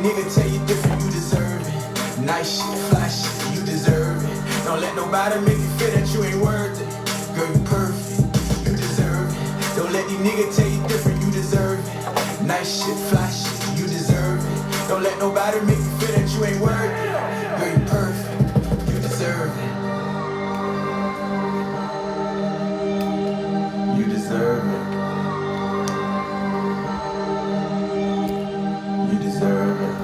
niggas tell you different, you deserve it. Nice shit, fly shit, you deserve it. Don't let nobody make you feel that you ain't worth it. Girl, you perfect, you deserve it. Don't let these niggas tell you different, you deserve it. Nice shit, fly shit, you deserve it. Don't let nobody make you feel that you ain't worth it. Girl, you perfect, you deserve it. You deserve it. You deserve it.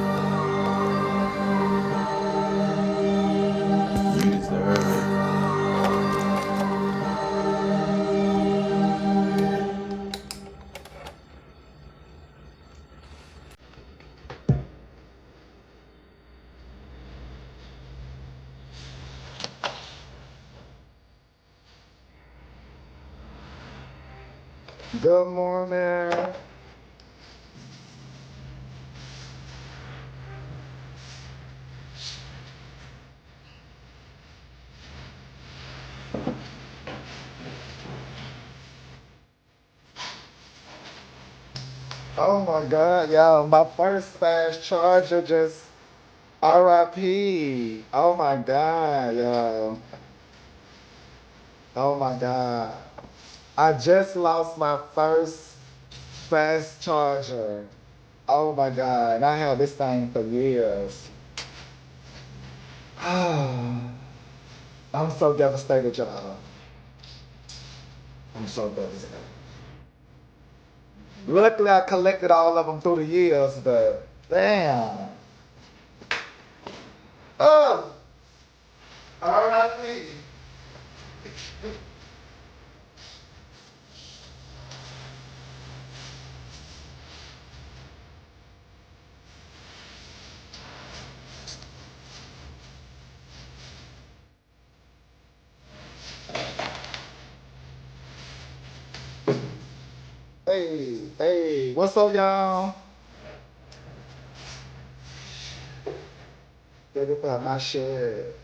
You deserve it. Good morning. Oh my God, y'all, my first fast charger just RIP. Oh my God, y'all. Oh my God. I just lost my first fast charger. Oh my God, I had this thing for years. I'm so devastated, y'all. I'm so devastated. Luckily, I collected all of them through the years, but damn. Oh, R.I.P. Hey, hey, what's up, y'all? Let me pop my shit.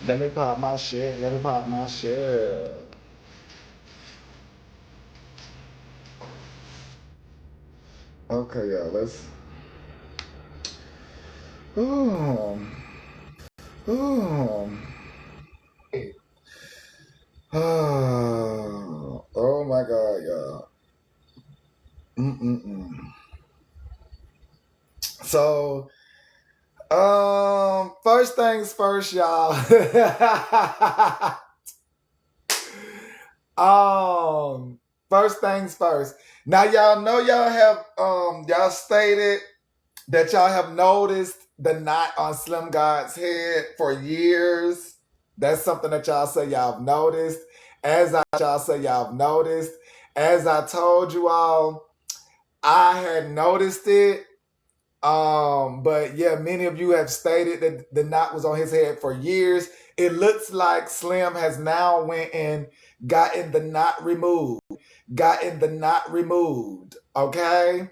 Let me pop my shit. Let me pop my shit. Okay, y'all, let's. Oh, oh, oh my God, y'all. Mm-mm-mm. So, first things first, y'all. First things first. Now, y'all know y'all have y'all stated that y'all have noticed the knot on Slim God's head for years. That's something that y'all say y'all have noticed. Y'all say y'all have noticed. As I told you all, I had noticed it. But yeah, many of you have stated that the knot was on his head for years. It looks like Slim has now went and gotten the knot removed. Okay.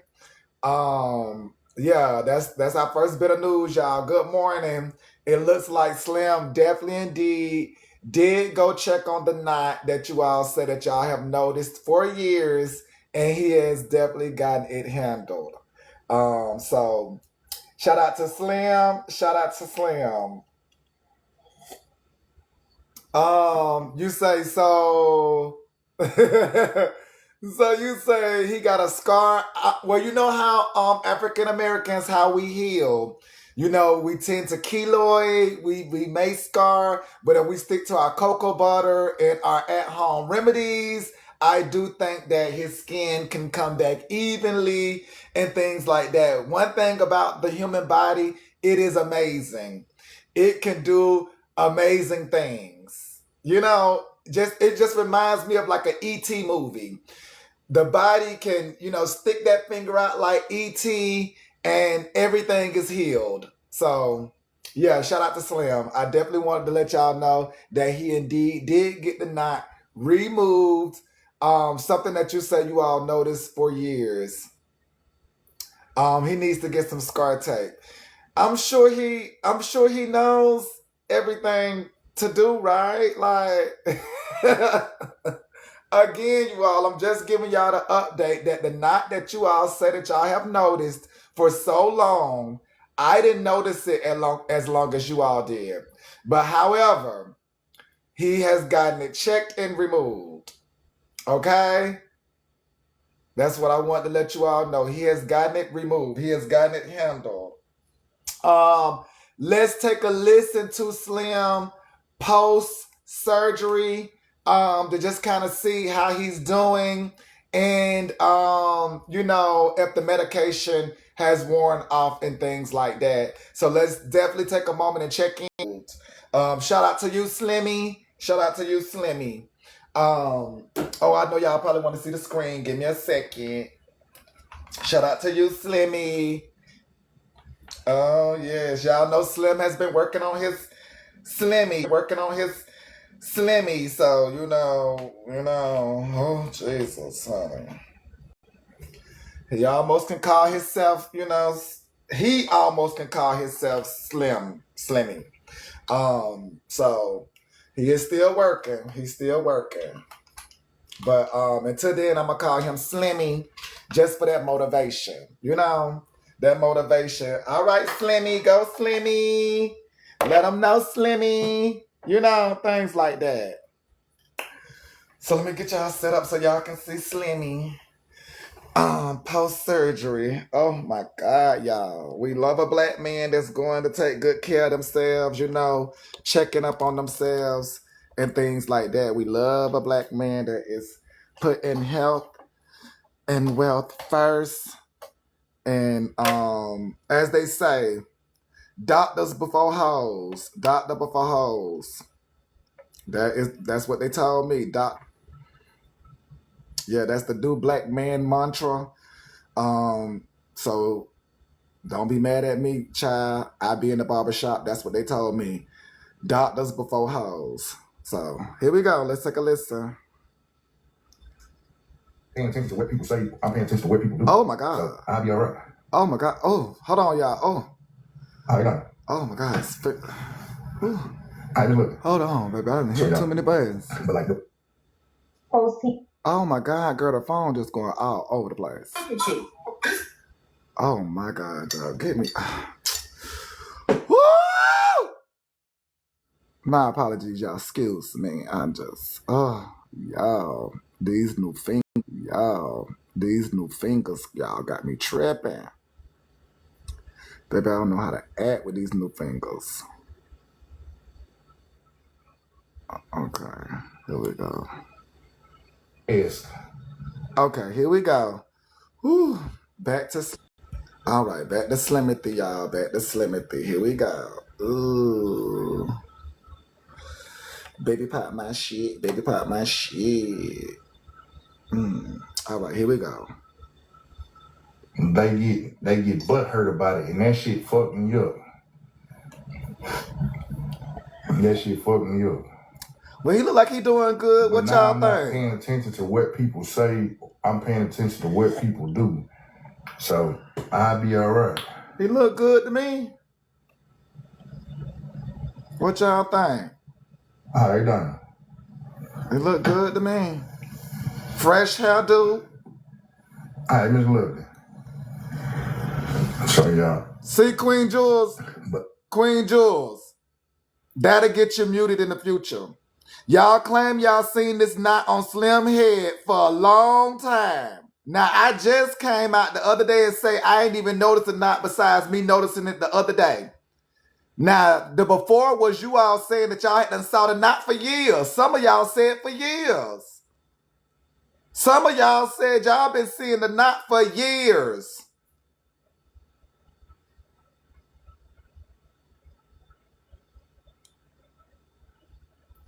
Yeah, that's our first bit of news, y'all. Good morning. It looks like Slim definitely indeed did go check on the knot that you all said that y'all have noticed for years, and he has definitely gotten it handled. So shout out to Slim. Shout out to Slim. You say so. So you say he got a scar. Well, you know how African Americans how we heal. You know, we tend to keloid, we may scar, but if we stick to our cocoa butter and our at-home remedies, I do think that his skin can come back evenly and things like that. One thing about the human body, it is amazing. It can do amazing things. You know, it just reminds me of like an ET movie. The body can, stick that finger out like ET and everything is healed. So, yeah, shout out to Slim. I definitely wanted to let y'all know that he indeed did get the knot removed. Something that you say you all noticed for years. He needs to get some scar tape. I'm sure he knows everything to do, right? Like Again, you all, I'm just giving y'all the update that the knot that you all say that y'all have noticed for so long, I didn't notice it as long as you all did. But however, he has gotten it checked and removed. Okay? That's what I want to let you all know. He has gotten it removed. He has gotten it handled. Let's take a listen to Slim post surgery to just kind of see how he's doing and if the medication has worn off and things like that. So let's definitely take a moment and check in. Shout out to you, Slimmy. Shout out to you, Slimmy. I know y'all probably want to see the screen. Give me a second. Shout out to you, Slimmy. Oh yes, y'all know Slim has been working on his Slimmy, So oh Jesus, honey. He almost can call himself, he almost can call himself Slimmy. So he is still working. He's still working. But until then, I'm gonna call him Slimmy just for that motivation. That motivation. All right, Slimmy, go Slimmy. Let them know, Slimmy. Things like that. So let me get y'all set up so y'all can see Slimmy. Post-surgery. Oh my God, y'all. We love a black man that's going to take good care of themselves, checking up on themselves and things like that. We love a black man that is putting health and wealth first. And as they say, doctors before hoes. Doctor before hoes. That's what they told me. Yeah, that's the new black man mantra. So don't be mad at me, child. I be in the barbershop. That's what they told me. Doctors before hoes. So here we go. Let's take a listen. Paying attention to what people say. I'm paying attention to what people do. Oh my God. So I'll be all right. Oh my God. Oh, hold on, y'all. Oh. All right, oh my God. I just look. Hold on, baby. I didn't hit too many buttons. But like the oh my God, girl, the phone just going all over the place. Oh my God, girl. Get me. Woo! My apologies, y'all. Excuse me. I'm just, y'all. These new fingers, y'all got me tripping. Baby, I don't know how to act with these new fingers. Okay, here we go. Yes. Okay, here we go. Whew. All right, back to Slimothy, y'all. Back to Slimothy. Here we go. Ooh. Baby pop my shit. Baby pop my shit. All right, here we go. They get butt hurt about it, and that shit fucking you up. That shit fucking you up. Well, he look like he doing good. But what y'all I'm think? not paying attention to what people say. I'm paying attention to what people do. So I'll be all right. He look good to me. What y'all think? All right, done. He look good to me. Fresh hairdo. All right, Miss Lovely. So y'all. See, Queen Jules. Queen Jules. That'll get you muted in the future. Y'all claim y'all seen this knot on Slim head for a long time. Now, I just came out the other day and say I ain't even noticed a knot besides me noticing it the other day. Now, the before was you all saying that y'all hadn't saw the knot for years. Some of y'all said for years. Some of y'all said y'all been seeing the knot for years.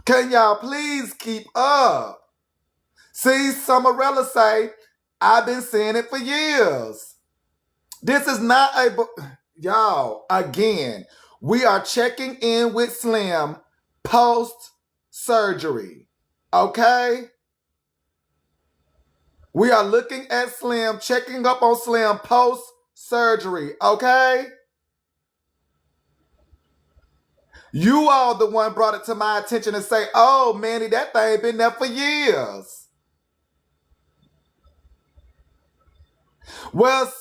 Can y'all please keep up? See, Summerella say, I've been seeing it for years. This is not y'all, again, we are checking in with Slim post-surgery, okay? We are looking at Slim, checking up on Slim post-surgery, okay? You all the one brought it to my attention and say, oh, Manny, that thing been there for years. Well,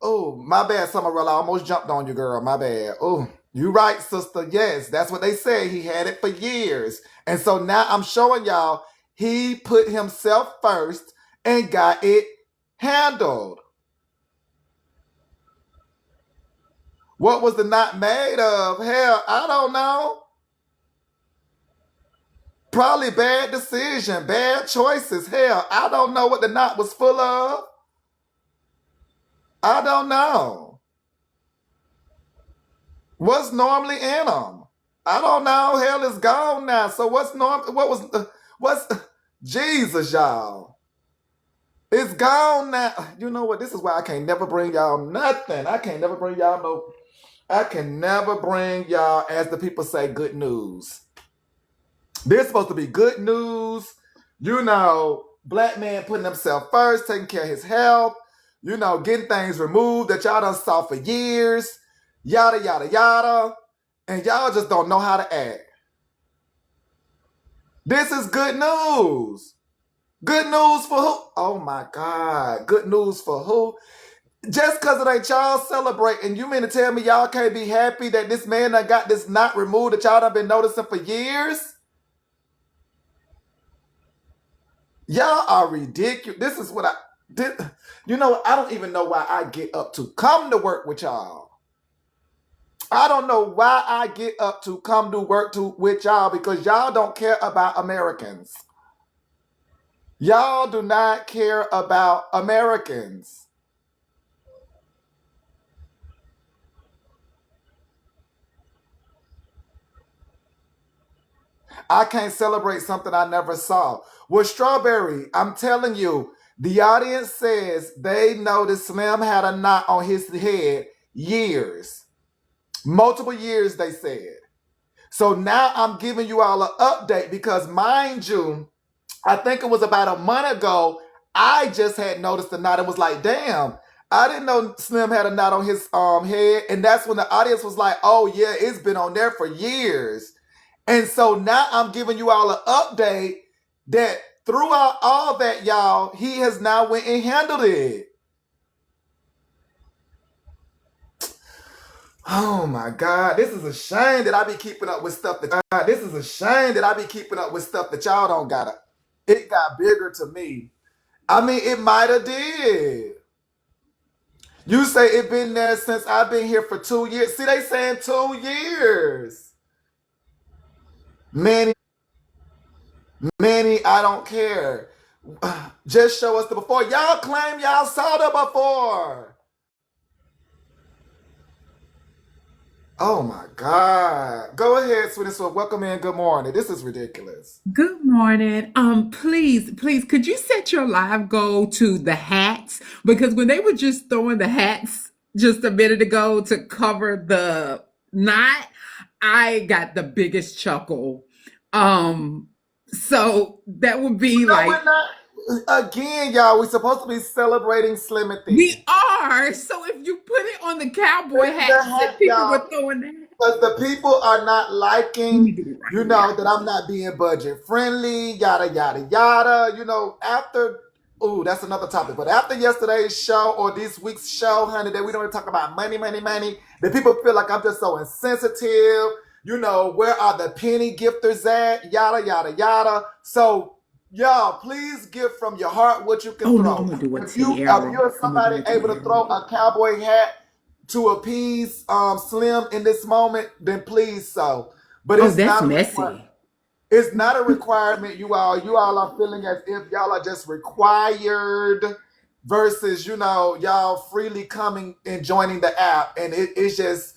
oh, my bad, Summerella. I almost jumped on you, girl. My bad. Oh, you right, sister. Yes, that's what they said. He had it for years. And so now I'm showing y'all he put himself first and got it handled. What was the knot made of? Hell, I don't know. Probably bad decision, bad choices. Hell, I don't know what the knot was full of. I don't know. What's normally in them? I don't know. Hell is gone now. So what's normal? What's Jesus, y'all? It's gone now. You know what? This is why I can't never bring y'all nothing. I can't never bring y'all no. I can never bring y'all, as the people say, good news. This supposed to be good news. You know, black man putting himself first, taking care of his health. You know, getting things removed that y'all done saw for years. Yada yada yada. And y'all just don't know how to act. This is good news. Good news for who? Oh my God. Good news for who? Just because it ain't y'all celebrating, you mean to tell me y'all can't be happy that this man done got this knot removed that y'all done been noticing for years? Y'all are ridiculous. This is what I did. You know, I don't even know why I get up to come to work with y'all. I don't know why I get up to come to work with y'all, because y'all don't care about Americans. Y'all do not care about Americans. I can't celebrate something I never saw. With Strawberry, I'm telling you, the audience says they noticed Slim had a knot on his head years. Multiple years, they said. So now I'm giving you all an update because, mind you, I think it was about a month ago, I just had noticed the knot and was like, damn, I didn't know Slim had a knot on his head. And that's when the audience was like, oh yeah, it's been on there for years. And so now I'm giving you all an update that throughout all that, y'all, he has now went and handled it. Oh my God, this is a shame that I be keeping up with stuff that y'all don't got. It got bigger to me. I mean, it might have did. You say it been there since I've been here for 2 years. See, they saying 2 years. Manny, I don't care. Just show us the before. Y'all claim y'all saw the before. Oh my God. Go ahead, sweetie. So welcome in. Good morning. This is ridiculous. Good morning. Please, could you set your live goal to the hats? Because when they were just throwing the hats just a minute ago to cover the knot, I got the biggest chuckle. So that would be No, like, we're not. Again, y'all, we're supposed to be celebrating Slimothy. we are. So if you put it on the cowboy It's the hats hat, that people y'all. were throwing that, Because the people are not let me liking, do it right you here. know, that I'm not being budget friendly, yada, yada, yada. You know, after, ooh, that's another topic. But after yesterday's show or this week's show, honey, that we don't talk about money, that people feel like I'm just so insensitive. You know, where are the penny gifters at? Yada, yada, yada. So, y'all, please give from your heart what you can Oh no, I'm throw. gonna do a If tiara. you're I'm gonna do somebody a able to tiara. throw a cowboy hat to appease Slim in this moment, then please so. But Oh, it's that's not a messy. it's not a requirement, you all. You all are feeling as if y'all are just required versus, you know, y'all freely coming and joining the app. And it's just,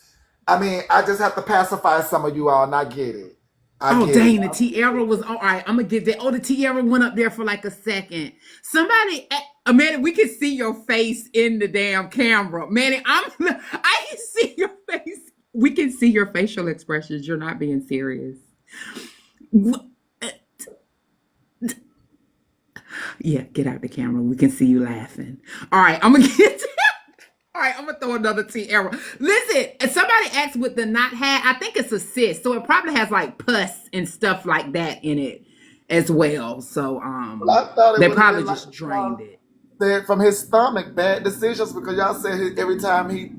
I mean, I just have to pacify some of you all and I get it. I Oh get it. dang, the tiara was all right. I'm gonna get that. Oh, the tiara went up there for like a second. Somebody, Amanda, we can see your face in the damn camera, Manny. I can see your face. We can see your facial expressions. You're not being serious. Yeah, get out the camera. We can see you laughing. All right, I'm gonna get. All right, I'm gonna throw another tiara. Listen, somebody asked with the knot hat. I think it's a cyst, so it probably has like pus and stuff like that in it as well. So Well, I thought it they would have probably been like just drained it. said from his stomach, bad decisions, because y'all said every time he,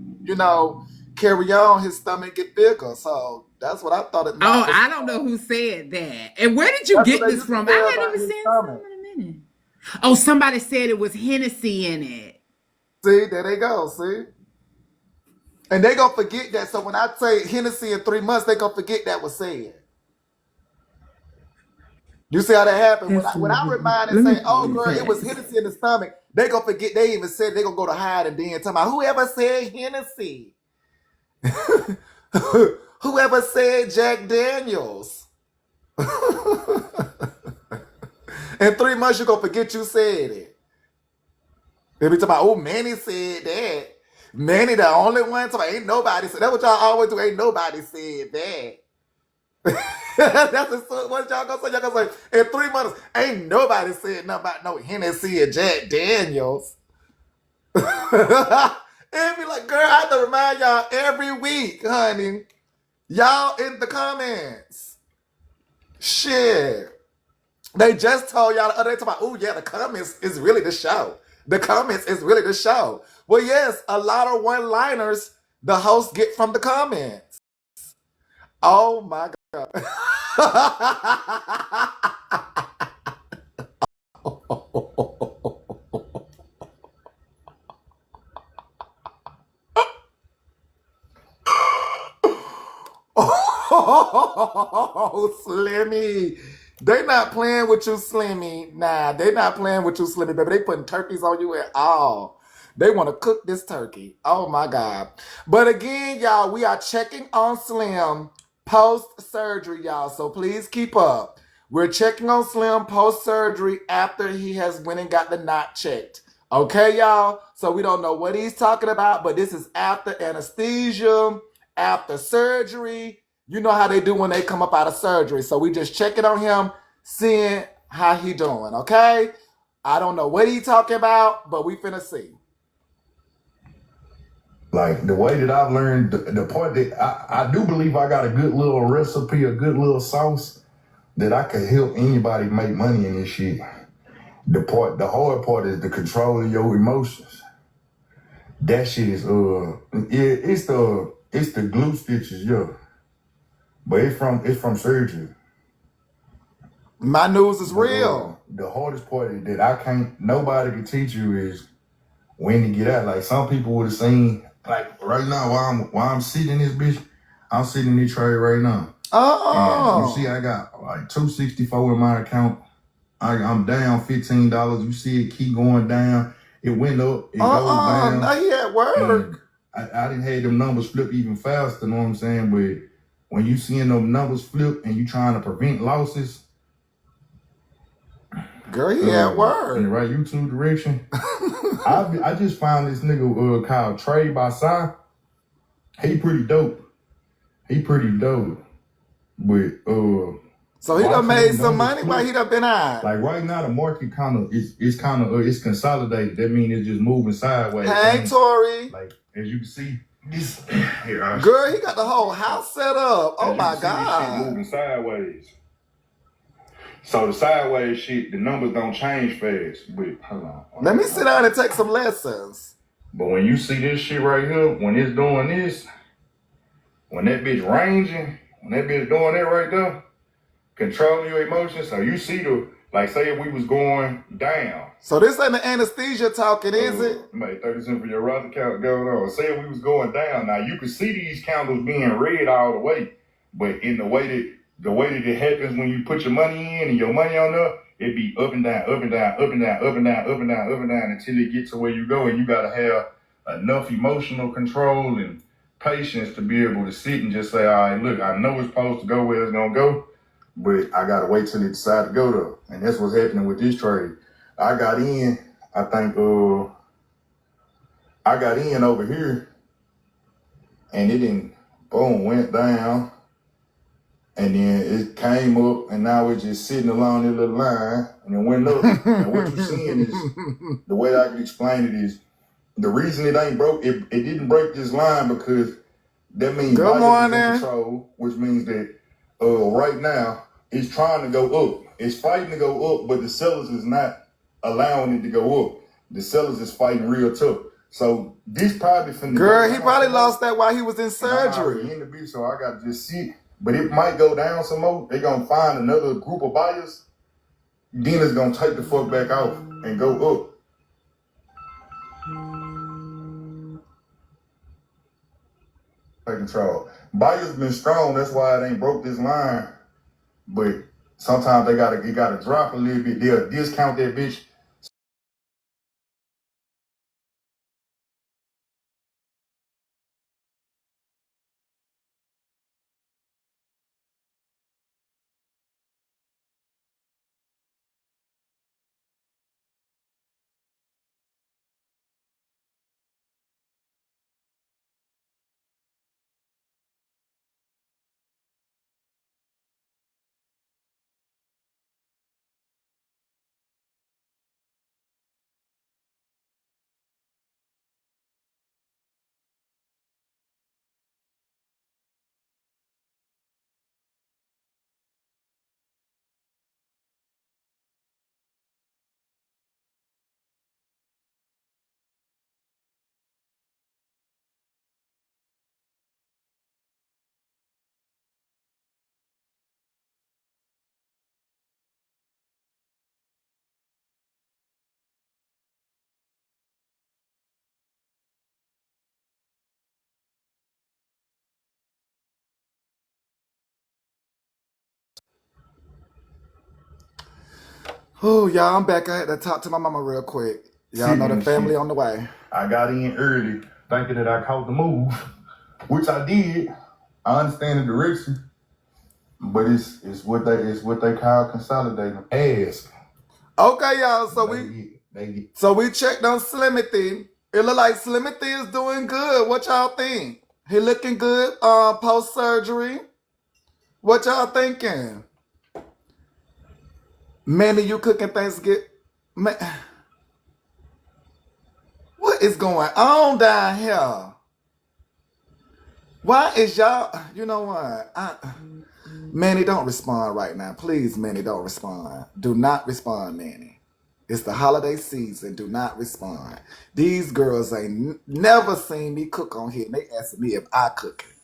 carry on, his stomach get bigger. So that's what I thought it Oh, was. I don't know who said that. And where did you That's what get they this used to from? say I hadn't about even his seen stomach. some in a minute. Oh, somebody said it was Hennessy in it. See, there they go. See, and they gonna forget that. So when I say Hennessy in 3 months, they gonna forget that was said. You see how that happened? When That's I remind and let me say, pull "Oh, these girl, it was facts. Hennessy in the stomach," they gonna forget. They even said they gonna go to hide and then talking about whoever said Hennessy, whoever said Jack Daniels. In 3 months, you gonna forget you said it. They be talking about, oh, Manny said that. Manny, the only one. Talking about, ain't nobody said. That's what y'all always do. Ain't nobody said that. That's what y'all gonna say. Y'all gonna say in 3 months, ain't nobody said nothing about no Hennessy or Jack Daniels. And be like, girl, I have to remind y'all every week, honey. Y'all in the comments. Shit. They just told y'all the other day, talking about, oh yeah, the comments is really the show. The comments is really the show. Well, yes, a lot of one-liners the hosts get from the comments. Oh my God. Oh, Slimmy. They not playing with you, Slimmy. Nah, they not playing with you, Slimmy, baby. They putting turkeys on you at all. They want to cook this turkey. Oh, my God. But again, y'all, we are checking on Slim post-surgery, y'all. So please keep up. We're checking on Slim post-surgery after he has went and got the knot checked. Okay, y'all? So we don't know what he's talking about, but this is after anesthesia, after surgery. You know how they do when they come up out of surgery. So we just checking on him, seeing how he doing, okay? I don't know what he talking about, but we finna see. Like the way that I've learned, the part that I do believe I got a good little recipe, a good little sauce that I could help anybody make money in this shit. The hard part is the control of your emotions. That shit is it's the glue stitches, yeah. But it's from surgery. My news is real. The hardest part that nobody can teach you is when to get out. Like some people would have seen, like right now while I'm sitting in this bitch, I'm sitting in this tray right now. Oh. And you see I got like $264 in my account. I'm down $15. You see it keep going down. It went up, it goes down. Now he at work. I didn't have them numbers flip even faster, you know what I'm saying? But when you seeing them numbers flip and you trying to prevent losses, girl, he at work. In the right YouTube direction. I just found this nigga called Trey by Sai. He pretty dope. But so he done made some money while he done been out. Like right now, the market it's consolidated. That means it's just moving sideways. Hey, Tori. Like as you can see, this here. Girl, he got the whole house set up. Oh my God. This shit moving sideways. So the sideways shit, the numbers don't change fast. But hold on. Let me sit down and take some lessons. But when you see this shit right here, when it's doing this, when that bitch ranging, when that bitch doing that right there, controlling your emotions. So you see like say if we was going down. So this ain't the anesthesia talking, is it? Made 30 cents for your Roth account going on. Say if we was going down. Now you can see these candles being red all the way, but in the way that it happens when you put your money in and your money on there, it be up and down, up and down, up and down, up and down, up and down, up and down until it gets to where you go, and you gotta have enough emotional control and patience to be able to sit and just say, all right, look, I know it's supposed to go where it's gonna go, but I gotta wait till it decide to go there. And that's what's happening with this trade. I got in, I think I got in over here and it didn't, boom, went down. And then it came up, and now we're just sitting along this little line, and it went up. And what you're seeing is, the way I can explain it is, the reason it ain't broke, it didn't break this line because that means volume is in control, which means that right now, it's trying to go up. It's fighting to go up, but the sellers is not allowing it to go up. the sellers is fighting real tough. So this probably from the girl, he probably lost that while he was in I'm surgery. already in the beef, so I got to just see. But it might go down some more. They're gonna find another group of buyers. Then it's gonna take the fuck back off and go up. Take control. Buyers been strong. That's why it ain't broke this line. But sometimes it gotta drop a little bit. They'll discount that bitch. Oh, y'all, I'm back. I had to talk to my mama real quick. Y'all know the family on the way. I got in early thinking that I caught the move, which I did. I understand the direction, but it's what they call consolidating. Ask. Okay, y'all. So we They checked on Slimothy. It look like Slimothy is doing good. What y'all think? He looking good post surgery. What y'all thinking? Manny, you cooking Thanksgiving? Man, what is going on down here? Why is y'all? You know what? Manny, don't respond right now, please. Manny, don't respond. Do not respond, Manny. It's the holiday season. Do not respond. These girls ain't never seen me cook on here. And they asking me if I cook it.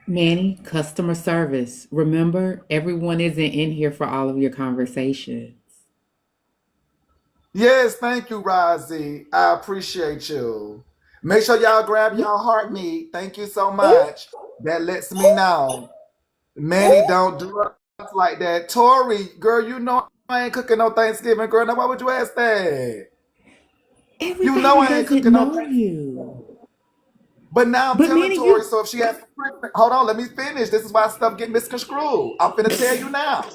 Manny, customer service. Remember, everyone isn't in here for all of your conversations. Yes, thank you, Rozzy. I appreciate you. Make sure y'all grab your heart meat. Thank you so much. That lets me know. Manny, don't do us like that. Tori, girl, you know I ain't cooking no Thanksgiving, girl. Now why would you ask that? Everybody You know I ain't doesn't cooking no know Thanksgiving. you. But now I'm But telling Manny, Tori, you so if she has Christmas, hold on, let me finish. This is why stuff get misconstrued. I'm finna tell you now.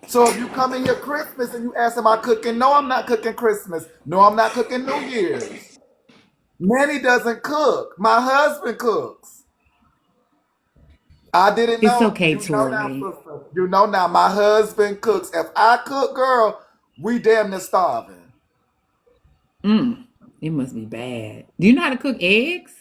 So if you come in here Christmas and you ask, am I cooking? No, I'm not cooking Christmas. No, I'm not cooking New Year's. Manny doesn't cook. My husband cooks. I didn't it's know. okay, You know now, Tori. sister. You know now. My husband cooks. If I cook, girl, we damn near starving. It must be bad. Do you know how to cook eggs?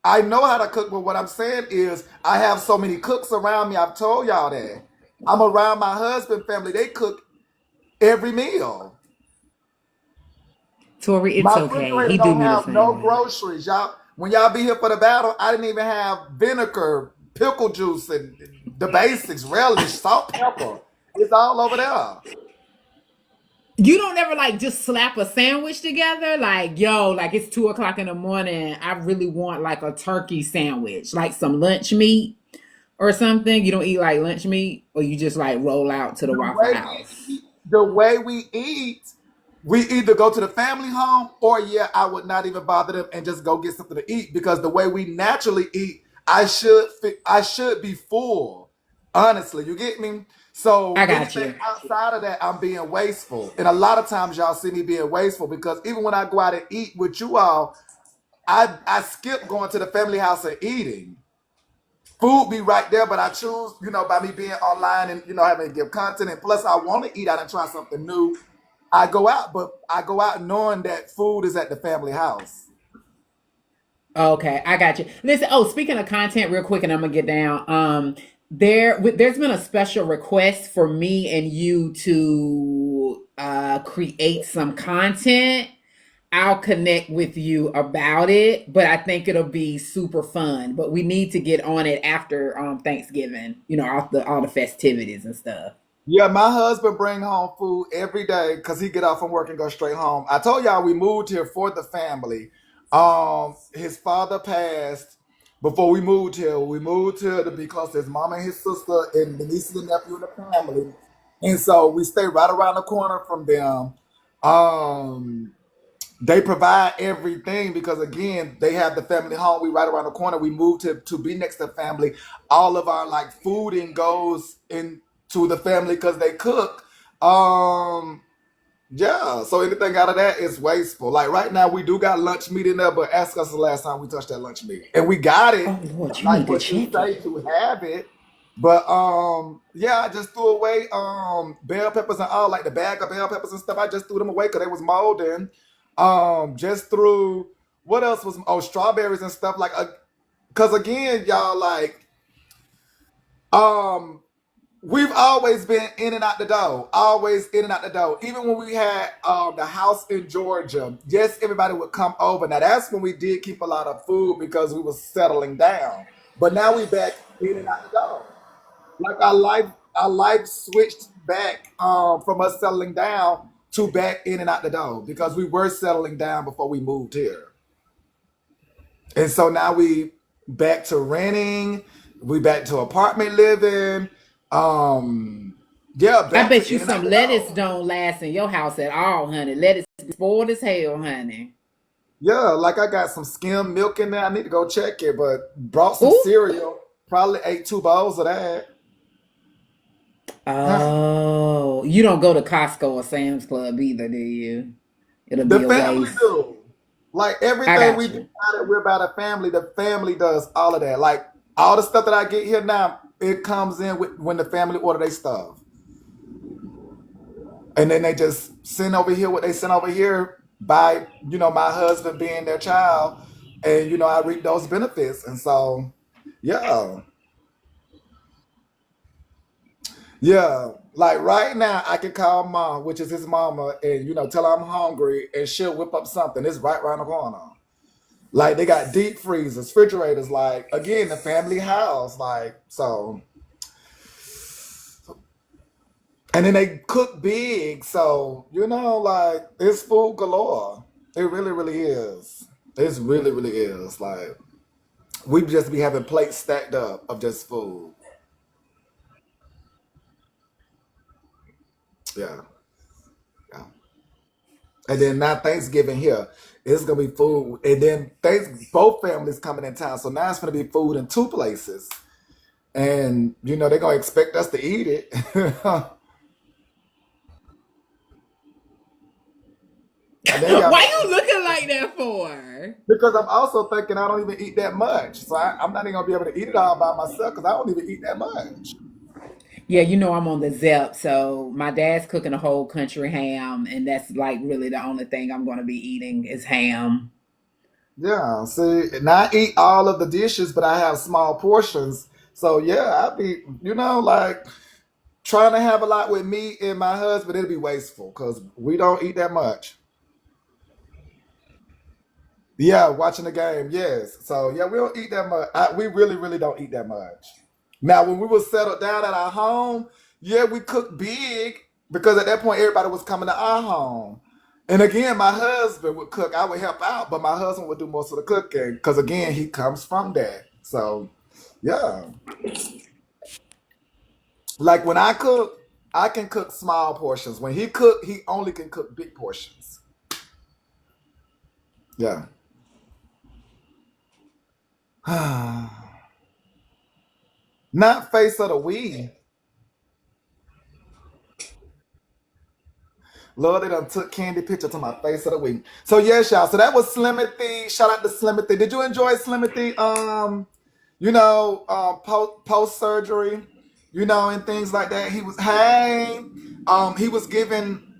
I know how to cook, but what I'm saying is I have so many cooks around me. I've told y'all that. I'm around my husband family. They cook every meal. Tori, it's My okay. refrigerator He do don't me the have same no way. groceries. Y'all, when y'all be here for the battle, I didn't even have vinegar, pickle juice, and the basics, relish, salt, pepper. It's all over there. You don't ever like just slap a sandwich together? Like, yo, like it's 2 o'clock in the morning. I really want like a turkey sandwich, like some lunch meat or something. You don't eat like lunch meat, or you just like roll out to the Waffle House. The way we eat, we either go to the family home or yeah, I would not even bother them and just go get something to eat because the way we naturally eat, I should be full. Honestly, you get me? So I got anything you. outside of that, I'm being wasteful. And a lot of times y'all see me being wasteful because even when I go out and eat with you all, I skip going to the family house and eating. Food be right there, but I choose, by me being online and having to give content. And plus, I want to eat out and try something new. I go out, but I go out knowing that food is at the family house. Okay, I got you. Listen, speaking of content real quick and I'm gonna get down. There's been a special request for me and you to create some content, I'll connect with you about it. But I think it'll be super fun. But we need to get on it after Thanksgiving. You know, all the festivities and stuff. Yeah, my husband bring home food every day because he get off from work and go straight home. I told y'all we moved here for the family. His father passed before we moved here. We moved here to be close to his mom and his sister and the nieces and nephew and the family. And so we stay right around the corner from them. Um, they provide everything because again they have the family home. We right around the corner. We moved to be next to family. All of our like food and goes into the family because they cook. um yeah, so anything out of that is wasteful. Like right now we do got lunch meat in there, but ask us the last time we touched that lunch meat and we got it Oh Lord, you like need to what you check say it. to have it. But yeah, I just threw away bell peppers and all, like the bag of bell peppers and stuff. I just threw them away because they was molding. Just threw, what else was, oh, strawberries and stuff, like because again y'all, like um we've always been in and out the door, always in and out the door. Even when we had the house in Georgia, yes, everybody would come over. Now that's when we did keep a lot of food because we was settling down. But now we back in and out the door. Like our life switched back from us settling down to back in and out the door because we were settling down before we moved here. And so now we back to renting, we back to apartment living. Um, yeah, I back to bet you in and out some the lettuce door. don't last in your house at all, honey. Lettuce is spoiled as hell, honey. Yeah, like I got some skim milk in there. I need to go check it, but brought some Ooh. cereal. Probably ate 2 bowls of that. Huh. Oh, you don't go to Costco or Sam's Club either, do you? It'll The be a family waste. do. Like I everything we got do you. now that we're about a family, the family does all of that. Like all the stuff that I get here now, it comes in with when the family order their stuff. And then they just send over here what they send over here by, my husband being their child. And, I reap those benefits. And so, yeah. Yeah. Like right now, I can call mom, which is his mama, and, tell her I'm hungry and she'll whip up something. It's right around the corner. Like they got deep freezers, refrigerators, like again, the family house. Like, so, and then they cook big, so like it's food galore. It really, really is. It's really, really is. Like we just be having plates stacked up of just food. Yeah, yeah. And then now Thanksgiving here, it's gonna be food. And then both families coming in town, so now it's gonna be food in two places. And they're gonna expect us to eat it. And then y'all, Why you looking like that for? because I'm also thinking I don't even eat that much, so I'm not even gonna be able to eat it all by myself because I don't even eat that much. Yeah, you know I'm on the Zep, so my dad's cooking a whole country ham, and that's like really the only thing I'm going to be eating is ham. Yeah, see, and I eat all of the dishes, but I have small portions. So yeah, I'd be, like trying to have a lot with me and my husband. It'd be wasteful because we don't eat that much. Yeah, watching the game, yes. So yeah, we don't eat that much. We really, really don't eat that much. Now, when we were settled down at our home, yeah, we cooked big because at that point everybody was coming to our home. And again, my husband would cook. I would help out, but my husband would do most of the cooking because again, he comes from that. So yeah, like when I cook, I can cook small portions. When he cook, he only can cook big portions. Yeah. Not face of the week. Lord, they done took candy picture to my face of the week. So yes, y'all. So that was Slimothy. Shout out to Slimothy. Did you enjoy Slimothy? Post surgery, and things like that. He was given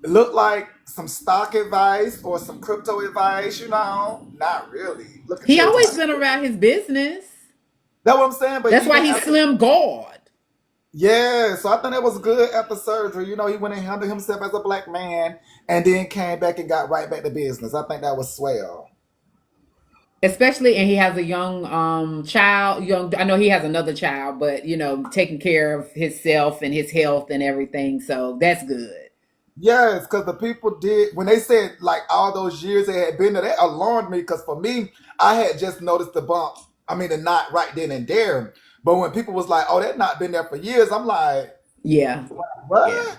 looked like some stock advice or some crypto advice. Not really. Look at He you. always been around his business. That's what I'm saying. But That's why even he's after, Slim God. Yeah, so I think that was good after surgery. You know, he went and handled himself as a black man and then came back and got right back to business. I think that was swell. Especially, and he has a young child. Young, I know he has another child, but taking care of himself and his health and everything. So that's good. Yes, because the people did when they said like all those years they had been there, that alarmed me. Because for me, I had just noticed the bump. I mean, the knot right then and there. But when people was like, "Oh, that knot been there for years," I'm like, Yeah, yeah. "What?"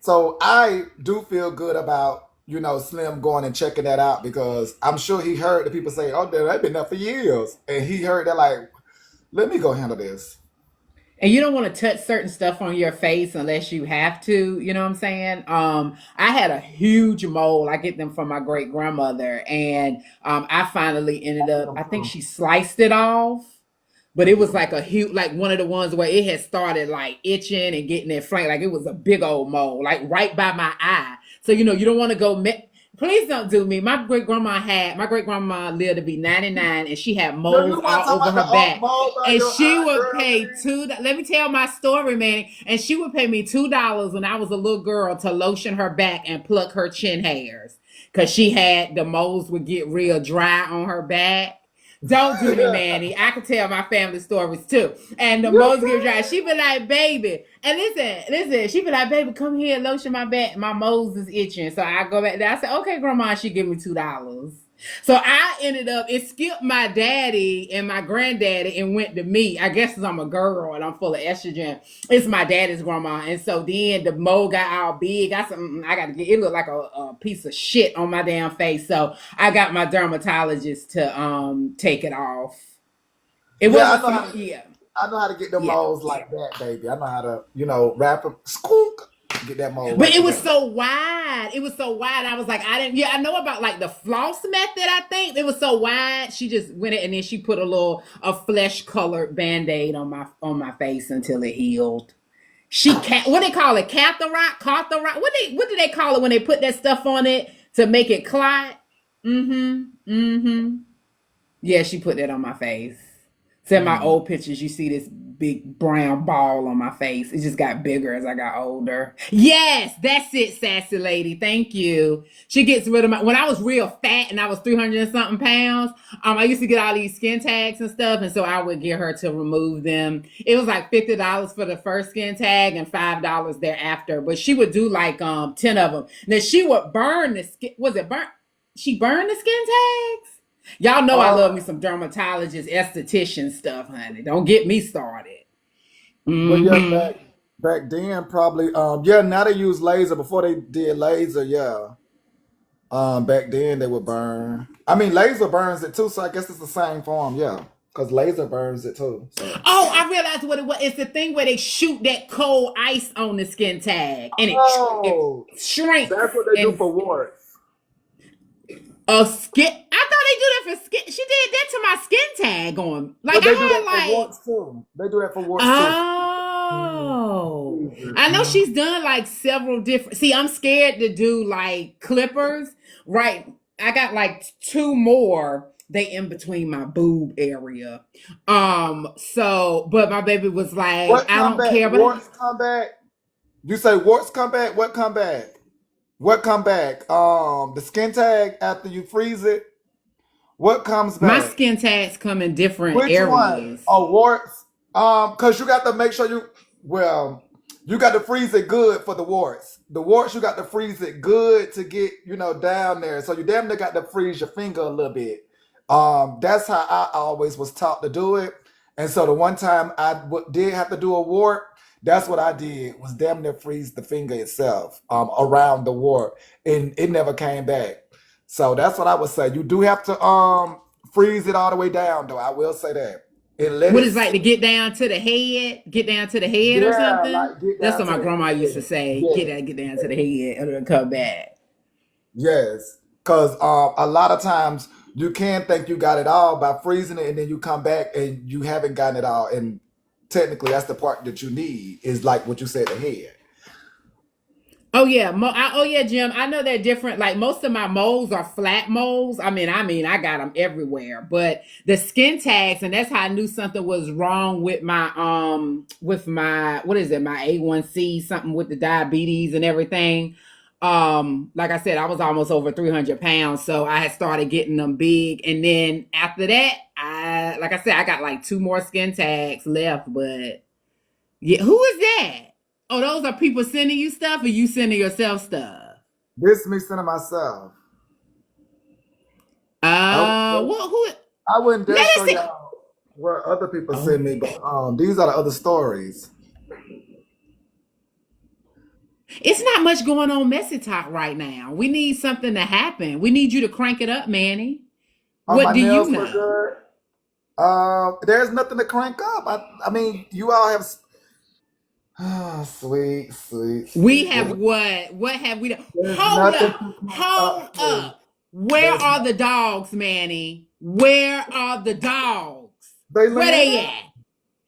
So I do feel good about Slim going and checking that out because I'm sure he heard the people say, "Oh, that been there for years," and he heard that like, "Let me go handle this." And you don't want to touch certain stuff on your face unless you have to. You know what I'm saying? I had a huge mole. I get them from my great grandmother, and I finally ended up. I think she sliced it off, but it was like a huge, like one of the ones where it had started like itching and getting inflamed. Like it was a big old mole, like right by my eye. So you don't want to go. Please don't do me. My great grandma lived to be 99, and she had Girl, moles you want to all talk over about the her back. moles on And your she eye, would girl? pay two. Let me tell my story, man. And she would pay me $2 when I was a little girl to lotion her back and pluck her chin hairs, cause she had the moles would get real dry on her back. Don't do me, Manny. I can tell my family stories too. And the You most get dry. She be like, baby. And listen. She be like, baby, come here, lotion my back. My moles is itching. So I go back there. I said, okay, grandma. She give me $2. So I ended up, it skipped my daddy and my granddaddy and went to me. I guess because I'm a girl and I'm full of estrogen. It's my daddy's grandma. And so then the mole got all big. I said, I got to get, it looked like a piece of shit on my damn face. So I got my dermatologist to take it off. It Yeah, wasn't for, yeah. I know how to get the Yeah. moles like that, baby. I know how to, wrap them, squonk, get that mole But right it was together. so wide. It was so wide. I was like, I didn't. Yeah, I know about like the floss method. I think it was so wide. She just went it and then she put a flesh colored band aid on my face until it healed. What they call it, cataract. What do they call it when they put that stuff on it to make it clot? Mm-hmm. Mm-hmm. Yeah, she put that on my face. So in my Mm. old pictures, you see this big brown ball on my face. It just got bigger as I got older. Yes, that's it, sassy lady. Thank you. She gets rid of my. When I was real fat and I was 300 and something pounds, I used to get all these skin tags and stuff, and so I would get her to remove them. It was like $50 for the first skin tag and $5 thereafter. But she would do like 10 of them. Then she would burn the skin. Was it burn? She burned the skin tags. Y'all know I love me Uh, some dermatologist, esthetician stuff, honey. Don't get me started. but yeah, Mm-hmm. back then probably yeah, now they use laser. Before they did laser, yeah. Back then they would burn. I mean laser burns it too, so I guess it's the same form, yeah. Because laser burns it too. So Oh, I realized what it was. It's the thing where they shoot that cold ice on the skin tag, and it oh, shrinks that's what they do and for warts. a skin. I thought they do that for skin. She did that to my skin tag on. Like But they do that I for had like warts too. They do that for warts too. Oh, I know Mhm. she's done like several different. See, I'm scared to do like clippers. Right. I got like two more. They in between my boob area. But my baby was like, What I come don't back? care, but Warts come back? You say warts come back? What come back? What come back? The skin tag after you freeze it. What comes my back? skin tags come in different Which one? areas. Oh, warts. Cause you got to make sure you got to freeze it good for the warts. The warts you got to freeze it good to get down there. So you damn near got to freeze your finger a little bit. That's how I always was taught to do it. And so the one time did have to do a wart, that's what I did was damn near freeze the finger itself around the wart, and it never came back. So that's what I would say. You do have to freeze it all the way down, though. I will say that. And let What it is like sit. to get down to the head, get down to the head or Yeah, something? like get That's down what to my the grandma used to head. say. Yes. Get down to the head, and it'll come back. Yes. Because a lot of times you can think you got it all by freezing it, and then you come back and you haven't gotten it all. And technically, that's the part that you need is like what you said, the head. Oh yeah, oh yeah, Jim. I know they're different. Like most of my moles are flat moles. I got them everywhere. But the skin tags, and that's how I knew something was wrong with my what is it, my A1C, something with the diabetes and everything. Like I said, I was almost over 300 pounds, so I had started getting them big, and then after that, like I said, I got like 2 more skin tags left. But yeah, who is that? Oh, those are people sending you stuff, or you sending yourself stuff? This me sending myself. I, Well, who? I wouldn't dare Let show us see. y'all what other people Oh, send me, but these are the other stories. it's not much going on Messy Talk right now. We need something to happen. We need you to crank it up, Manny. My What do you nails look know? good. There's nothing to crank up. I mean, you all have. Sweet, sweet, We sweet. have what? What have we done? There's Hold nothing up. to crank Hold up, sweet. up. Where There's are not. the dogs, Manny? Where are the dogs? They Where laying they down. at?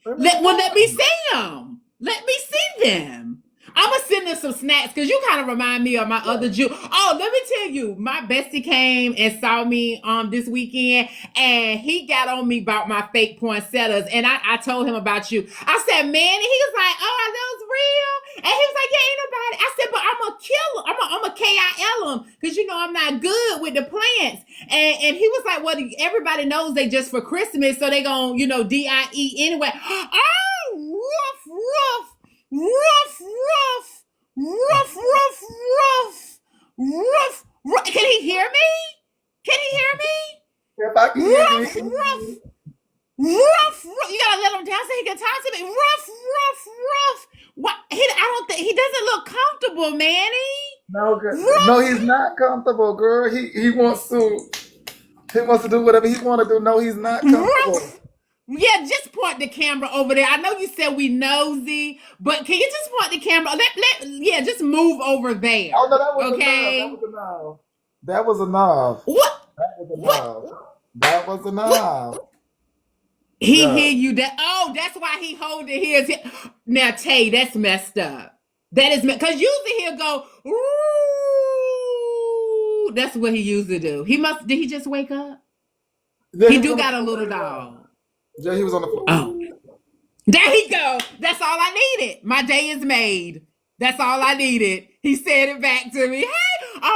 They laying Let me down. see them. Let me see them. I'm gonna send them some snacks because you kind of remind me of my other Jew. Oh, let me tell you, my bestie came and saw me this weekend, and he got on me about my fake poinsettias, and I told him about you. I said, man, and he was like, oh, are those real? And he was like, yeah, ain't nobody. I said, but I'm gonna kill them. I'm a KIL them because you know I'm not good with the plants. And he was like, well, everybody knows they just for Christmas, so they gonna DIE anyway. Oh, rough, rough. Can he hear me? Can he hear If I can me? hear you, he Rough, can hear rough, you. rough. You gotta let him down so he can talk to me. Rough. What? I don't think he doesn't look comfortable, Manny. No, good. No, Rough, he's not comfortable, girl. He wants to. He wants to do whatever he want to do. No, he's not comfortable. rough. Yeah, just point the camera over there. I know you said we nosy, but can you just point the camera? Yeah, just move over Oh there. no, that was enough. That Okay. was enough. That was enough. What? That was What? enough. That was What? enough. He Yeah. hear you that? Oh, that's why he holding his. Now, Tay, that's messed up. That is because usually he'll go. Ooh, that's what he usually do. He must. Did he just wake up? Yeah, he He was do on the got a floor. little dog. Yeah, he was on the floor. Oh, there he go. That's all I needed. My day is made. That's all I needed. He said it back to me. Hey, ah!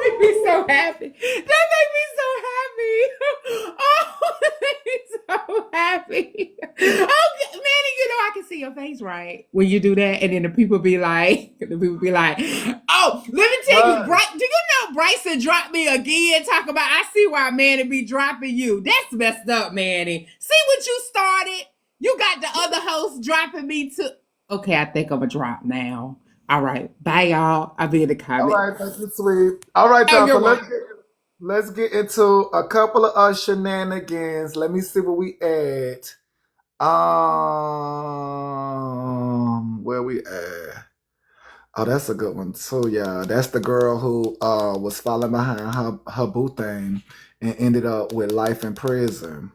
Make me so happy. That made me so happy. Oh, that made me so happy. Oh, Manny, you know I can see your face, right? When you do that, and then the people be like, oh, let me tell you, What? Bryce, do you know Bryson dropped me again? Talk about, I see why Manny be dropping you. That's messed up, Manny. See what you started? You got the other host dropping me too. Okay, I think I'm going to drop now. All right. Bye, y'all. I'll be in the All comments. right, thank you, sweet. All right, Oh, y'all. So you're welcome. let's get into a couple of shenanigans. Let me see where we at. Where we at? Oh, that's a good one too. Yeah, that's the girl who was falling behind her boo thing and ended up with life in prison.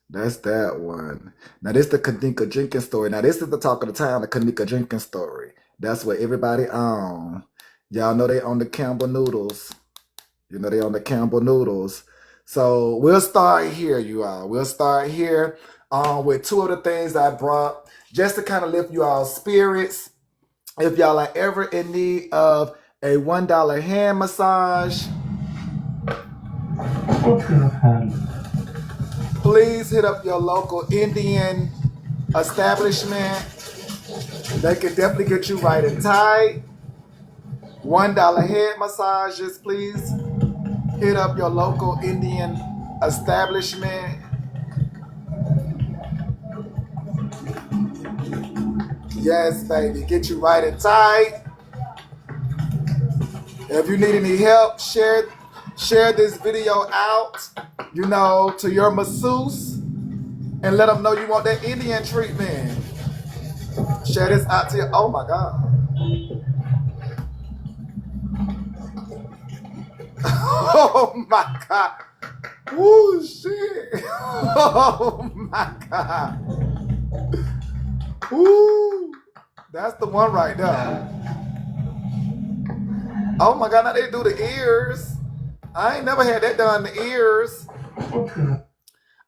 That's that one. Now this the Kanika Jenkins story. Now this is the talk of the town, the Kanika Jenkins story. That's what everybody on. Y'all know they on the Campbell noodles. You know they on the Campbell noodles. So we'll start here, you all. We'll start here with two of the things I brought just to kind of lift you all spirits. If y'all are ever in need of a $1 hand massage, please hit up your local Indian establishment. They can definitely get you right and tight. $1 head massages, please. Hit up your local Indian establishment. Yes, baby. Get you right and tight. If you need any help, share this video out, to your masseuse and let them know you want that Indian treatment. Share this out to your, oh my God. Oh my God. Oh shit. Oh my God. Ooh, that's the one right there. Oh my God, now they do the ears. I ain't never had that done, the ears.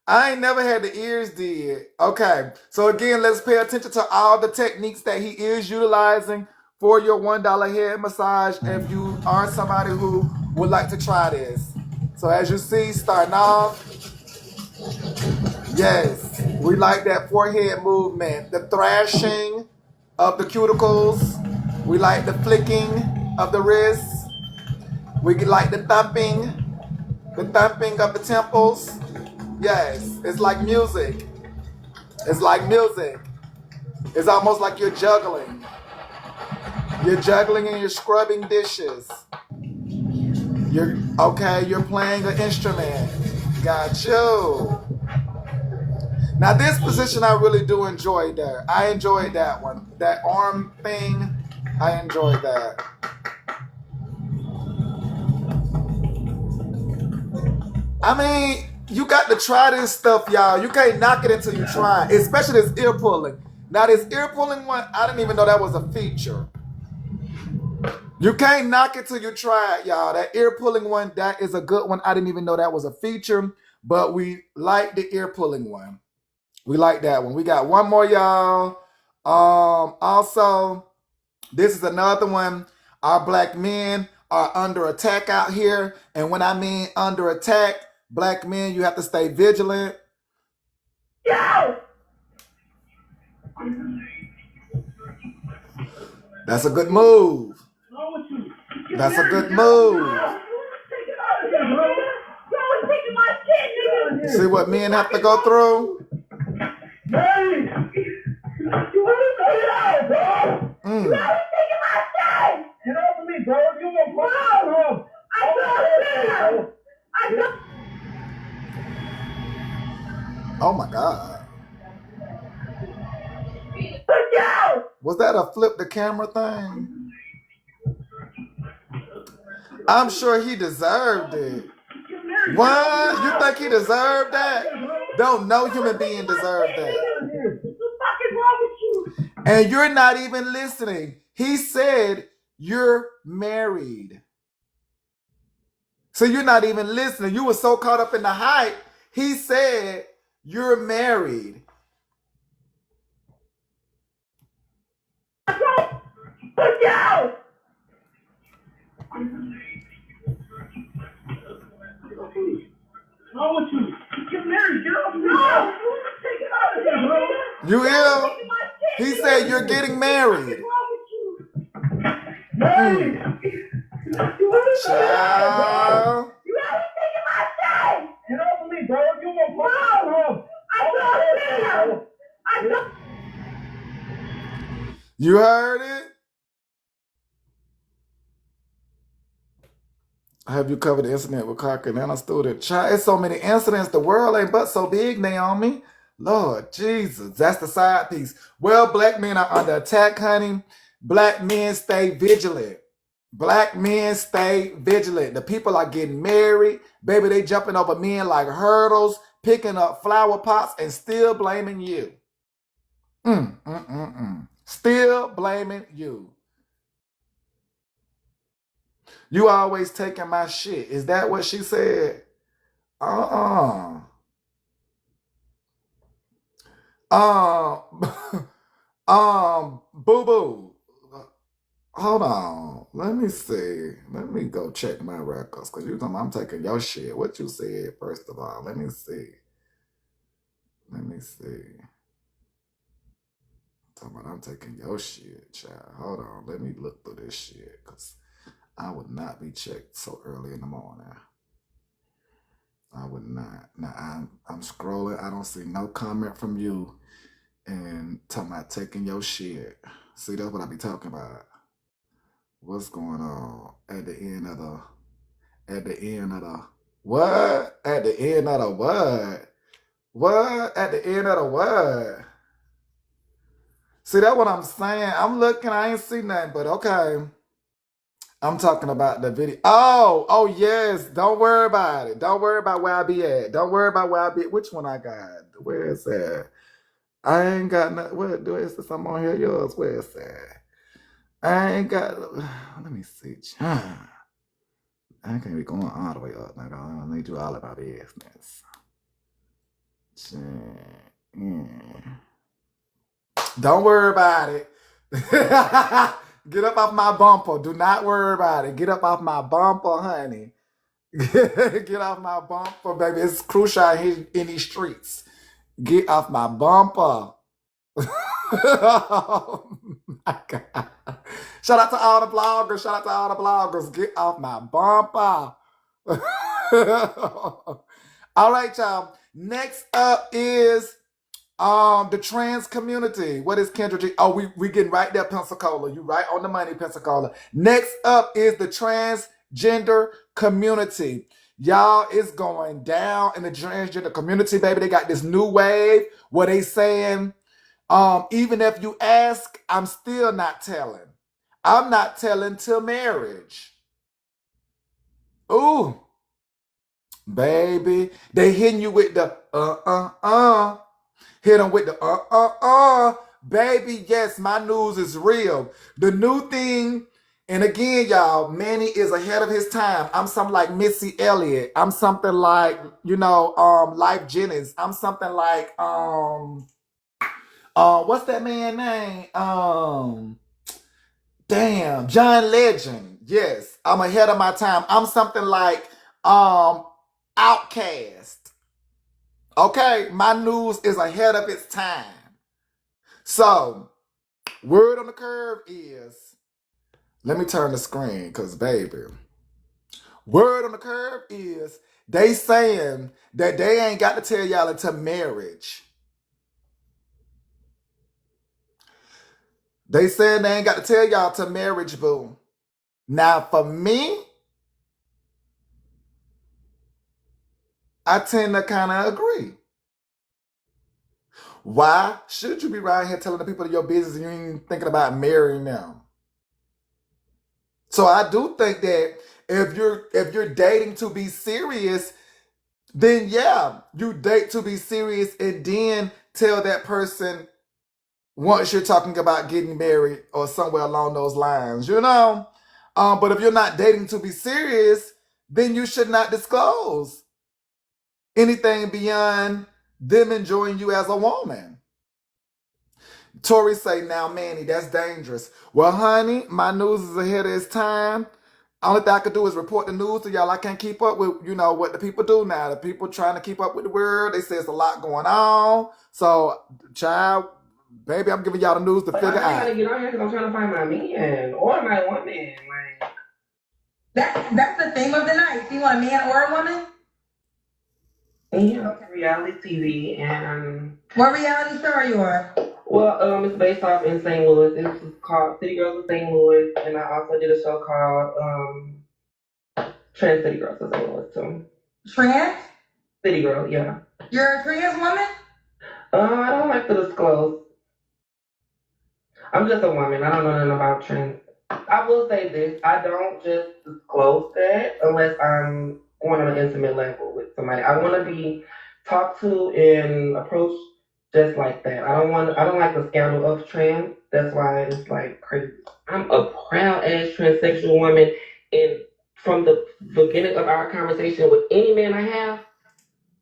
I ain't never had the ears did. Okay, so again, let's pay attention to all the techniques that he is utilizing for your $1 head massage if you are somebody who would like to try this. So as you see, starting off, yes, we like that forehead movement, the thrashing of the cuticles. We like the flicking of the wrists. We like the thumping of the temples. Yes, it's like music. It's like music. It's almost like you're juggling. You're juggling and you're scrubbing dishes. You're playing an instrument. Got you. Now this position I really do enjoy that. I enjoyed that one. That arm thing, I enjoyed that. I mean, you got to try this stuff, y'all. You can't knock it until you try it, especially this ear pulling. Now, this ear pulling one, I didn't even know that was a feature. You can't knock it till you try it, y'all. That ear pulling one, that is a good one. I didn't even know that was a feature, but we like the ear pulling one. We like that one. We got one more, y'all. Also, this is another one. Our black men are under attack out here. And when I mean under attack, black men, you have to stay vigilant. Yo! That's a good move. That's a good move. See what men have to go through? Get over me, bro. You won't put out. Oh my God. Was that a flip the camera thing? I'm sure he deserved it. What? You think he deserved that? Don't no human being deserve that. And you're not even listening. He said you're married. So you're not even listening. You were so caught up in the hype. He said you're married. You ill? He said you're getting married. Child. Get over me, bro. You won't put out. You heard it? Have you covered the incident with Cocker and a student? Child, it's so many incidents. The world ain't but so big, Naomi. Lord Jesus, that's the side piece. Well, black men are under attack, honey. Black men stay vigilant. Black men stay vigilant. The people are getting married. Baby, they jumping over men like hurdles, picking up flower pots, and still blaming you. Still blaming you. You always taking my shit. Is that what she said? Boo-boo. Hold on. Let me see. Let me go check my records. Because you know I'm taking your shit. What you said, first of all. Let me see. Talking about I'm taking your shit, child. Hold on. Let me look through this shit. Because I would not be checked so early in the morning. I would not. Now, I'm scrolling. I don't see no comment from you. And talking about taking your shit. See, that's what I be talking about. What's going on at the end of the what? At the end of the what? What? At the end of the what? See, that's what I'm saying. I'm looking, I ain't see nothing, but okay. I'm talking about the video. Oh yes. Don't worry about it. Don't worry about where I be at. Don't worry about where I be. Which one I got? Where is that? I ain't got nothing. What do is this? I'm on here. Yours. Where is that? I ain't got. Let me see. I can't be going all the way up. Like, I need you all about business. Don't worry about it. Get up off my bumper. Do not worry about it. Get up off my bumper, honey. Get off my bumper, baby. It's crucial in these streets. Get off my bumper. Oh my God. Shout out to all the bloggers. Shout out to all the bloggers. Get off my bumper. All right, y'all. Next up is the trans community. What is Kendra G? Oh, we getting right there, Pensacola. You right on the money, Pensacola. Next up is the transgender community. Y'all, it's going down in the transgender community, baby. They got this new wave where they saying, even if you ask, I'm still not telling. I'm not telling till marriage. Ooh, baby. They hitting you with the Hit them with the baby, yes, my news is real. The new thing, and again, y'all, Manny is ahead of his time. I'm something like Missy Elliott. I'm something like, Life Jennings. I'm something like, what's that man's name? John Legend. Yes, I'm ahead of my time. I'm something like, Outcast. Okay, my news is ahead of its time. So, word on the curve is, let me turn the screen, because baby, word on the curve is, they saying that they ain't got to tell y'all until marriage. They saying they ain't got to tell y'all till marriage, boo. Now, for me, I tend to kind of agree. Why should you be right here telling the people your business and you ain't thinking about marrying them? So I do think that if you're dating to be serious, then yeah, you date to be serious and then tell that person once you're talking about getting married or somewhere along those lines, But if you're not dating to be serious, then you should not disclose anything beyond them enjoying you as a woman. Tori say, now, Manny, that's dangerous. Well, honey, my news is ahead of its time. Only thing I could do is report the news to y'all. I can't keep up with, what the people do now. The people trying to keep up with the world. They say it's a lot going on. So, child, baby, I'm giving y'all the news to figure out. I gotta get on here because I'm trying to find my man or my woman. Like, that's the theme of the night. Do you want a man or a woman? Yeah, okay. Reality TV and... What reality show are you on? Well, it's based off in St. Louis. It's called City Girls of St. Louis, and I also did a show called Trans City Girls of St. Louis too. Trans? City Girl, yeah. You're a trans woman? I don't like to disclose. I'm just a woman. I don't know nothing about trans. I will say this: I don't just disclose that unless I'm going on an intimate level with somebody. I want to be talked to and approached just like that. I don't like the scandal of trans. That's why it's like crazy. I'm a proud ass transsexual woman, and from the beginning of our conversation with any man I have,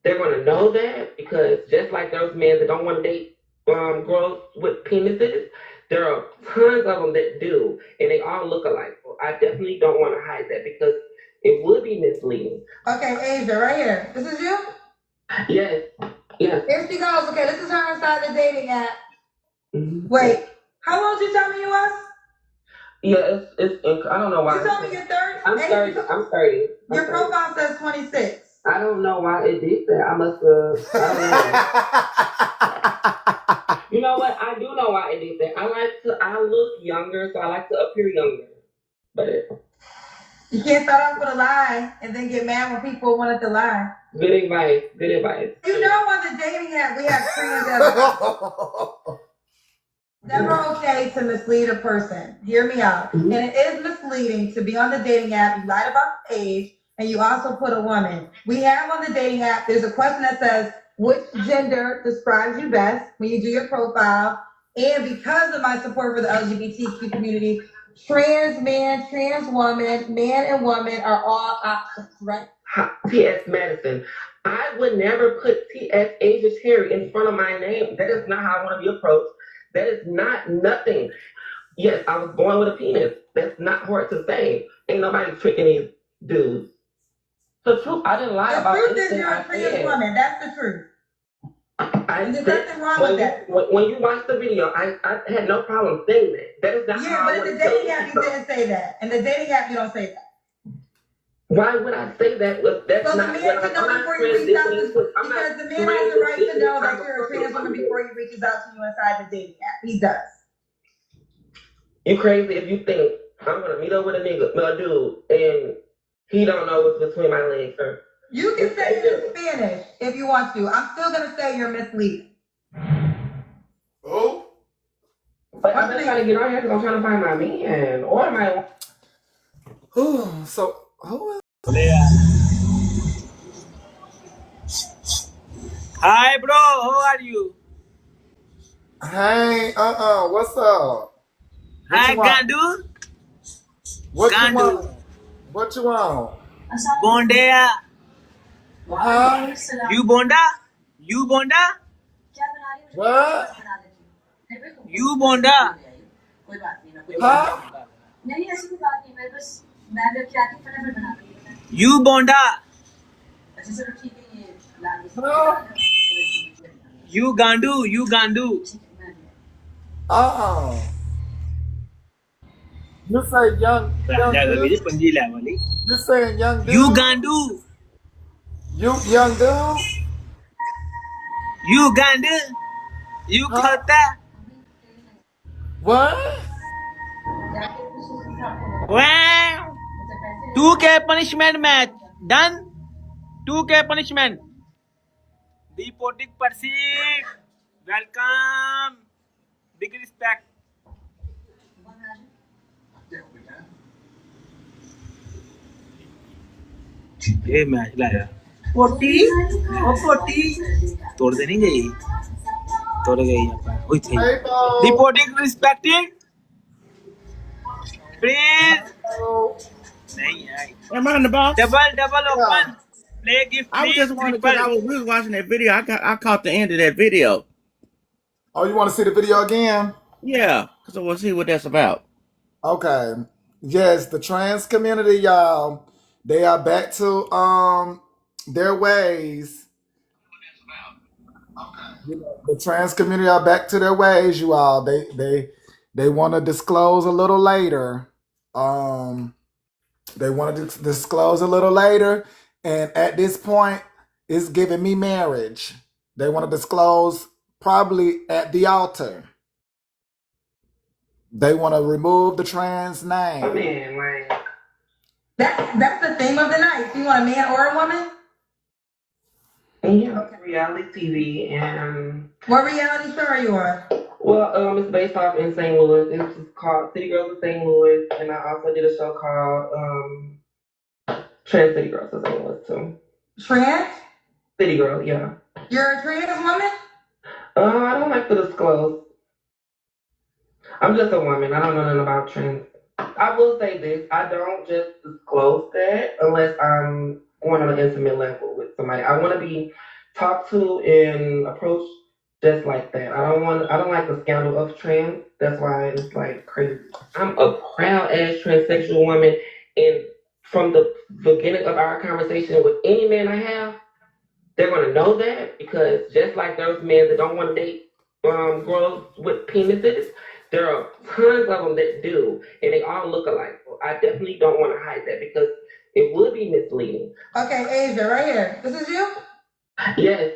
they're gonna know that, because just like those men that don't want to date girls with penises, there are tons of them that do, and they all look alike. So I definitely don't want to hide that because it would be misleading. Okay, Asia, right here. This is you? Yes. Yes. Here she goes. Okay, this is her inside the dating app. Mm-hmm. Wait, how old you tell me you was? Yeah, it's I don't know why. You told me you're 30? I'm 30. I'm 30. Your profile says 26. I don't know why it did that. I must have. I don't know. You know what? I do know why it did that. I look younger, so I like to appear younger. But you can't start off with a lie and then get mad when people wanted to lie. Good advice. Good advice. You know, on the dating app, we have trans. Never okay to mislead a person. Hear me out. Mm-hmm. And it is misleading to be on the dating app. You lied about age, and you also put a woman. We have on the dating app, there's a question that says, which gender describes you best when you do your profile. And because of my support for the LGBTQ community, trans man, trans woman, man and woman are all options, right? T.S. Madison. I would never put T.S. Asia Terry in front of my name. That is not how I want to be approached. That is not nothing. Yes, I was born with a penis. That's not hard to say. Ain't nobody tricking these dudes. The truth, I didn't lie about The truth is anything you're a I trans said. woman. That's the truth. And there's nothing wrong with that. When you watch the video, I had no problem saying that. That is not how I but in want the to dating app, you didn't say that. In the dating app, you don't say that. Why would I say that? That's So not the man what can know before you reach out to, because the man has the right to know that you're a trans woman before he reaches out to you inside the dating app. He does. You crazy if you think I'm gonna meet up with a dude, and he don't know what's between my legs, sir. You can say it in Spanish if you want to. I'm still gonna say you're misleading. Oh. But I'm just trying to get on here because I'm trying to find my man or my. So who is? Hi, bro. How are you? Hey, what's up? What Hi, you want? Gandu. What you Gandu. want? What you want? Bondea. Huh? You Bonda? You Bonda? What? You Bonda? Huh? You Bonda? Huh? You Gandu? You Gandu? You say young dude? You saying young You dude? Gandu? You young dude? You Gandu? You Huh? Khata? What? Wow! 2K punishment match. Done? 2K punishment. Deporting Percy. Welcome. Big respect. ये match लाया 40 और 40 तोड़ दे नहीं गई तोड़ गई वही थी Hey, Bo. Reporting respecting please Oh, नहीं आई Am I in the box? Double yeah. Open play gift I was please just wondering because triple we was watching that video. I caught the end of that video. Oh, you want to see the video again? Yeah, because I want to see what that's about. Okay. Yes, the trans community, y'all, they are back to their ways. The trans community are back to their ways, you all. They want to disclose a little later. They want to disclose a little later, and at this point, it's giving me marriage. They want to disclose probably at the altar. They want to remove the trans name. Oh, man, like That's the theme of the night. Do you want a man or a woman? yeah, reality TV and What reality show are you on? well, it's based off in St. Louis. It's just called City Girls of St. Louis, and I also did a show called Trans City Girls of St. Louis too. Trans? City Girl, yeah. You're a trans woman? I don't like to disclose. I'm just a woman. I don't know nothing about trans. I will say this: I don't just disclose that unless I'm going on an intimate level with somebody. I want to be talked to and approached just like that. I don't like the scandal of trans. That's why it's like crazy. I'm a proud ass transsexual woman, and from the beginning of our conversation with any man I have, they're gonna know that because just like those men that don't want to date girls with penises, there are tons of them that do, and they all look alike. So I definitely don't want to hide that because it would be misleading. Okay, Asia, right here. This is you? Yes.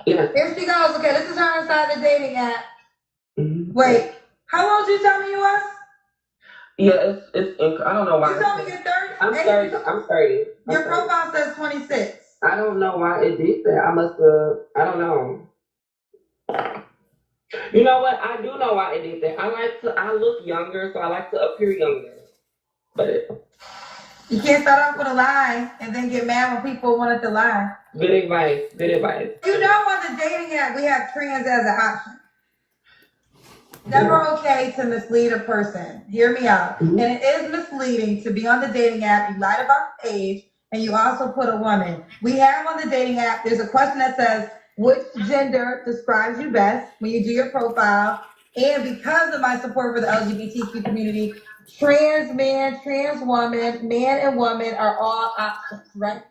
Here she goes. Okay, this is her inside the dating app. Mm-hmm. Wait, how old did you tell me you was? Yeah, it's I don't know why. You told me you're 30? I'm 30. I'm 30. Your profile says 26. I don't know why it did that. I don't know. You know what? I do know why it did that. I look younger, so I like to appear younger. But You can't start off with a lie and then get mad when people wanted to lie. Good advice. Good advice. You know, on the dating app, we have trans as an option. Never okay to mislead a person. Hear me out. And it is misleading to be on the dating app. You lied about age, and you also put a woman. We have on the dating app, there's a question that says, which gender describes you best when you do your profile? And because of my support for the LGBTQ community, trans man, trans woman, man and woman are all options, right?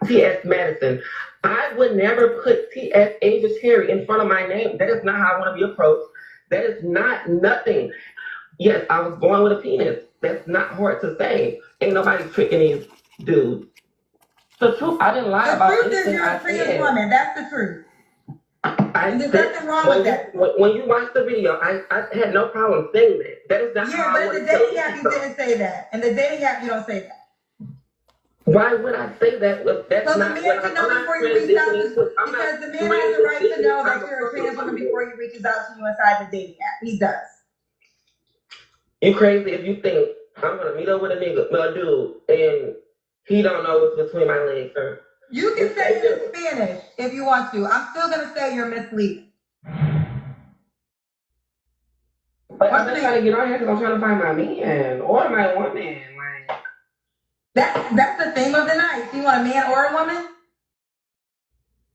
T.S. Madison. I would never put T.S. Avis Harry in front of my name. That is not how I want to be approached. That is not nothing. Yes, I was born with a penis. That's not hard to say. Ain't nobody tricking these dudes. The truth, I didn't lie about anything. The truth is you're a trans woman. That's the truth. And there's nothing wrong with that. When you watch the video, I had no problem saying that. That is not how I but in the dating app, you didn't say that. In the dating app, you don't say that. Why would I say that? That's so not the man can know before you reach out because the man has the right to know that you're a trans woman before he reaches out to you inside the dating app. He does. You crazy if you think I'm gonna meet up with a dude, and he don't know what's between my legs, sir. You can say it in Spanish if you want to. I'm still gonna say you're misleading. But I'm just trying to get on here because I'm trying to find my man or my woman. Like that's the theme of the night. Do you want a man or a woman?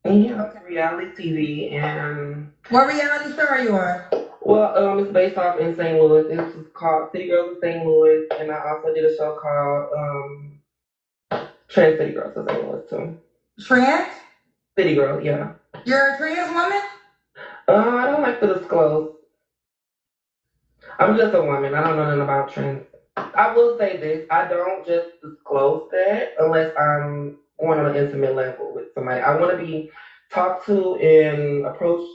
Yeah, okay. Reality TV and. What reality show are you on? Well, it's based off in St. Louis. It's called City Girls of St. Louis, and I also did a show called Trans City Girls of St. Louis too. Trans? City Girls, yeah. You're a trans woman? I don't like to disclose. I'm just a woman. I don't know nothing about trans. I will say this: I don't just disclose that unless I'm going on an intimate level with somebody. I want to be talked to and approached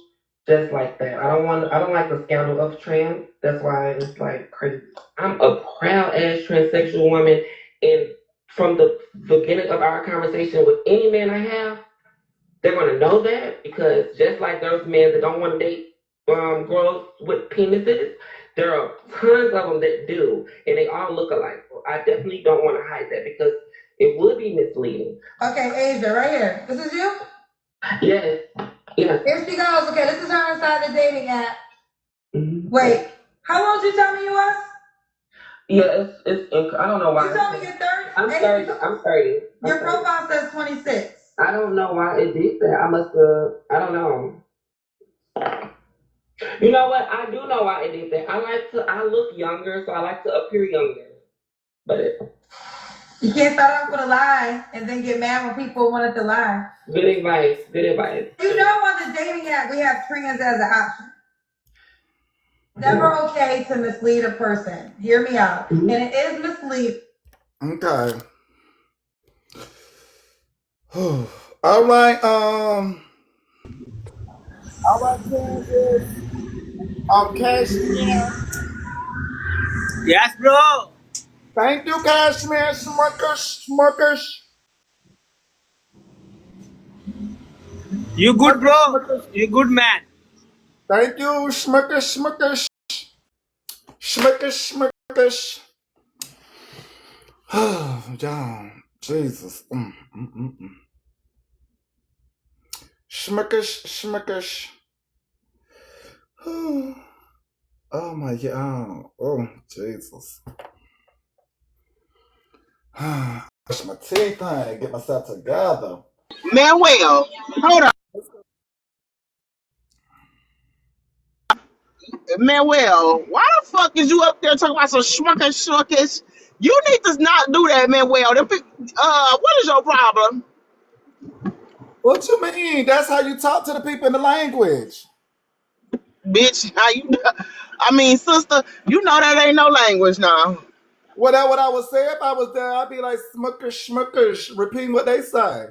just like that. I don't like the scandal of trans. That's why it's like crazy. I'm a proud ass transsexual woman, and from the beginning of our conversation with any man I have, they're gonna know that because just like those men that don't want to date girls with penises, there are tons of them that do, and they all look alike. So I definitely don't want to hide that because it would be misleading. Okay, Asia, right here. This is you? Yes. Yes. Here she goes. Okay, this is her inside the dating app. Mm-hmm. Wait, how old did you tell me you was? Yeah, it's I don't know why. You told me you're 30? I'm 30. I'm 30. Your profile says 26. I don't know why it did that. I don't know. You know what? I do know why it did that. I look younger, so I like to appear younger. But you can't start off with a lie and then get mad when people wanted to lie. Good advice. Good advice. You know, on the dating app, we have trans as an option. Never okay to mislead a person. Hear me out. Mm-hmm. And it is misleading. Okay. All right, Kansas. Cashmere. Yes, bro. Thank you, Cashmere. Smokers. You good, bro. You good, man. Thank you, Smokers. Oh, John. Jesus. Schmuckers. Oh my God. Oh, Jesus. Brush my teeth, honey. Get myself together. Manuel, hold on. Manuel, why the fuck is you up there talking about some schmuckers? You need to not do that, Manuel. What is your problem? What you mean? That's how you talk to the people in the language. Bitch, how you? I mean, sister, you know that ain't no language now. Well, that's what I would say if I was there. I'd be like, schmuckers, repeating what they say.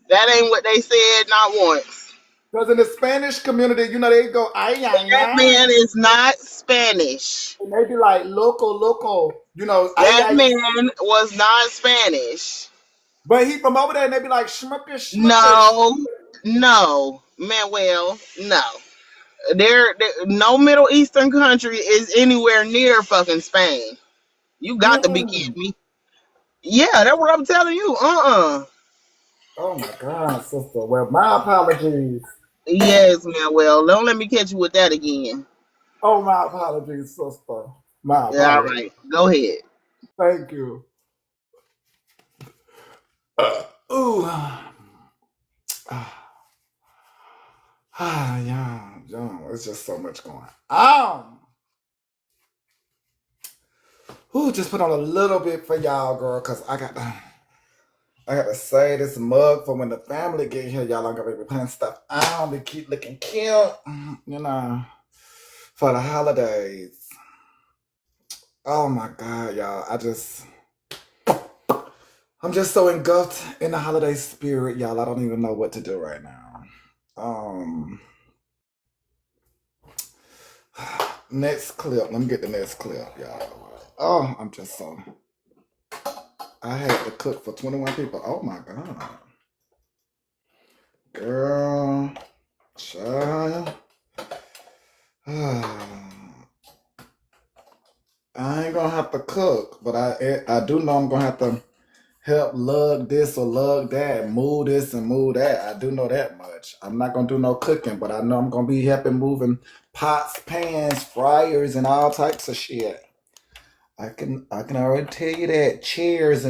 That ain't what they said, not once. Because in the Spanish community, you know, they go, ay. That man is not Spanish. And they be like, loco, you know. That man was not Spanish. But he from over there, and they be like, schmuckers. No, Manuel, no. There, no Middle Eastern country is anywhere near fucking Spain. You got to be kidding me. Yeah, that's what I'm telling you. Oh my God, sister. Well, my apologies. Yes, man. Well, don't let me catch you with that again. Oh, my apologies, sister. My Yeah, all apologies. right. Go ahead. Thank you. Ooh. Yeah. It's just so much going on. Ooh, just put on a little bit for y'all, girl, cause I got to say this mug for when the family get here. Y'all don't gotta be putting stuff on to keep looking cute, for the holidays. Oh my God, y'all. I'm just so engulfed in the holiday spirit, y'all. I don't even know what to do right now. Um, Next clip. Let me get the next clip, y'all. Oh, I had to cook for 21 people. Oh my God. Girl, child. I ain't gonna have to cook, but I do know I'm gonna have to help lug this or lug that, move this and move that. I do know that much. I'm not gonna do no cooking, but I know I'm gonna be helping moving pots, pans, fryers, and all types of shit. I can already tell you that. Chairs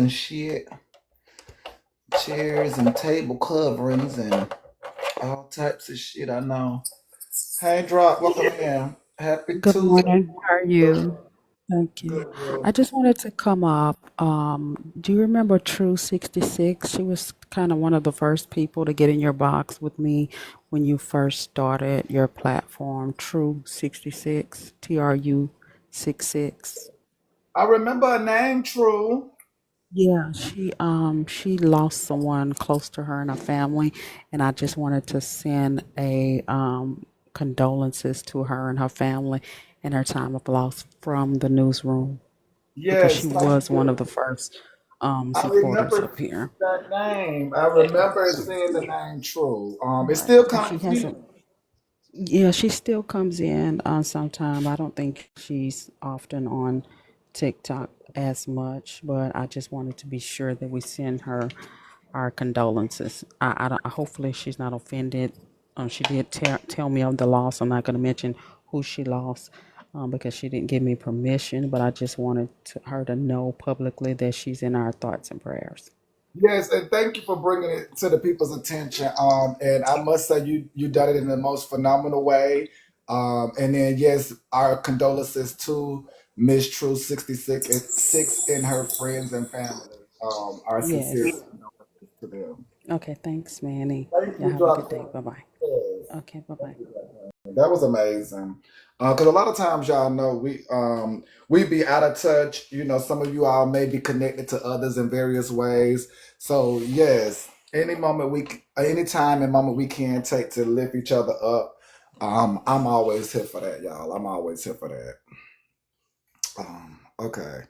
and table coverings and all types of shit. I know. Hey, Drop, welcome in. Happy Good Tuesday. morning. How are you? Thank Good, you. girl. I just wanted to come up. Do you remember True 66? She was kind of one of the first people to get in your box with me when you first started your platform, True 66, TRU 66. I remember a name, True. Yeah, she lost someone close to her and her family, and I just wanted to send a condolences to her and her family in her time of loss from the newsroom because she Yes, thank was one of you. the first I supporters remember up here. that name. I remember seeing the name True. It's Right. still And coming she to me. hasn't. Yeah, she still comes in sometime. I don't think she's often on TikTok as much, but I just wanted to be sure that we send her our condolences. I don't, hopefully she's not offended. She did tell me of the loss. I'm not going to mention who she lost because she didn't give me permission, but I just wanted her to know publicly that she's in our thoughts and prayers. Yes, and thank you for bringing it to the people's attention. And I must say you done it in the most phenomenal way. And then yes, our condolences to Miss True 66 and six and her friends and family. Our sincere Yes. condolences to them. Okay, thanks, Manny. Thank Y'all you, have a good Dr. day. Bye bye. Yes. Okay, bye bye. That was amazing. Because a lot of times, y'all know we be out of touch. Some of you all may be connected to others in various ways. So yes, any time and moment we can take to lift each other up. I'm always here for that, y'all. I'm always here for that. Okay.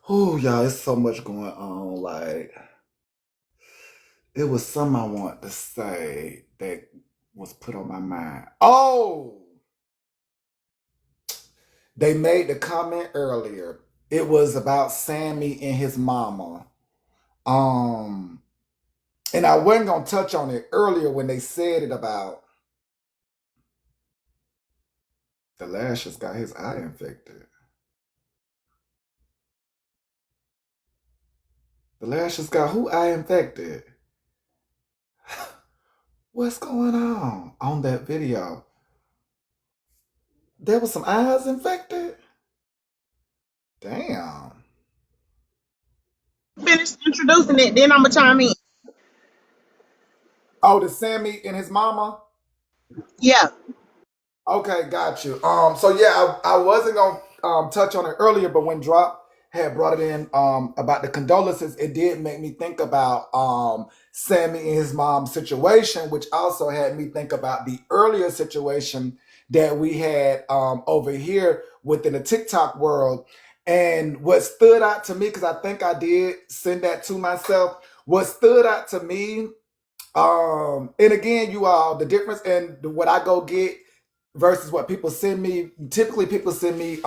Oh, y'all, it's so much going on. Like it was something I want to say that was put on my mind. Oh. They made the comment earlier. It was about Sammy and his mama. Um, and I wasn't gonna touch on it earlier when they said it about the lashes got his eye infected. The lashes got who eye infected? What's going on that video? There was some eyes infected? Damn. Finish introducing it, then I'm gonna chime in. Oh, the Sammy and his mama? Yeah. Okay, got you. So yeah, I wasn't gonna touch on it earlier, but when Drop had brought it in about the condolences, it did make me think about Sammy and his mom's situation, which also had me think about the earlier situation that we had over here within the TikTok world. And what stood out to me, because I think I did send that to myself, what stood out to me and again, you all, the difference in what I go get versus what people send me. Typically, people send me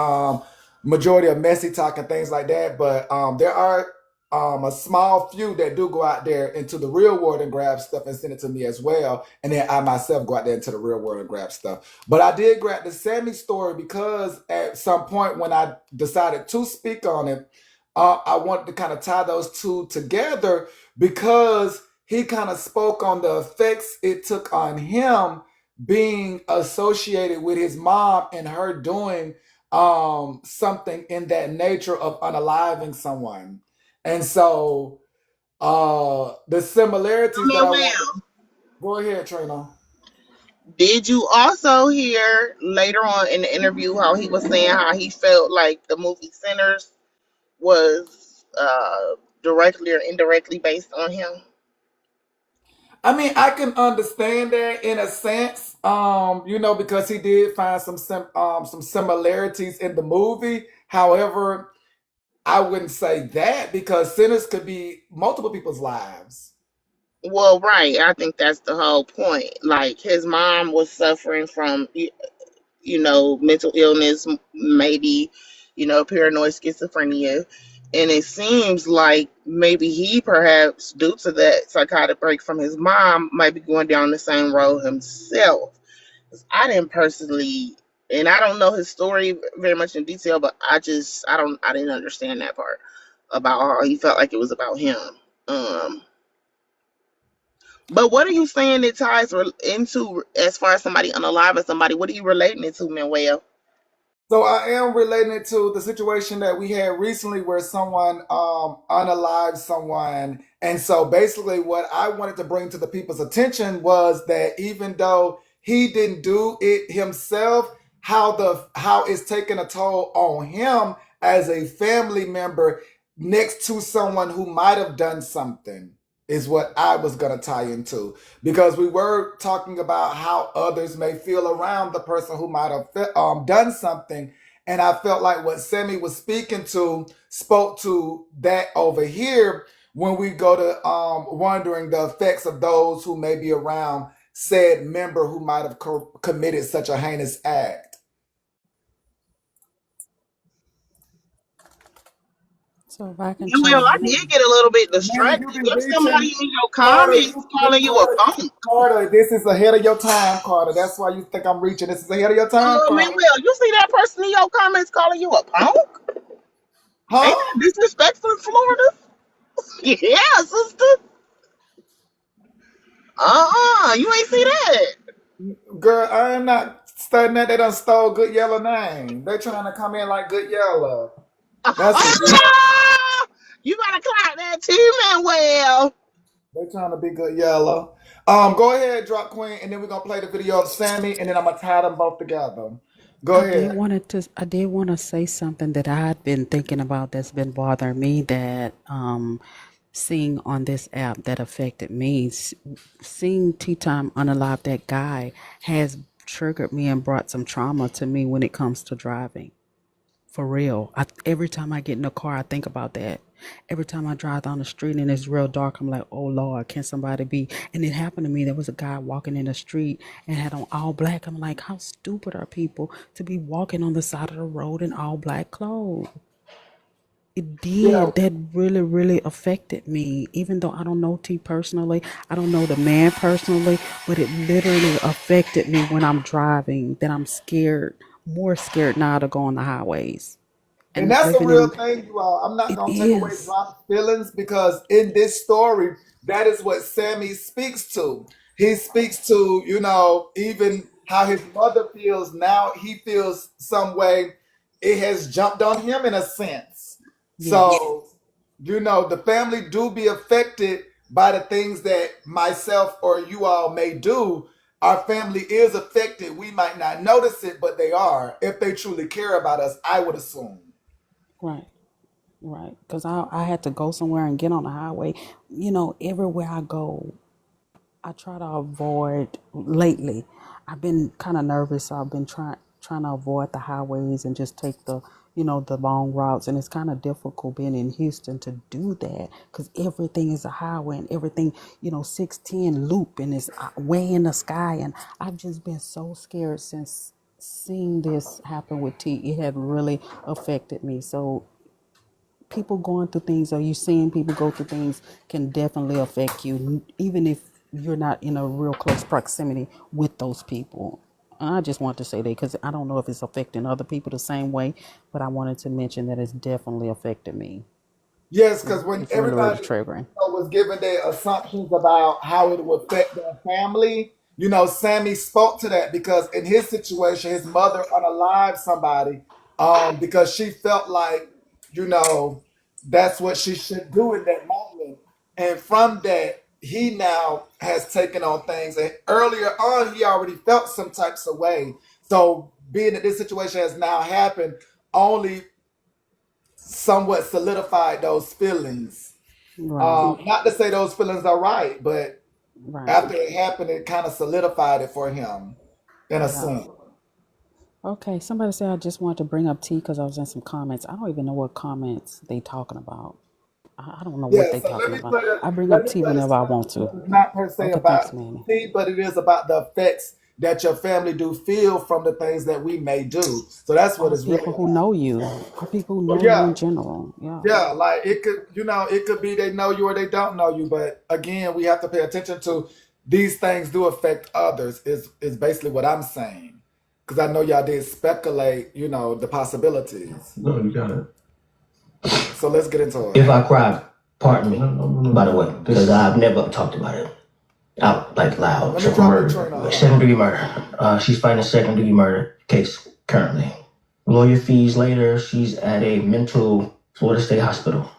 majority of messy talk and things like that. But there are a small few that do go out there into the real world and grab stuff and send it to me as well. And then I myself go out there into the real world and grab stuff. But I did grab the Sammy story because at some point when I decided to speak on it, I wanted to kind of tie those two together because he kind of spoke on the effects it took on him being associated with his mom and her doing something in that nature of unaliving someone. And so the similarities that I want Well, go ahead, Trina. did you also hear later on in the interview how he was saying how he felt like the movie Sinners was directly or indirectly based on him? I mean, I can understand that in a sense, because he did find some similarities in the movie. However, I wouldn't say that because sinners could be multiple people's lives. Well, right. I think that's the whole point. Like his mom was suffering from, mental illness, maybe, paranoid schizophrenia. And it seems like maybe he, perhaps due to that psychotic break from his mom, might be going down the same road himself. 'Cause I didn't personally, and I don't know his story very much in detail, but I didn't understand that part about how he felt like it was about him. Um, but what are you saying it ties into as far as somebody unalive somebody? What are you relating it to, Manuel? So I am relating it to the situation that we had recently where someone unalived someone. And so basically what I wanted to bring to the people's attention was that even though he didn't do it himself, how it's taking a toll on him as a family member next to someone who might have done something is what I was going to tie into because we were talking about how others may feel around the person who might have done something. And I felt like what Sammy was speaking to spoke to that over here when we go to wondering the effects of those who may be around said member who might have committed such a heinous act. So if I can Manuel, I chime did in. get a little bit Man, you distracted. be If somebody reaching, in your Carter. comments calling you a punk, Carter, this is ahead of your time, Carter. That's why you think I'm reaching. This is ahead of your time, Carter. Manuel, you see that person in your comments calling you a punk? Ain't Huh? that disrespectful in Florida? Yeah, sister. You ain't see that. Girl, I am not studying that. They done stole Good Yellow name. They trying to come in like Good Yellow. That's what You gotta clock that too, Manuel. they trying to be Good Yellow. Go ahead, drop Queen, and then we're gonna play the video of Sammy, and then I'm gonna tie them both together. Go ahead. I did want to say something that I had been thinking about that's been bothering me that seeing on this app that affected me. Seeing Tea Time Unalive, that guy has triggered me and brought some trauma to me when it comes to driving. For real. Every time I get in the car, I think about that. Every time I drive down the street and it's real dark, I'm like, oh Lord, can somebody be? And it happened to me. There was a guy walking in the street and had on all black. I'm like, how stupid are people to be walking on the side of the road in all black clothes? It Yeah, did. That really, really affected me. Even though I don't know T personally, I don't know the man personally, but it literally affected me when I'm driving. That I'm scared, more scared now to go on the highways. and And that's a living real in thing, you all. I'm not it gonna take away is. Drop's feelings because in this story, that is what Sammy speaks to. He speaks to, even how his mother feels now. He feels some way. It has jumped on him in a sense. Yes. So, the family do be affected by the things that myself or you all may do. Our family is affected. We might not notice it, but they are. If they truly care about us, I would assume. Right. Right. Because I had to go somewhere and get on the highway. Everywhere I go, I try to avoid lately. I've been kind of nervous, so I've been trying to avoid the highways and just take the long routes. And it's kind of difficult being in Houston to do that because everything is a highway and everything, 610 loop and it's way in the sky. And I've just been so scared since seeing this happen with T. It had really affected me. So people going through things, or you seeing people go through things, can definitely affect you, even if you're not in a real close proximity with those people. And I just want to say that because I don't know if it's affecting other people the same way, but I wanted to mention that it's definitely affected me. Yes, because when It's really, really everybody triggering. was giving their assumptions about how it would affect their family, Sammy spoke to that because in his situation, his mother unalived somebody because she felt like, you know, that's what she should do in that moment. And from that, he now has taken on things. And earlier on, he already felt some types of way. So being that this situation has now happened, only somewhat solidified those feelings. Right, Not to say those feelings are right, but right. after it happened, it kind of solidified it for him in a Yeah. sense. Okay, somebody said I just wanted to bring up T because I was in some comments. I don't even know what comments they talking about. I don't know what Yeah, they so talking about. I bring up T let it whenever I slide. want to. It's not per se Okay, thanks, about Manny. tea, but it is about the effects that your family do feel from the things that we may do. So that's what Or it's really people who about. know you, or people who Well, know you yeah, in general. Yeah. yeah, like it could be they know you or they don't know you, but again, we have to pay attention to these things do affect others. Is basically what I'm saying, because I know y'all did speculate, the possibilities. No, you got it. So let's get into it. If I cry, pardon me, by the way, because I've never talked about it out like loud. Let So me drop murder, Katrina. second degree murder. She's fighting a second degree murder case currently. Lawyer fees later. She's at a mental Florida State hospital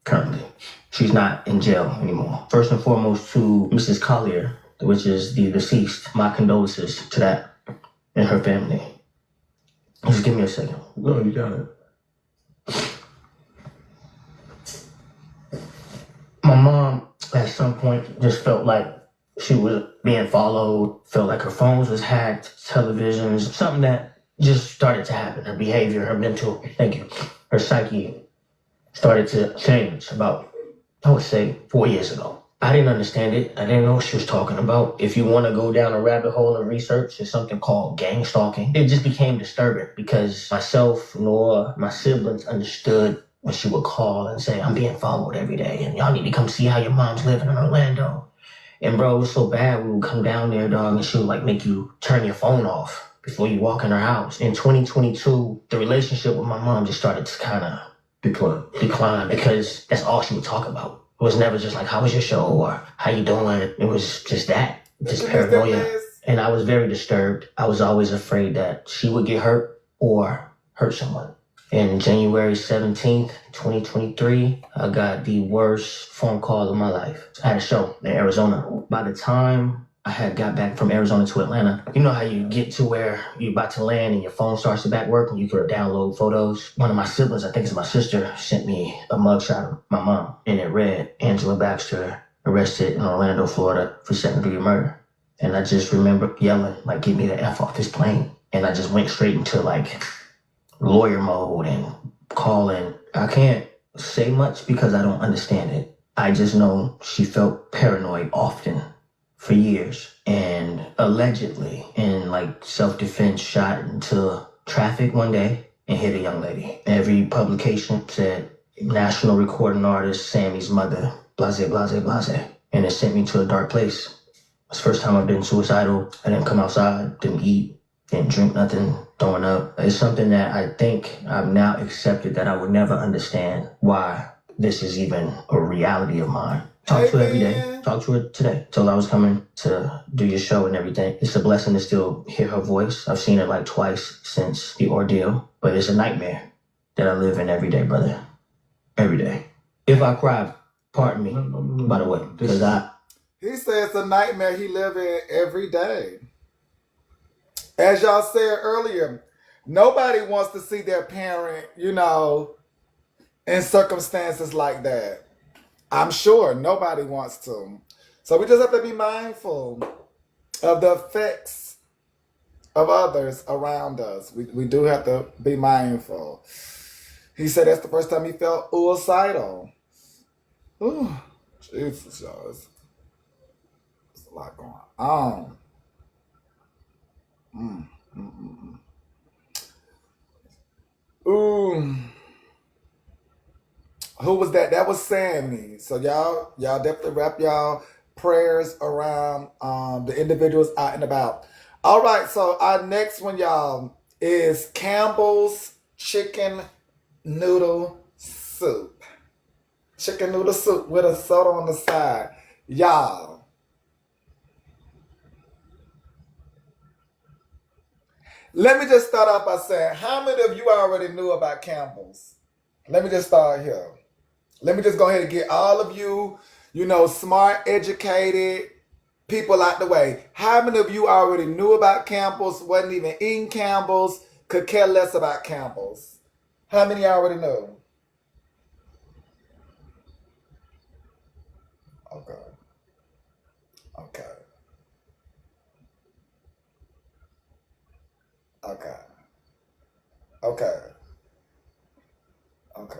currently. She's not in jail anymore. First and foremost, to Mrs. Collier, which is the deceased, my condolences to that and her family. Just give me a second. No, you got it. My mom, at some point, just felt like she was being followed, felt like her phones was hacked, televisions, something that just started to happen. Her behavior, her mental, thank you, her psyche started to change about, I would say, 4 years ago. I didn't understand it. I didn't know what she was talking about. If you want to go down a rabbit hole of research, there's something called gang stalking. It just became disturbing because myself nor my siblings understood when she would call and say, I'm being followed every day and y'all need to come see how your mom's living in Orlando. And bro, it was so bad we would come down there, dog, and she would like make you turn your phone off before you walk in her house. In 2022, the relationship with my mom just started to kind of decline because that's all she would talk about. It was never just like, how was your show or how you doing? It was just that, just paranoia. And I was very disturbed. I was always afraid that she would get hurt or hurt someone. In January 17th, 2023, I got the worst phone call of my life. I had a show in Arizona. By the time I had got back from Arizona to Atlanta, you know how you get to where you're about to land and your phone starts to back work and you can download photos? One of my siblings, I think it's my sister, sent me a mugshot of my mom, and it read, Angela Baxter arrested in Orlando, Florida for second degree murder. And I just remember yelling, like, get me the F off this plane. And I just went straight into like lawyer mode and calling. I can't say much because I don't understand it. I just know she felt paranoid often for years and allegedly in like self-defense shot into traffic one day and hit a young lady. Every publication said national recording artist Sammy's mother, blase, blase, blase. And it sent me to a dark place. It's the first time I've been suicidal. I didn't come outside, didn't eat, didn't drink nothing, throwing up. It's something that I think I've now accepted that I would never understand why this is even a reality of mine. Talk to her every day. Talk to her today. Told her I was coming to do your show and everything. It's a blessing to still hear her voice. I've seen her like twice since the ordeal, but it's a nightmare that I live in every day, brother. Every day. If I cry, pardon me, by the way, because He says it's a nightmare he live in every day. As y'all said earlier, nobody wants to see their parent, in circumstances like that. I'm sure nobody wants to. So we just have to be mindful of the effects of others around us. We do have to be mindful. He said that's the first time he felt suicidal. Ooh, Jesus, y'all. It's a lot going on. Mm, mm, mm, mm. Ooh. Who was that? That was Sammy. So y'all definitely wrap y'all prayers around the individuals out and about. All right, so our next one, y'all, is Campbell's chicken noodle soup. Chicken noodle soup with a soda on the side. Y'all, let me just start off by saying, how many of you already knew about Campbell's? Let me just start here. Let me just go ahead and get all of you, smart, educated people out the way. How many of you already knew about Campbell's, wasn't even eating Campbell's, could care less about Campbell's? How many already know? Okay. Okay. Okay. Okay. Okay.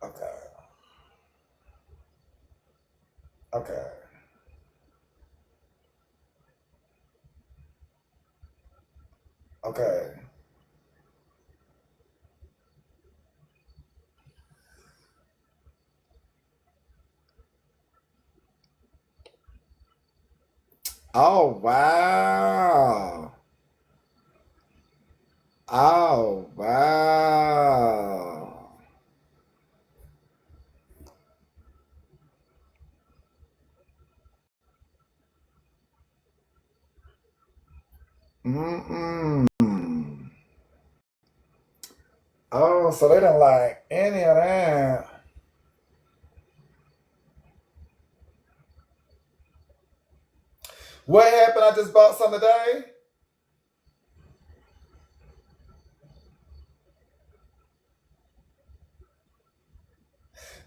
Okay. Okay. Okay. Oh, wow. Oh, wow. Mm-mm. Oh, so they don't like any of that. What happened? I just bought some today.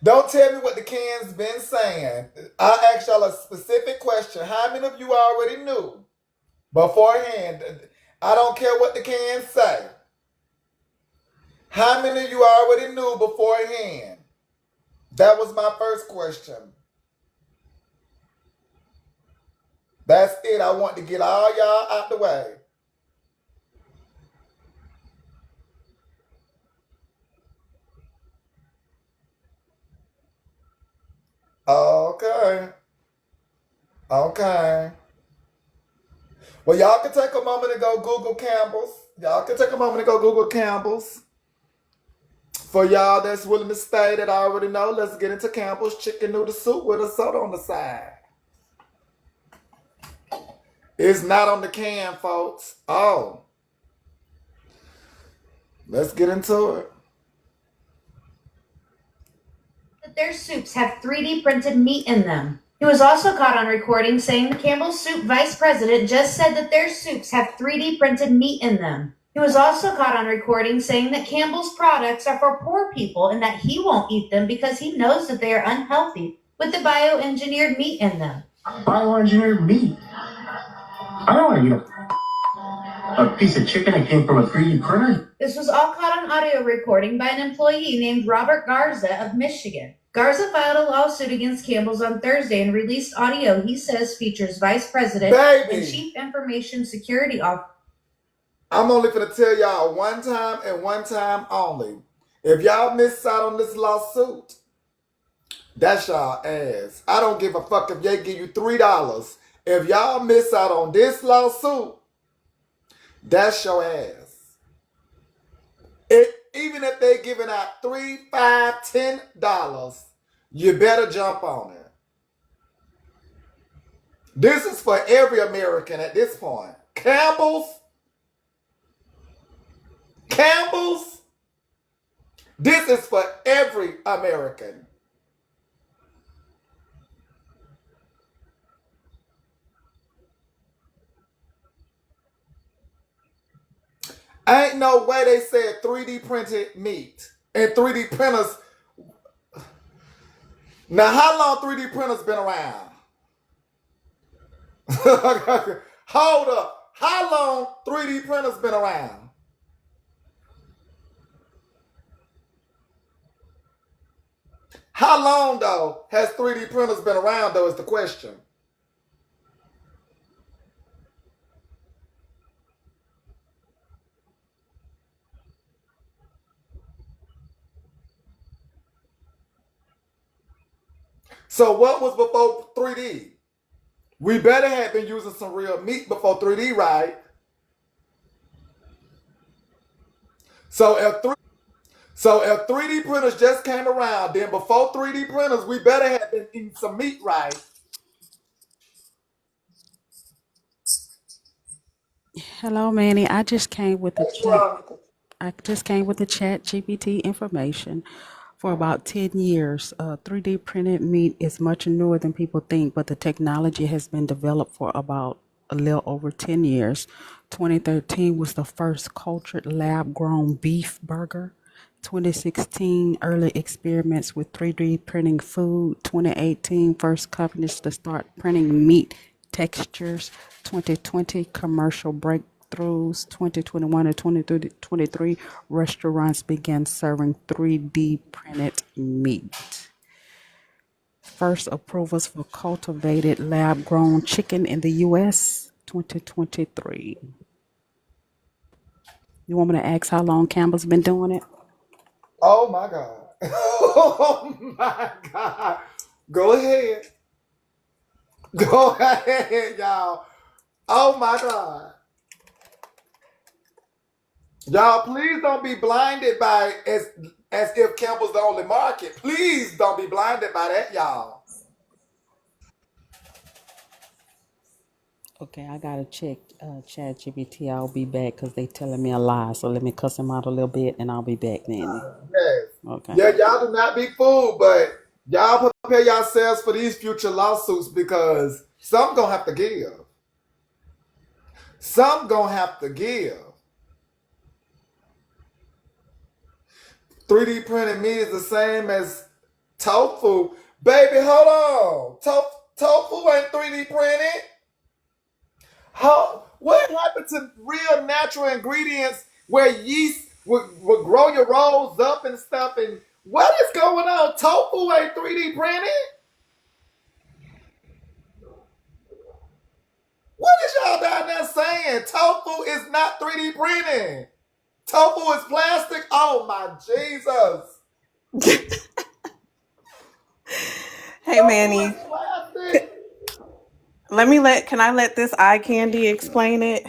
Don't tell me what the can's been saying. I asked y'all a specific question. How many of you already knew beforehand? I don't care what the can say. How many of you already knew beforehand? That was my first question. That's it. I want to get all y'all out the way. Okay. Okay. Well, y'all can take a moment to go Google Campbell's. Y'all can take a moment to go Google Campbell's. For y'all that's willing to stay that I already know, let's get into Campbell's chicken noodle soup with a soda on the side. It's not on the can, folks. Oh. Let's get into it. That their soups have 3D printed meat in them. He was also caught on recording saying the Campbell's Soup vice president just said that their soups have 3D printed meat in them. He was also caught on recording saying that Campbell's products are for poor people and that he won't eat them because he knows that they are unhealthy with the bioengineered meat in them. Bioengineered meat? I don't want to eat a piece of chicken that came from a 3D printer. This was all caught on audio recording by an employee named Robert Garza of Michigan. Garza filed a lawsuit against Campbell's on Thursday and released audio he says features Vice President and Chief Information Security Officer. I'm only going to tell y'all one time and one time only. If y'all miss out on this lawsuit, that's y'all ass. I don't give a fuck if they give you $3. If y'all miss out on this lawsuit, that's your ass. Even if they giving out $3, $5, $10, you better jump on it. This is for every American at this point. Campbell's, this is for every American. Ain't no way they said 3D printed meat and 3D printers. Now, how long 3D printers been around? Hold up. How long 3D printers been around? How long, though, has 3D printers been around, though, is the question. So what was before 3D? We better have been using some real meat before 3D, right? So if 3D printers just came around, then before 3D printers, we better have been eating some meat, right? Hello, Manny. I just came with the chat. I just came with the chat GPT information. For about 10 years, 3D printed meat is much newer than people think, but the technology has been developed for about a little over 10 years. 2013 was the first cultured lab grown beef burger. 2016, early experiments with 3D printing food. 2018, first companies to start printing meat textures. 2020, commercial breakthroughs. 2021 and 2023, restaurants began serving 3D printed meat. First approvals for cultivated lab grown chicken in the U.S. 2023. You want me to ask how long Campbell's been doing it? Oh my God. Oh my God. Go ahead. Go ahead, y'all. Oh my God. Y'all, please don't be blinded by as if Campbell's the only market. Please don't be blinded by that, y'all. Okay, I gotta check Chat GPT. I'll be back because they telling me a lie. So let me cuss them out a little bit, and I'll be back, Nanny. Yes. Okay. Yeah, y'all do not be fooled, but y'all prepare yourselves for these future lawsuits because some gonna have to give. Some gonna have to give. 3D printed meat is the same as tofu. Baby, hold on. Tofu ain't 3D printed. What happened to real natural ingredients where yeast would grow your rolls up and stuff? And what is going on? Tofu ain't 3D printed. What is y'all down there saying? Tofu is not 3D printing. Tofu is plastic. Oh my Jesus. Hey Tofu is Manny, plastic. can I let this eye candy explain it?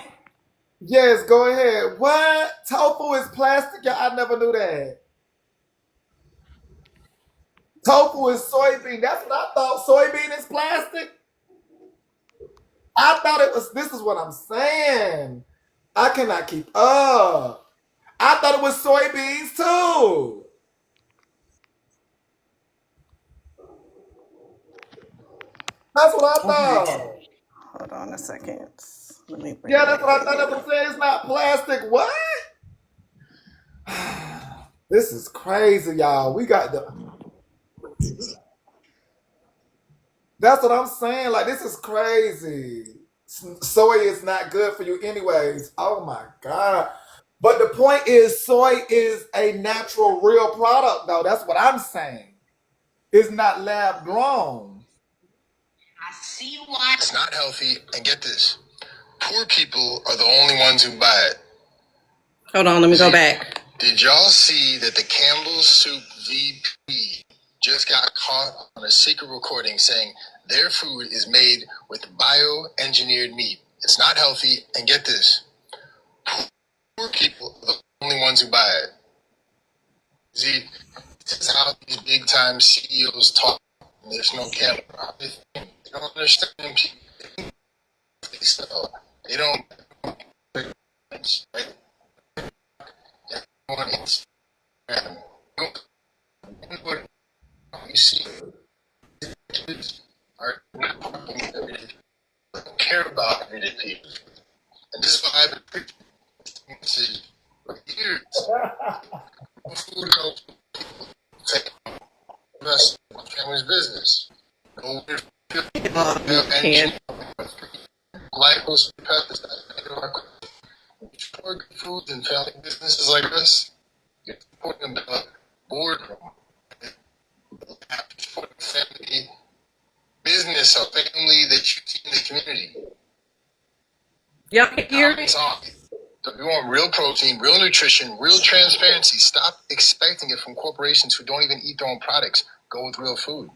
Yes, go ahead. What? Tofu is plastic? Yeah, I never knew that. Tofu is soybean. That's what I thought. Soybean is plastic. I thought it was. This is what I'm saying. I cannot keep up. I thought it was soybeans too. That's what I Okay. thought. Hold on a second. Let me bring Yeah, it that's what I thought. That's up. what I'm saying. It's not plastic. What? This is crazy, y'all. We got the. That's what I'm saying. Like, this is crazy. Soy is not good for you, anyways. Oh my God. But the point is, soy is a natural, real product, though. That's what I'm saying. It's not lab grown. I see why it's not healthy. And get this, poor people are the only ones who buy it. Hold on, let me go back. Did y'all see that the Campbell's Soup VP just got caught on a secret recording saying their food is made with bioengineered meat? It's not healthy. And get this, poor people are the only ones who buy it. See, this is how these big time CEOs talk. There's no camera. They don't understand people. They sell. They don't. Right? On Instagram. You see, kids are not talking to everyday people. They don't care about everyday people. And this is why I've been preaching this for years. Food helps take the rest of my family's business. No weird Can't. glyphosate pesticides. For good foods and family businesses like this, you're supporting the boardroom. Supporting family business or family that you see in the community. Y'all can hear me? So if you want real protein, real nutrition, real transparency, stop expecting it from corporations who don't even eat their own products. Go with real food.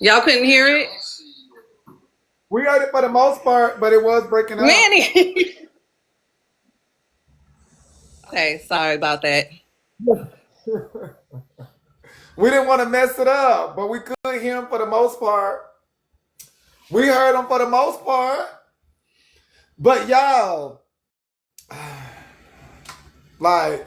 Y'all couldn't hear it? We heard it for the most part, but it was breaking up. Manny. Okay, sorry about that. We didn't want to mess it up, but we could hear him for the most part. We heard him for the most part. But y'all, like,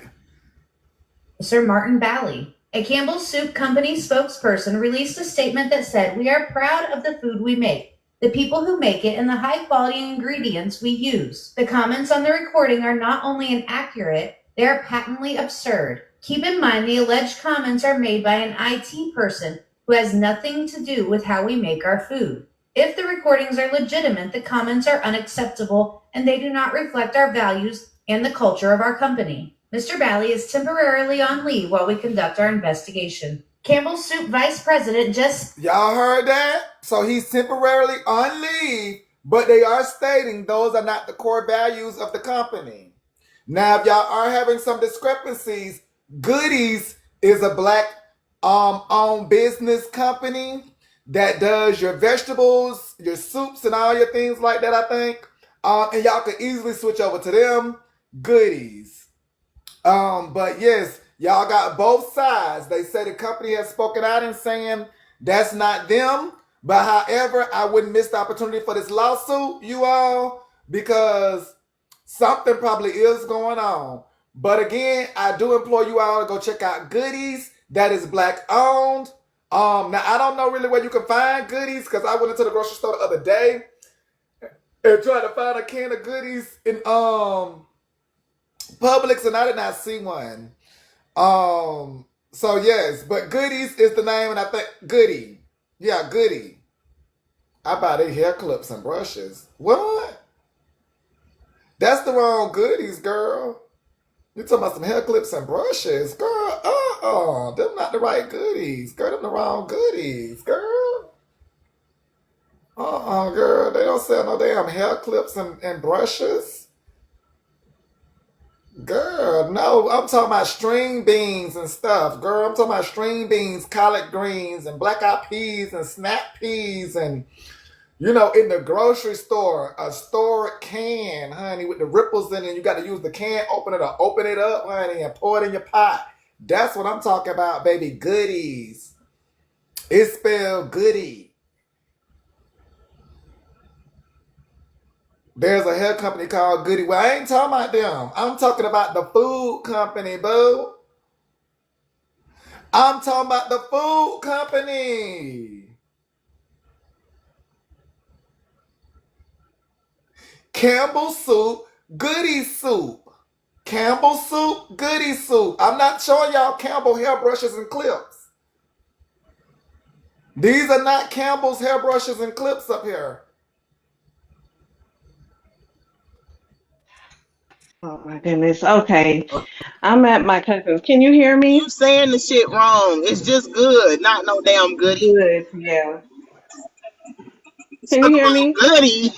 Sir Martin Bally, a Campbell's Soup Company spokesperson, released a statement that said, "We are proud of the food we make, the people who make it, and the high quality ingredients we use. The comments on the recording are not only inaccurate, they are patently absurd. Keep in mind the alleged comments are made by an IT person who has nothing to do with how we make our food. If the recordings are legitimate, the comments are unacceptable and they do not reflect our values and the culture of our company. Mr. Bally is temporarily on leave while we conduct our investigation." Campbell's Soup Vice President just... Y'all heard that? So he's temporarily on leave, but they are stating those are not the core values of the company. Now, if y'all are having some discrepancies, Goodies is a black owned business company that does your vegetables, your soups, and all your things like that, I think. And y'all could easily switch over to them. Goodies. But yes, y'all got both sides. They say the company has spoken out and saying that's not them. But however, I wouldn't miss the opportunity for this lawsuit, you all, because something probably is going on. But again, I do implore you all to go check out Goodies. That is black owned. Now I don't know really where you can find Goodies because I went into the grocery store the other day and tried to find a can of Goodies in Publix, and I did not see one. So yes, but Goodies is the name, and I think Goody. Yeah, Goody. I buy their hair clips and brushes. What? That's the wrong Goodies, girl. You talking about some hair clips and brushes, girl? Them not the right Goodies, girl. Them the wrong Goodies, girl. Girl. They don't sell no damn hair clips and brushes. Girl, no, I'm talking about string beans and stuff. Girl, I'm talking about string beans, collard greens, and black-eyed peas and snap peas and, in the grocery store, a stored can, honey, with the ripples in it. You got to use the can opener to open it up, honey, and pour it in your pot. That's what I'm talking about, baby. Goodies. It's spelled Goody. There's a hair company called Goody. Well, I ain't talking about them. I'm talking about the food company, boo. I'm talking about the food company. Campbell Soup, Goody Soup. Campbell Soup, Goody Soup. I'm not showing y'all Campbell hairbrushes and clips. These are not Campbell's hairbrushes and clips up here. Oh my goodness. Okay. I'm at my cousin's. Can you hear You me? saying the shit wrong. It's just good, not no damn goody. Good. Yeah. It's Can you talking hear about me? goody.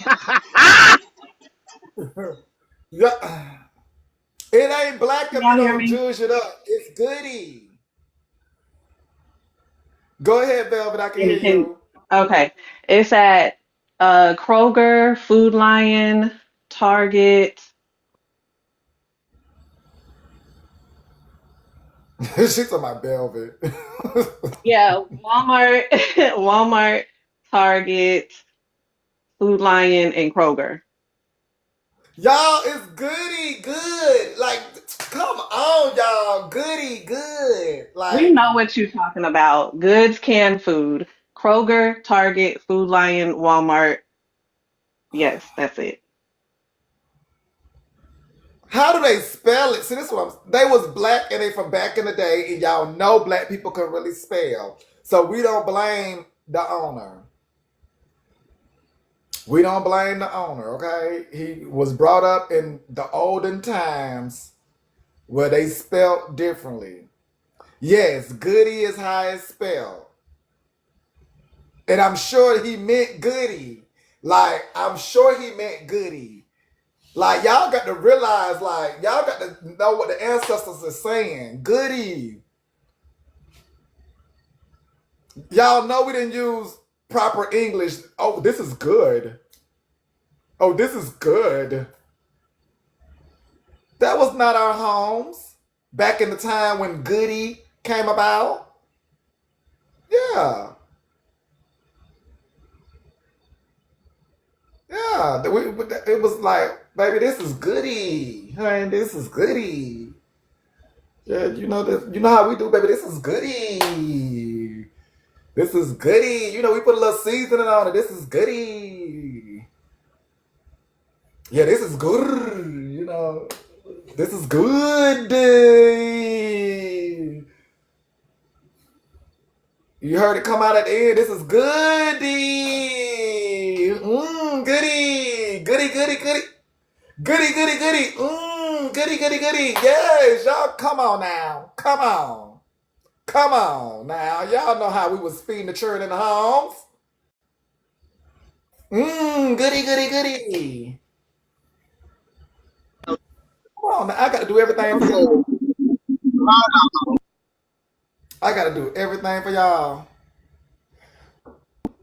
Yeah. It ain't black Can if you y'all hear don't me? judge it up. It's Goody. Go ahead, Velvet. I can hear Manny, can you. okay. It's at Kroger, Food Lion, Target. She's on my Velvet. Yeah, Walmart, Walmart, Target, Food Lion, and Kroger. Y'all, it's Goody good. Like, come on, y'all. Goody good. We Like, know what you're talking about. Goods, canned food. Kroger, Target, Food Lion, Walmart. Yes, that's it. how do they spell it? See, this one, they was black and they from back in the day, and y'all know black people can really spell. So we don't blame the owner. We don't blame the owner, okay? He was brought up in the olden times where they spelled differently. Yes, Goody is how it's spelled. And I'm sure he meant Goody. Like, I'm sure he meant Goody. Like, y'all got to realize, like, y'all got to know what the ancestors are saying. Goody. Y'all know we didn't use proper English. Oh, this is good. Oh, this is good. That was not our homes back in the time when Goody came about. Yeah. Yeah. It was like, baby, this is Goody. Honey, this is Goody. Yeah, you know this. You know how we do, baby. This is Goody. This is Goody. You know, we put a little seasoning on it. This is Goody. Yeah, this is good. You know, this is good. You heard it come out at the end. This is goody. Goody. Goody, goody, goody. Goody, goody, goody. Goody, goody, goody. Yes, y'all come on now. Come on. Come on now. Y'all know how we was feeding the children in the homes. Goody, goody, goody. Come on now. I got to do everything for y'all. I got to do everything for y'all.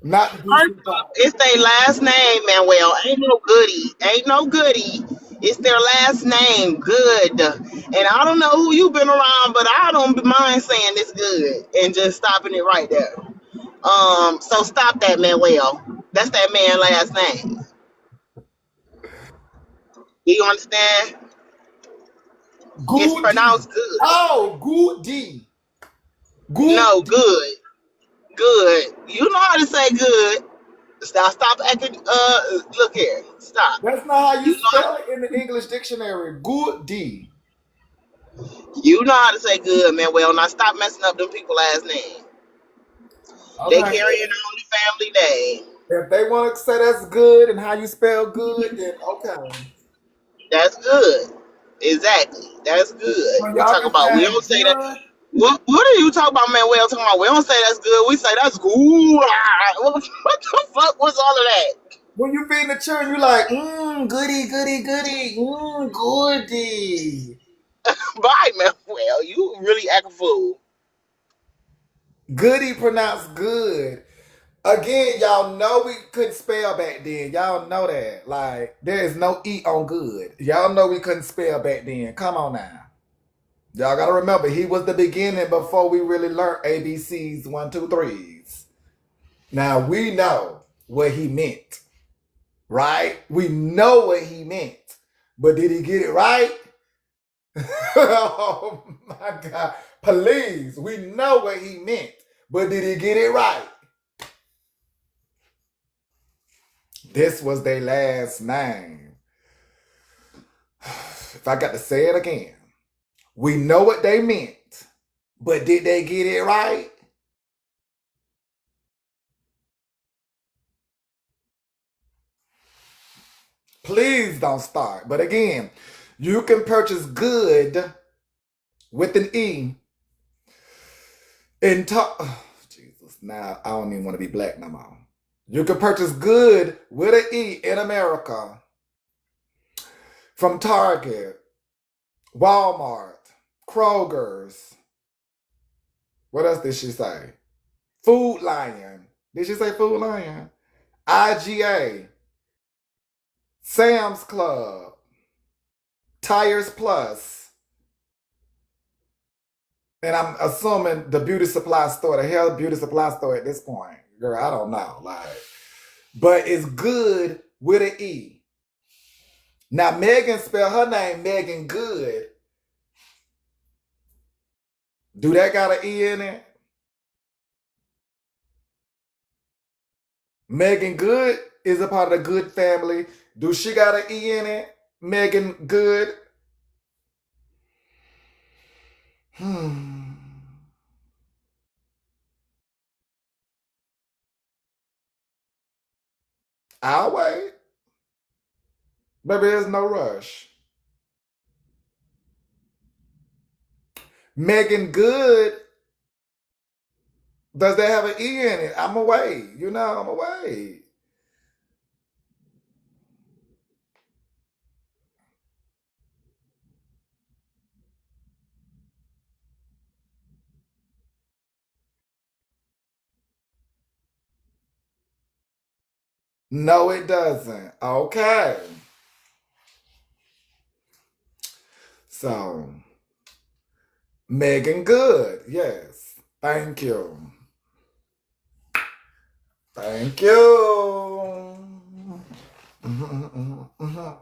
Not to be First too off, far. it's their last name, Manuel. Ain't no goody. Ain't no goody. It's their last name, good. And I don't know who you've been around, but I don't mind saying it's good and just stopping it right there. So stop that, Manuel. That's that man last name. Do you understand? It's Goody. pronounced good. Oh, goody. No, Goody. good. Good. You know how to say good. Stop acting look here. Stop. That's not how you You know spell it in the English dictionary. Goody. you know how to say good, man. Well, now stop messing up them people last name. They Okay. carrying on the family name. If they want to say that's good and how you spell good, then okay. That's good. Exactly. That's good. So We y'all talk can about we say don't say that. good. What are you talking about, man? Well, talking about we don't say that's good. We say that's good. What the fuck was all of that? When you feed the children, you like, goody, goody, goody, goody. Bye, man. Well, you really act a fool. Goody pronounced good. Again, y'all know we couldn't spell back then. Y'all know that. Like, there is no E on good. Y'all know we couldn't spell back then. Come on now. Y'all gotta remember, he was the beginning before we really learned ABCs, one, two, threes. Now we know what he meant, right? We know what he meant. But did he get it right? Oh my God. Please, we know what he meant. But did he get it right? This was their last name. If I got to say it again, we know what they meant. But did they get it right? Please don't start. But again, you can purchase good with an E in oh, Jesus, now I don't even want to be black no more. You can purchase good with an E in America from Target, Walmart, Kroger's. What else did she say? Food Lion. Did she say Food Lion? IGA, Sam's Club, Tires Plus, and I'm assuming the beauty supply store, the health beauty supply store at this point. Girl, I don't know. Like, but it's good with an E. Now Megan spelled her name Megan Good. Do that got an E in it? Megan Good is a part of the Good family. Do she got an E in it? Megan Good. I'll wait. Baby, there's no rush. Megan Good, does that have an E in it? I'm away. You know, I'm away. No, it doesn't. Okay. So, Megan Good. Yes. Thank you. Thank you.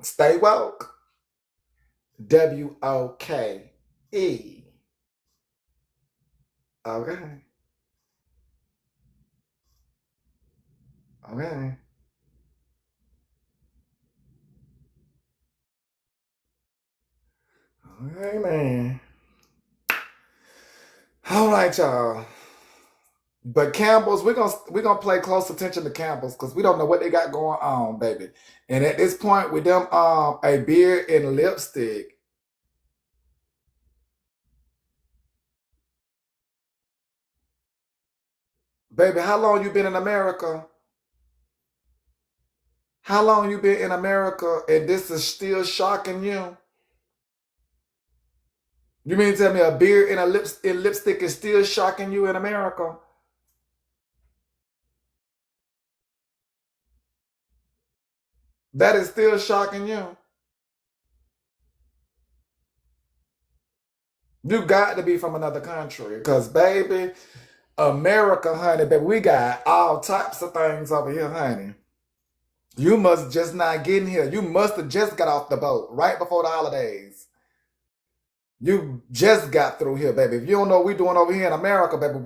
Stay woke. WOKE. Okay. Okay. Okay, man. All right, y'all. But Campbell's, we're gonna play close attention to Campbell's because we don't know what they got going on, baby. And at this point, with them, a beard and lipstick, baby. How long you been in America? How long you been in America, and this is still shocking you? You mean to tell me a beard and lipstick is still shocking you in America? That is still shocking you. You got to be from another country, because baby, America, honey, baby, we got all types of things over here, honey. You must just not get in here. You must have just got off the boat right before the holidays. You just got through here, baby. If you don't know what we doing over here in America, baby,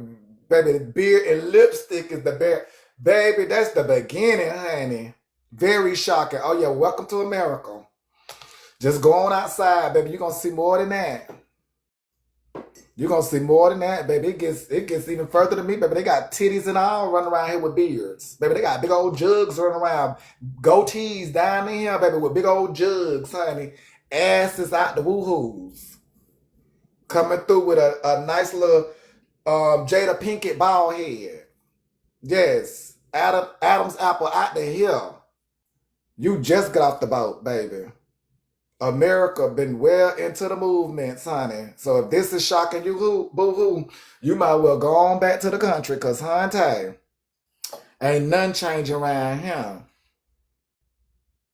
the beard and lipstick is the bear. Baby, that's the beginning, honey. Very shocking. Oh yeah, welcome to America. Just go on outside, baby. You're gonna see more than that. You're gonna see more than that, baby. It gets even further than me, baby. They got titties and all running around here with beards. Baby, they got big old jugs running around. Goatees down in here, baby, with big old jugs, honey. Asses out the woohoos. Coming through with a nice little Jada Pinkett bald head. Yes. Adam's apple out the hill. You just got off the boat, baby. America been well into the movements, honey. So if this is shocking you, boo-hoo, you might well go on back to the country, because, honey, ain't nothing changing around here.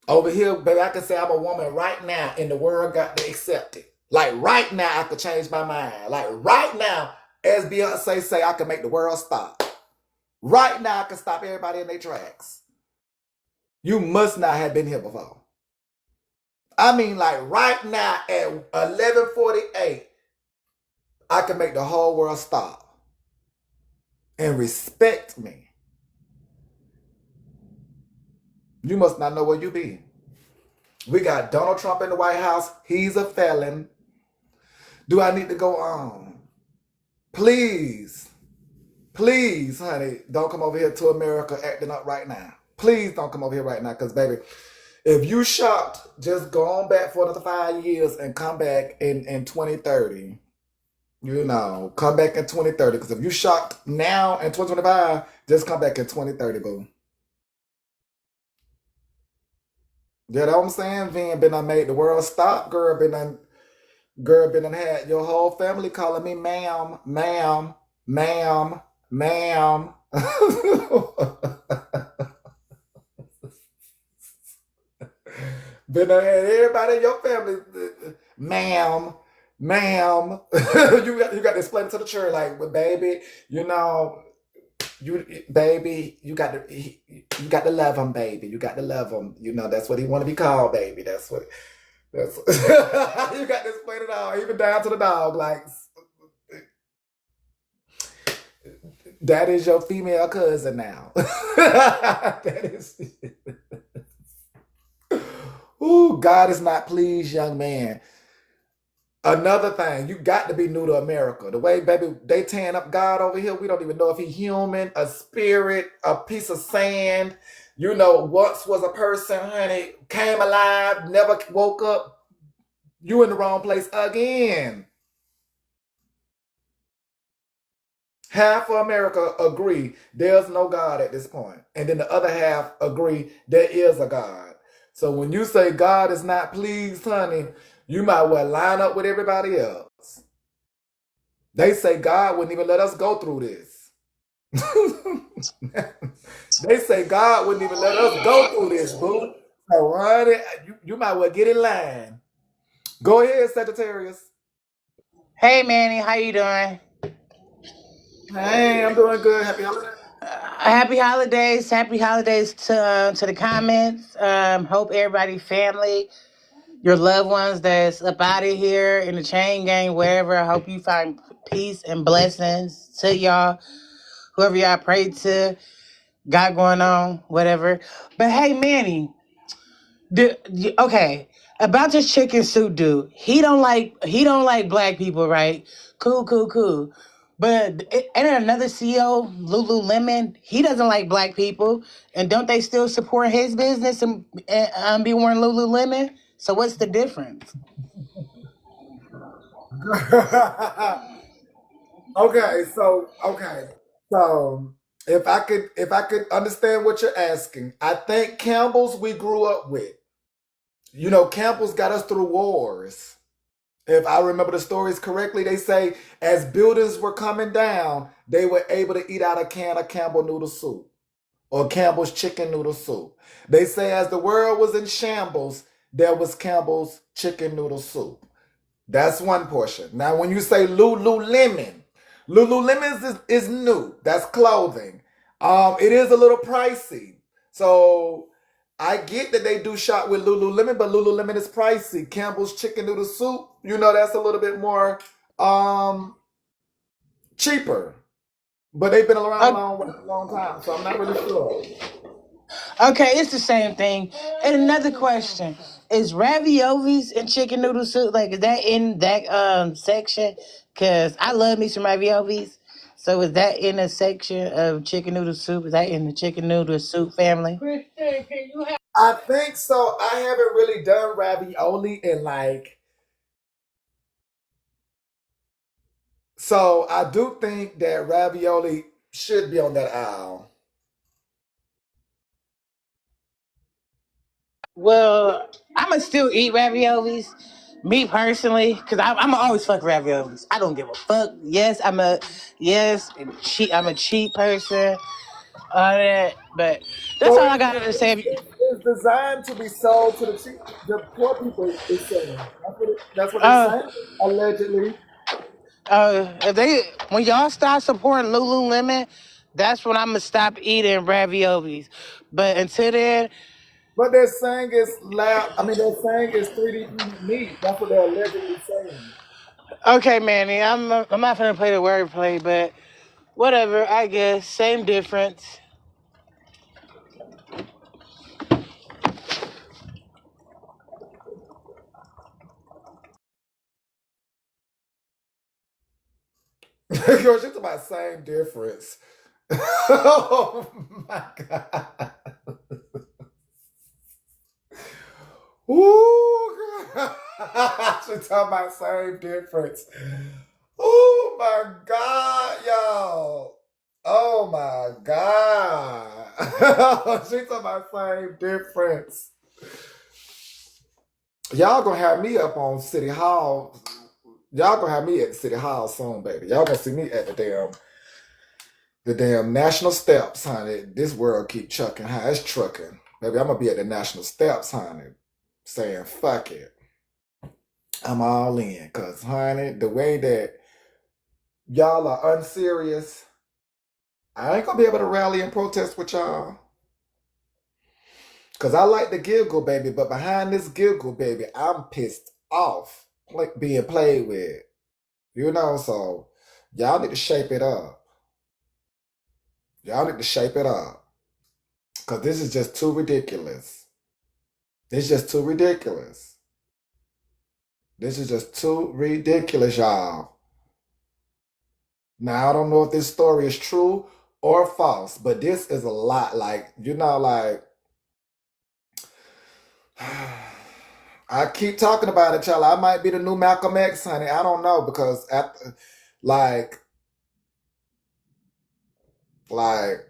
Over here, baby, I can say I'm a woman right now, and the world got to accept it. Like, right now, I could change my mind. Like, right now, as Beyonce say, I can make the world stop. Right now, I can stop everybody in their tracks. You must not have been here before. I mean, like, right now at 11:48, I can make the whole world stop and respect me. You must not know where you be. We got Donald Trump in the White House. He's a felon. Do I need to go on? Please, honey, don't come over here to America acting up right now. Please don't come over here right now, because, baby, if you shocked, just go on back for another 5 years and come back in 2030. You know, come back in 2030. Because if you shocked now in 2025, just come back in 2030, boo. You know what I'm saying? Vin been done made the world stop, girl. Been done had your whole family calling me ma'am, ma'am, ma'am, ma'am. Been done had everybody in your family, ma'am, ma'am. you got to explain it to the church, like, well, baby, you know, you got to love him, baby. You got to love him. You know, that's what he want to be called, baby. That's you got to explain it all, even down to the dog. Like, that is your female cousin now. That is. Ooh, God is not pleased, young man. Another thing, you got to be new to America. The way, baby, they tearing up God over here, we don't even know if he's human, a spirit, a piece of sand. You know, once was a person, honey, came alive, never woke up. You in the wrong place again. Half of America agree there's no God at this point. And then the other half agree there is a God. So when you say God is not pleased, honey, you might well line up with everybody else. They say God wouldn't even let us go through this. They say God wouldn't even let us go through this, boo. So, honey, you might well get in line. Go ahead, Sagittarius. Hey Manny, how you doing? Hey, I'm doing good. Happy holidays. Happy holidays to the comments. Hope everybody, family, your loved ones that's up out of here in the chain gang, wherever. I hope you find peace and blessings to y'all, whoever y'all pray to, got going on, whatever. But hey, Manny, okay, about this chicken soup dude. He don't like black people, right? Cool. But ain't there another CEO, Lululemon? He doesn't like black people, and don't they still support his business and be wearing Lululemon? So what's the difference? okay, so if I could understand what you're asking, I think Campbell's we grew up with. Campbell's got us through wars. If I remember the stories correctly, they say as buildings were coming down, they were able to eat out a can of Campbell noodle soup or Campbell's chicken noodle soup. They say as the world was in shambles, there was Campbell's chicken noodle soup. That's one portion. Now, when you say Lululemon, Lululemon is new. That's clothing. It is a little pricey. So I get that they do shop with Lululemon, but Lululemon is pricey. Campbell's chicken noodle soup, that's a little bit more cheaper. But they've been around a long time, so I'm not really sure. Okay, it's the same thing. And another question: is raviolis and chicken noodle soup is that in that section? Cause I love me some raviolis. So is that in a section of chicken noodle soup? Is that in the chicken noodle soup family? I think so. I haven't really done ravioli in so I do think that ravioli should be on that aisle. Well, I'ma still eat raviolis. Me personally, because I'm always fuck raviolis. I don't give a fuck. I'm a cheap person. All that, but that's So all I gotta say. it's designed to be sold to the poor people. It's saying that's what they're Uh, saying allegedly. if they when y'all start supporting Lululemon, that's when I'm gonna stop eating raviolis. But until then, But they're saying it's lab. I mean, they're saying it's 3D printed meat. That's what they're allegedly saying. okay, Manny, I'm not gonna play the wordplay, but whatever. I guess same difference. Girl, she's about same difference. Oh my god. Ooh, girl. She's talking about same difference. Oh my god, y'all. Oh my god. She's talking about same difference. Y'all gonna have me up on City Hall. Y'all gonna have me at City Hall soon, baby. Y'all gonna see me at the damn national steps, honey. This world keep chucking, huh? It's trucking. Baby, I'm gonna be at the national steps, honey, saying fuck it. I'm all in. Cause honey, the way that y'all are unserious, I ain't gonna be able to rally and protest with y'all. Cause I like the giggle, baby, but behind this giggle, baby, I'm pissed off like being played with. So y'all need to shape it up. Y'all need to shape it up. Cause this is just too ridiculous. It's just too ridiculous. This is just too ridiculous, y'all. Now I don't know if this story is true or false, but this is a lot. I keep talking about it, y'all. I might be the new Malcolm X, honey. I don't know because like,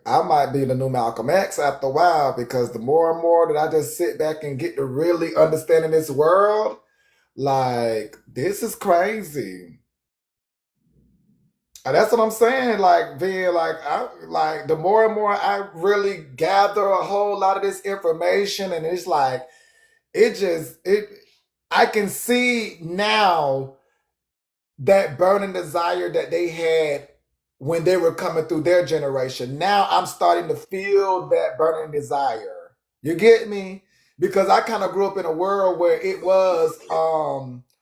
I might be the new Malcolm X after a while because the more and more that I just sit back and get to really understanding this world, this is crazy. That's what I'm saying. Like, being like, I like the more and more I really gather a whole lot of this information, and it's like it. I can see now that burning desire that they had when they were coming through their generation. Now I'm starting to feel that burning desire. You get me? Because I kind of grew up in a world where it was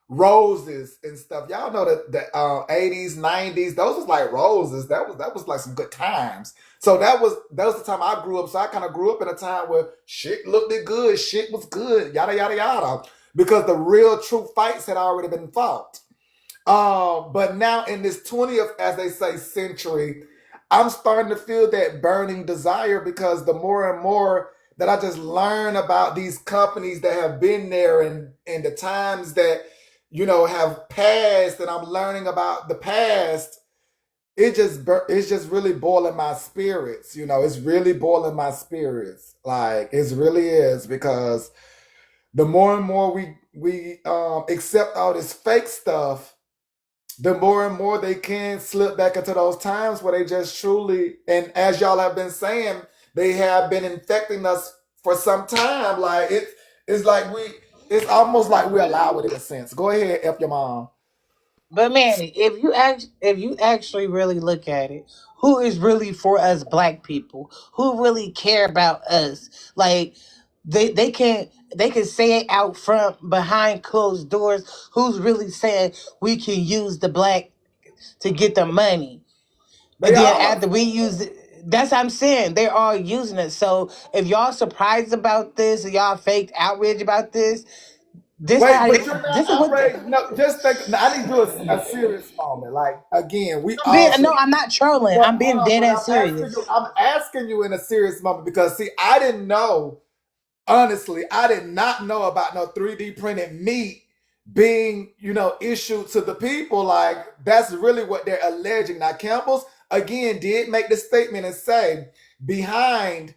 roses and stuff. Y'all know that the 80s, 90s, those was like roses. That was like some good times. So that was the time I grew up. So I kind of grew up in a time where shit looked good, shit was good, yada yada yada. Because the real true fights had already been fought. But now in this 20th, as they say, century, I'm starting to feel that burning desire because the more and more that I just learn about these companies that have been there and the times that have passed, and I'm learning about the past, it's just really boiling my spirits. It's really boiling my spirits. Like it really is because the more and more we accept all this fake stuff, the more and more they can slip back into those times where they just truly, and as y'all have been saying, they have been infecting us for some time. Like it's like it's almost like we allow it in a sense. Go ahead, F your mom. But man, if you actually really look at it, who is really for us black people? Who really care about us? Like they can say it out front behind closed doors. Who's really saying we can use the black to get the money? They And then all are. after we use it, that's what I'm saying. They're all using it. So if y'all surprised about this, and y'all faked outrage about this, this Wait, how but you're not this is what outraged. No, just think. No, I need to do a serious moment. Like again, we I'm being. all should. No, I'm not trolling. But I'm hold being on, dead but ass serious. I'm asking you in a serious moment because see, I didn't know. Honestly, I did not know about no 3D printed meat being, issued to the people. Like that's really what they're alleging. Now, Campbell's again did make the statement and say behind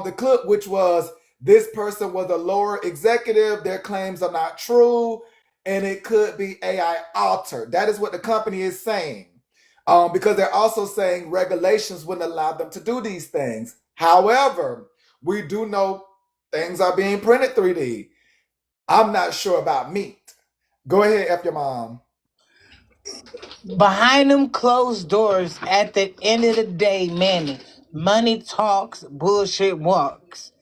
the clip, which was this person was a lower executive, their claims are not true, and it could be AI altered. That is what the company is saying. Because they're also saying regulations wouldn't allow them to do these things. However, we do know things are being printed 3D. I'm not sure about meat. Go ahead, F your mom. Behind them closed doors, at the end of the day, man, money talks, bullshit walks.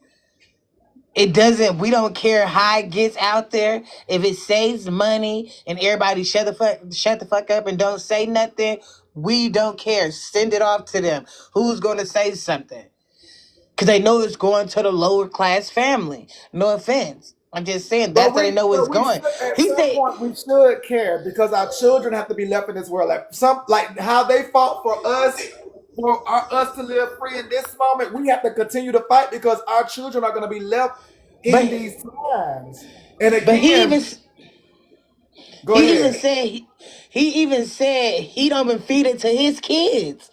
It doesn't. We don't care how it gets out there. If it saves money and everybody shut the fuck up and don't say nothing, we don't care. Send it off to them. Who's gonna say something? Because they know it's going to the lower class family. No offense. I'm just saying But that's how we they know it's but we going. should at He some said, point we should care because our children have to be left in this world. Like how they fought for us, us to live free in this moment, we have to continue to fight because our children are gonna be left but in these times. And but again, go he even ahead. said he even said he don't even feed it to his kids.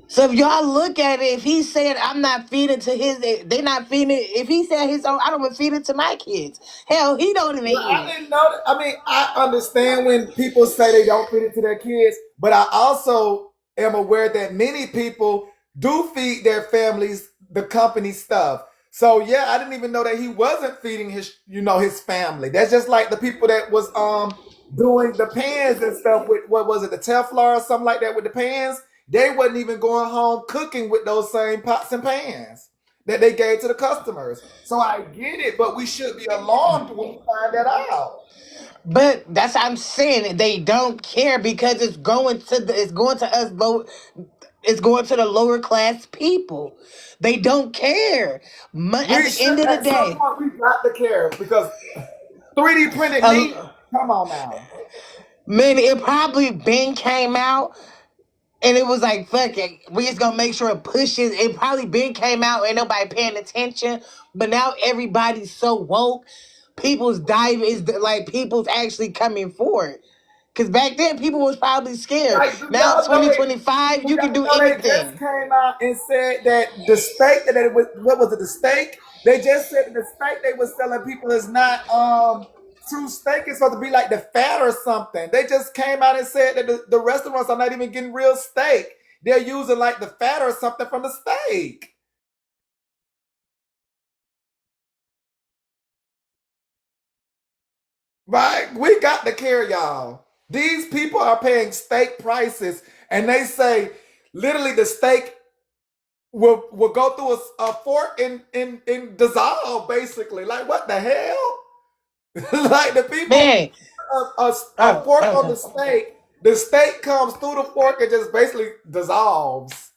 So if y'all look at it, if he said I'm not feeding to his, they not feeding it. If he said his own, I don't even feed it to my kids. Hell, he don't even Well, eat I it. didn't know. I mean, I understand when people say they don't feed it to their kids, but I also am aware that many people do feed their families the company stuff. So yeah, I didn't even know that he wasn't feeding his family. That's just like the people that was doing the pans and stuff with what was it, the Teflon or something like that with the pans. They wasn't even going home cooking with those same pots and pans that they gave to the customers. So I get it, but we should be alarmed when we find that out. But that's what I'm saying. They don't care because it's going to us low. It's going to the lower class people. They don't care. At We the should end of the at some day, point we got to care because 3D printed meat. uh, Come on now. man, it probably been came out. And it was like, fuck it. We just gonna make sure it pushes. It probably been came out, ain't nobody paying attention. But now everybody's so woke. People's dive is like people's actually coming forward. Cause back then people was probably scared. Like, do Now y'all know they? 2025, Do you can y'all do know they just anything. came out and said that the steak that it was, what was it? The steak. They just said that the steak they was selling people is not true steak is supposed to be like the fat or something. They just came out and said that the restaurants are not even getting real steak. They're using like the fat or something from the steak. Right? We got to care, y'all. These people are paying steak prices, and they say literally the steak will go through a fork and dissolve, basically. Like, what the hell? Like, the people, Man, a fork on the steak comes through the fork and just basically dissolves.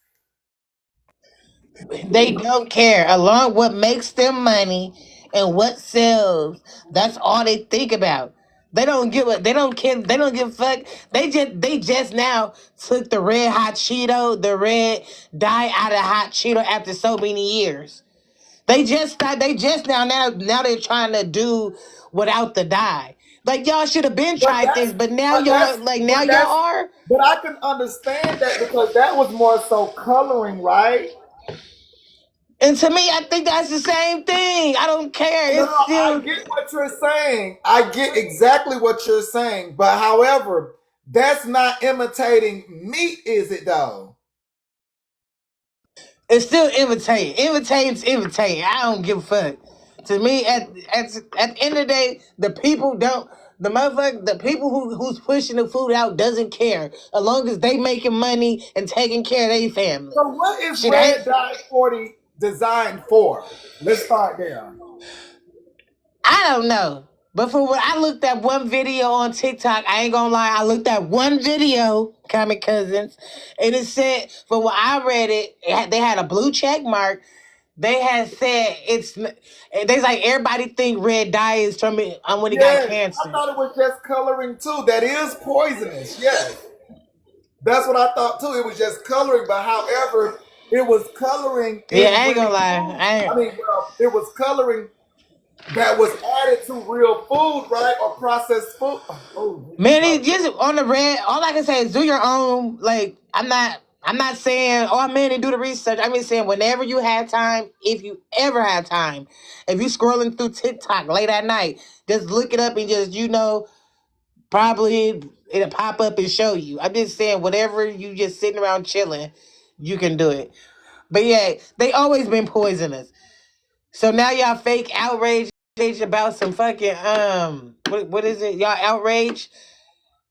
they don't care. Along what makes them money and what sells. That's all they think about. They don't give a they don't care they don't give a fuck. They just now took the red hot Cheeto, the red dye out of hot Cheeto after so many years. They just now they're trying to do without the dye. Like y'all should have been But tried this, that's but now but y'all that's like now but y'all that's are. but I can understand that because that was more so coloring, right? And to me, I think that's the same thing. I don't care. No, It's I still get what you're saying. I get exactly what you're saying. But however, that's not imitating meat, is it though? It's still imitating. Imitating's imitating. I don't give a fuck. To me, at the end of the day, the people don't. The people who's pushing the food out doesn't care as long as they making money and taking care of their family. So what is Shit, I Red Dye 40 designed for? Let's start there. I don't know. But for what I looked at one video on TikTok, I ain't gonna lie, I looked at one video, Comic Cousins, and it said, for what I read they had a blue check mark. They had said they like everybody think red dye is from it when he got Yes, I cancer. thought it was just coloring too. That is poisonous. Yes. That's what I thought too. It was just coloring, but however, it was coloring Yeah, in I ain't gonna real lie. food. I mean, well, it was coloring that was added to real food, right? Or processed food. Oh, Man, my it just God. on the red. All I can say is do your own. Like I'm not saying, oh man, and do the research. I'm just saying whenever you have time, if you ever have time, if you scrolling through TikTok late at night, just look it up and just probably it'll pop up and show you. I'm just saying whatever you just sitting around chilling, you can do it. But yeah, they always been poisonous. So now y'all fake outrage about some fucking what is it? Y'all outrage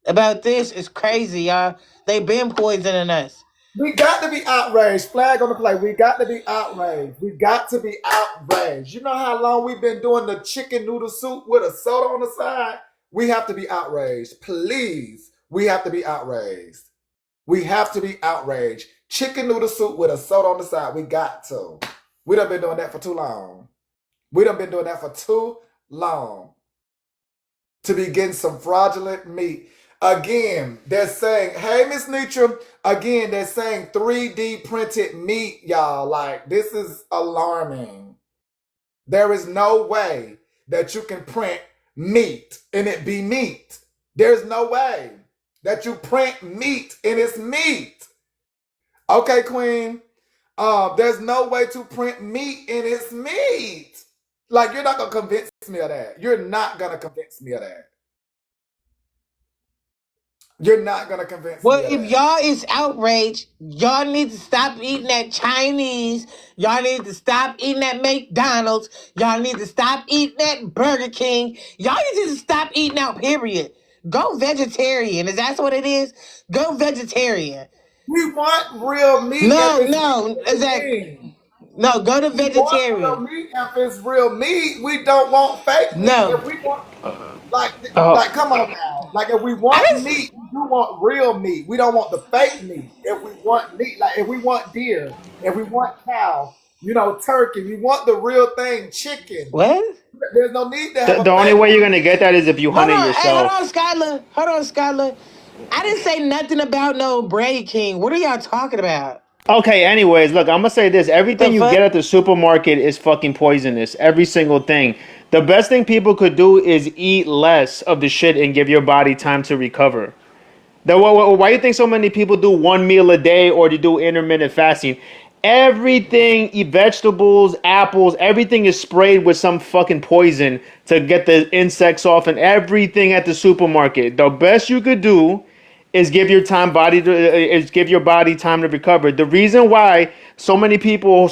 about this is crazy, y'all. They been poisoning us. We got to be outraged. Flag on the play. We got to be outraged. We got to be outraged. You know how long we've been doing the chicken noodle soup with a soda on the side? We have to be outraged. Please. We have to be outraged. We have to be outraged. Chicken noodle soup with a soda on the side. We got to. We done been doing that for too long. We done been doing that for too long to be getting some fraudulent meat. Again, they're saying, hey, Miss Nitra, again, they're saying 3D printed meat, y'all. Like, this is alarming. There is no way that you can print meat and it be meat. There's no way that you print meat and it's meat. Okay, Queen. There's no way to print meat and it's meat. Like, you're not gonna convince me of that. You're not gonna convince me of that. You're not gonna convince Well, me of if that. y'all is outraged, y'all need to stop eating that Chinese. Y'all need to stop eating that McDonald's. Y'all need to stop eating that Burger King. Y'all need to stop eating out, period. Go vegetarian. Is that what it is? Go vegetarian. We want real meat if No, it's no, meat, exactly. Queen. No, go to We want real vegetarian. meat if it's real meat. We don't want fake meat. No. If we want like Oh, like come on now. Like if we I want just meat, we do want real meat. We don't want the fake meat. If we want meat, like if we want deer, if we want cow, turkey, we want the real thing, chicken. what? There's no need to The, have a the only fake way you're one. gonna get that is if you hunt Hold it on, hey, hold on, yourself. Skylar. Hold on, Skylar. I didn't say nothing about no Brady King. What are y'all talking about? Okay, anyways, look, I'm gonna say this. The Everything you fuck? get at the supermarket is fucking poisonous. Every single thing. The best thing people could do is eat less of the shit and give your body time to recover. Why do you think so many people do one meal a day or they do intermittent fasting? Everything, vegetables, apples, everything is sprayed with some fucking poison to get the insects off, and everything at the supermarket. The best you could do is give your body time to recover. The reason why so many people,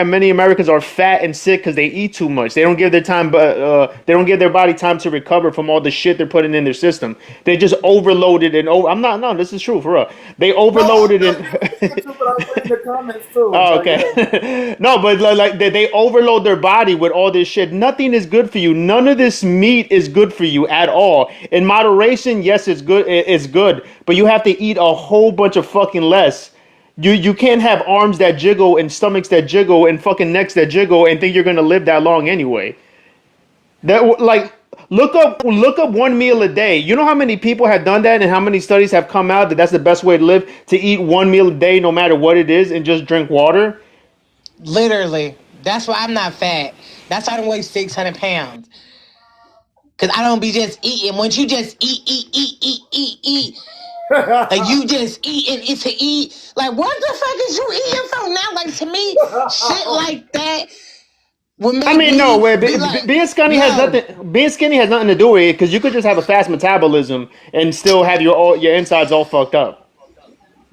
many Americans are fat and sick because they eat too much. They don't give their time, they don't give their body time to recover from all the shit they're putting in their system. They just overloaded and over. I'm not. No, this is true for real. They No, I overloaded know and. you saying it too, but I'm reading the comments too. Oh, So yeah. okay. No, but like they overload their body with all this shit. Nothing is good for you. None of this meat is good for you at all. In moderation, yes, it's good. It's good, but you have to eat a whole bunch of fucking less. You can't have arms that jiggle and stomachs that jiggle and fucking necks that jiggle and think you're gonna live that long anyway. That like look up one meal a day. You know how many people have done that and how many studies have come out that that's the best way to live, to eat one meal a day no matter what it is and just drink water. Literally. That's why I'm not fat. That's why I don't weigh 600 pounds. Because I don't be just eating. Once you just eat, like you just eat and it's to eat. Like, what the fuck is you eating from now? Like, to me, shit like that would I make mean, no me way. be like, Being skinny has no, nothing. Being skinny has nothing to do with it because you could just have a fast metabolism and still have your insides all fucked up.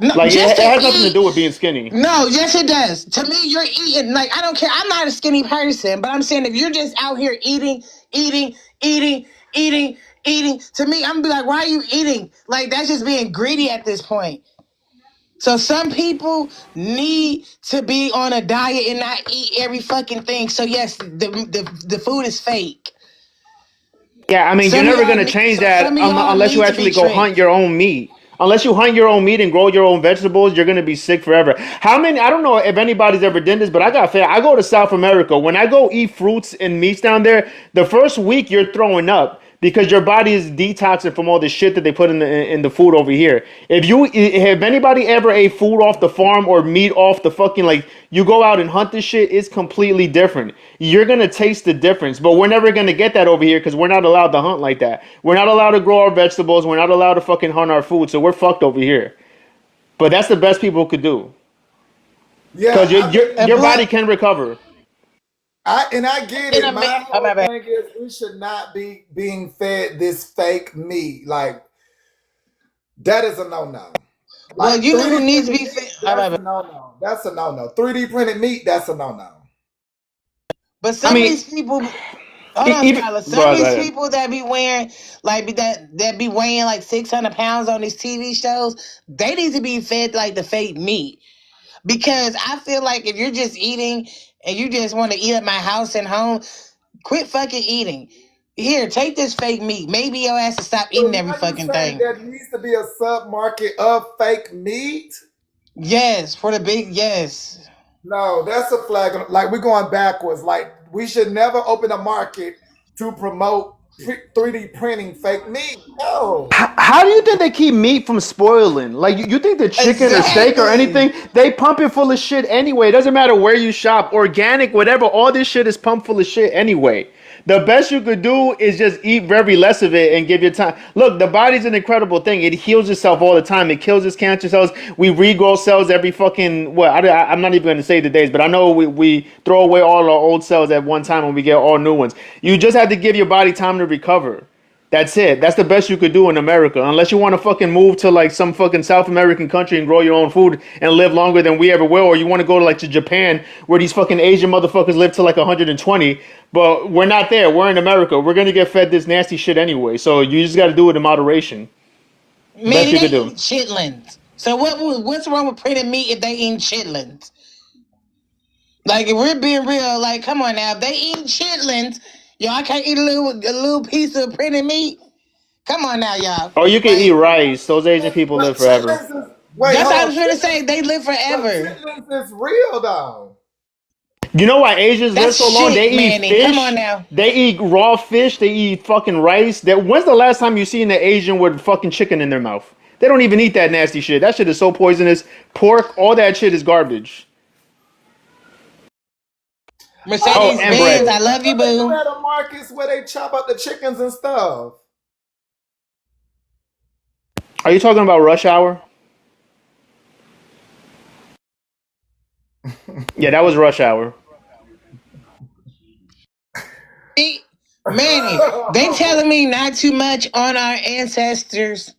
no, Like just it to has nothing to eat. do with being skinny. No, yes, it does. To me, you're eating. Like, I don't care. I'm not a skinny person, but I'm saying if you're just out here eating, eating, eating, eating, to me, I'm gonna be like, why are you eating? Like, that's just being greedy at this point. So some people need to be on a diet and not eat every fucking thing. So yes, the food is fake. Yeah, I mean, you're Some of never y'all, gonna change some that of y'all unless you need to be actually go hunt tricked. your own meat. Unless you hunt your own meat and grow your own vegetables, you're gonna be sick forever. How many? I don't know if anybody's ever done this, but I got fair. I go to South America. When I go eat fruits and meats down there, the first week you're throwing up because your body is detoxing from all the shit that they put in the food over here. If anybody ever ate food off the farm or meat off the fucking, like, you go out and hunt this shit, it's completely different. You're gonna taste the difference, but we're never gonna get that over here because we're not allowed to hunt like that. We're not allowed to grow our vegetables. We're not allowed to fucking hunt our food, so we're fucked over here. But that's the best people could do Yeah, because I think And your body plus, can recover. I get in it. a My oh whole my bad. thing is we should not be being fed this fake meat. Like that is a no-no. Well, Like you know 3D who needs to printed be meat, oh my that's bad. a no-no. That's a no-no. 3D printed meat, that's a no-no. But I some of mean, these people, hold on, even Skylar. Some go of these ahead. people that be wearing that be weighing like 600 pounds on these TV shows, they need to be fed like the fake meat. Because I feel like if you're just eating and you just want to eat at my house and home, quit fucking eating. Here, take this fake meat. Maybe your ass to stop So eating every now you fucking saying thing. there needs to be a sub-market of fake meat? Yes, for the big yes. No, that's a flag. Like we're going backwards. Like we should never open a market to promote 3D printing fake meat. No. How do you think they keep meat from spoiling? Like you think the chicken or steak or Exactly. anything, they pump it full of shit anyway. It doesn't matter where you shop, organic, whatever. All this shit is pumped full of shit anyway. The best you could do is just eat very less of it and give your time. Look, the body's an incredible thing. It heals itself all the time. It kills its cancer cells. We regrow cells every fucking what? I'm not even going to say the days, but I know we throw away all our old cells at one time and we get all new ones. You just have to give your body time to recover. That's it. That's the best you could do in America. Unless you want to fucking move to like some fucking South American country and grow your own food and live longer than we ever will, or you want to go to like to Japan where these fucking Asian motherfuckers live to like 120. But we're not there. We're in America. We're gonna get fed this nasty shit anyway. So you just got to do it in moderation. Best Man, you they could do. eat chitlins. So what's wrong with printing meat if they eat chitlins? Like, if we're being real, like, come on now. If they eat chitlins, y'all, I can't eat a little piece of printed meat. Come on now, y'all. Or you can eat Like, rice. Those Asian people But live forever. chitlins is wait, that's hold what I on. was trying to say. They live But forever. chitlins is real though. You know why Asians live That's so long? They shit, eat Manny. Come on fish. now. They eat raw fish. They eat fucking rice. When's the last time you seen an Asian with fucking chicken in their mouth? They don't even eat that nasty shit. That shit is so poisonous. Pork, all that shit is garbage. Oh, Mercedes and Benz, bread. I I love you, thought they do boo. that at markets where they chop up the chickens and stuff. Are you talking about rush hour? Yeah, that was rush hour. Manny, they telling me not too much on our ancestors.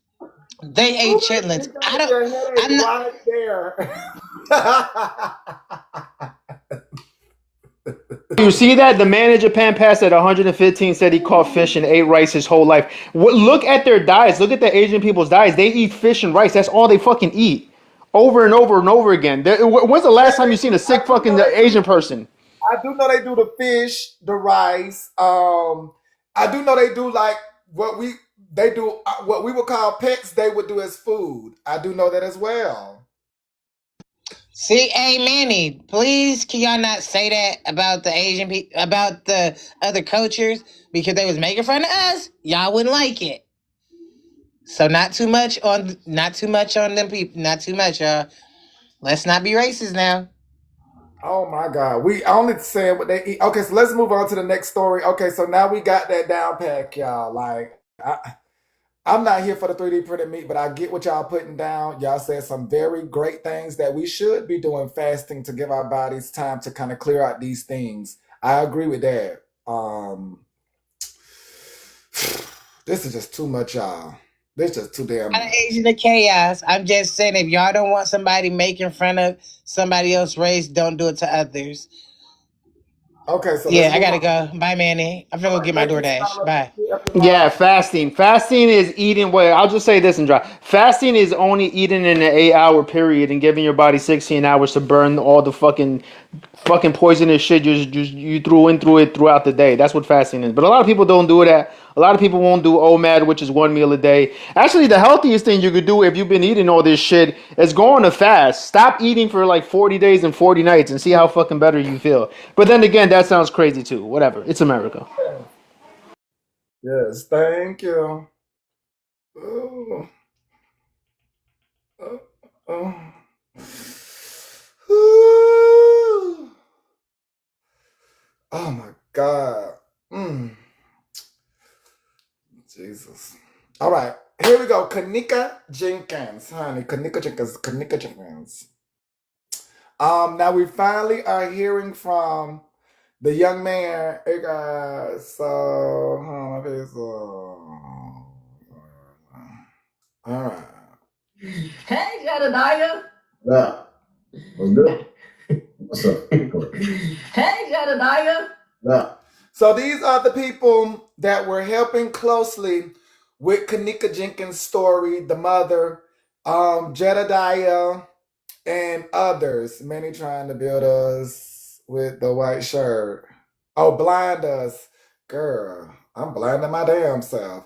They ate Ooh, chitlins. you got I don't. your headache I'm not. right there. You see that? The man in Japan passed at 115, said he caught fish and ate rice his whole life. Look at their diets. Look at the Asian people's diets. They eat fish and rice. That's all they fucking eat. Over and over and over again. When's the last Yeah, time they you seen do. a sick fucking Asian person? I do know they do the fish, the rice. I do know they do like what we they do what we would call pets. They would do as food. I do know that as well. See, hey Manny, please can y'all not say that about the Asian people, about the other cultures, because they was making fun of us. Y'all wouldn't like it. So not too much on them people. Not too much, y'all. Let's not be racist now. Oh my God, we only saying what they eat. Okay, so let's move on to the next story. Okay, so now we got that down pack, y'all. Like I'm not here for the 3D printed meat, but I get what y'all putting down. Y'all said some very great things that we should be doing fasting to give our bodies time to kind of clear out these things. I agree with that. This is just too much, y'all. This is just too damn Not an much. Asian of chaos. I'm just saying, if y'all don't want somebody making fun of somebody else's race, don't do it to others. Okay, so let's Yeah, I move gotta on. go. Bye, Manny. I'm gonna All go right, get my thank you, DoorDash. Skylar. Bye. Thank you, Yeah, everyone. fasting. Fasting is eating. Well, I'll just say this and dry. Fasting is only eating in an 8 hour period and giving your body 16 hours to burn all the fucking poisonous shit you threw in through it throughout the day. That's what fasting is. But a lot of people don't do that. A lot of people won't do OMAD, which is 1 meal a day. Actually, the healthiest thing you could do if you've been eating all this shit is go on a fast. Stop eating for like 40 days and 40 nights and see how fucking better you feel. But then again, that sounds crazy too. Whatever. It's America. Yes, thank you. Ooh, oh, oh. Ooh. Oh my God. Mm, Jesus. All right, here we go. Kanika Jenkins, honey. Kanika Jenkins. Kanika Jenkins. Now we finally are hearing from the young man. Hey guys, so all right. Hey, Jedediah. Yeah. What's good? What's up? Hey, Jedediah. Yeah. So these are the people that were helping closely with Kanika Jenkins' story, the mother, Jedediah, and others. Many trying to build us with the white shirt. Oh, blind us. Girl, I'm blinding my damn self.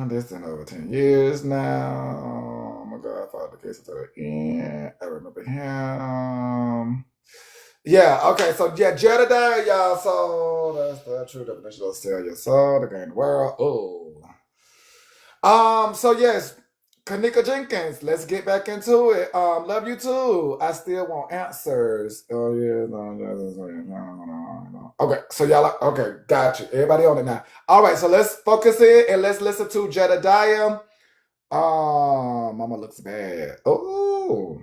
This been over 10 years now. Oh my God, I followed the case until the end. I remember him. Yeah, okay, so yeah, Jedediah, y'all. So that's the true definition of sell your soul to gain the world. Oh. So yes, Kanika Jenkins, let's get back into it. Love you too. I still want answers. Oh yeah, no. Okay, so y'all okay, got you. Everybody on it now. All right, so let's focus in and let's listen to Jedediah. Mama looks bad. Oh.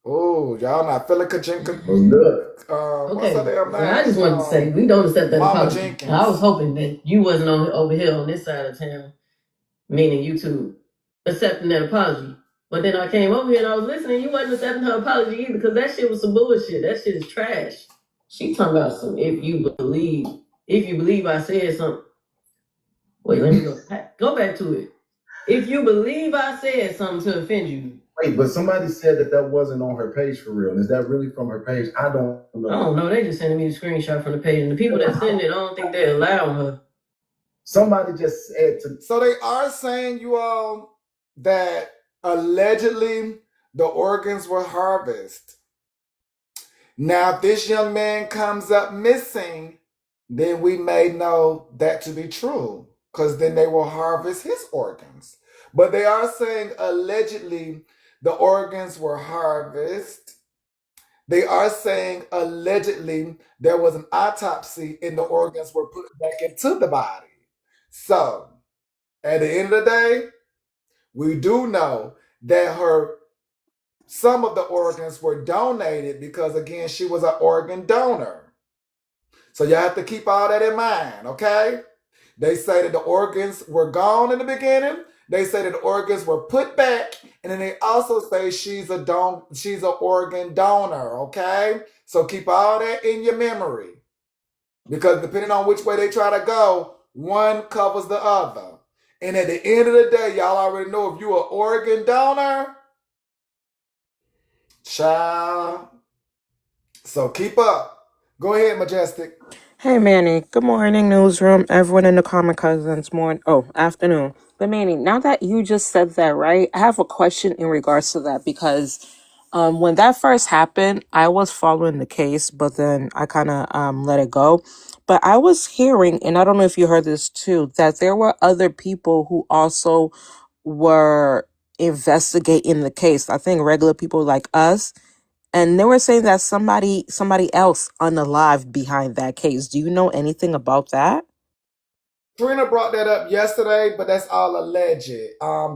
Oh, y'all not feeling Kajenkins. What's good? What's her damn name? I just wanted to say we don't accept that Mama apology. Jenkins. I was hoping that you wasn't over here on this side of town, meaning you two accepting that apology. But then I came over here and I was listening. You wasn't accepting her apology either, because that shit was some bullshit. That shit is trash. She talking about some if you believe I said something. Wait, let me go. Go back to it. If you believe I said something to offend you. Wait, but somebody said that wasn't on her page for real. Is that really from her page? I don't know. I don't know. They just sending me the screenshot from the page, and the people that send it, I don't think they allow her. Somebody just said to. So they are saying, you all, that allegedly the organs were harvested. Now, if this young man comes up missing, then we may know that to be true, because then they will harvest his organs. But they are saying allegedly the organs were harvested. They are saying allegedly there was an autopsy and the organs were put back into the body. So, at the end of the day, We do know that some of the organs were donated because, again, she was an organ donor. So you have to keep all that in mind, okay? They say that the organs were gone in the beginning. They say that the organs were put back, and then they also say she's an organ donor, okay? So keep all that in your memory, because depending on which way they try to go, one covers the other. And at the end of the day, y'all already know if you're an organ donor, child. So keep up. Go ahead, Majestic. Hey Manny, good morning, newsroom. Everyone in the Common Cousins, afternoon. But Manny, now that you just said that, right, I have a question in regards to that because when that first happened, I was following the case, but then I kind of let it go. But I was hearing, and I don't know if you heard this too, that there were other people who also were investigating the case. I think regular people like us, and they were saying that somebody else unalive behind that case. Do you know anything about that? Trina brought that up yesterday, but that's all alleged.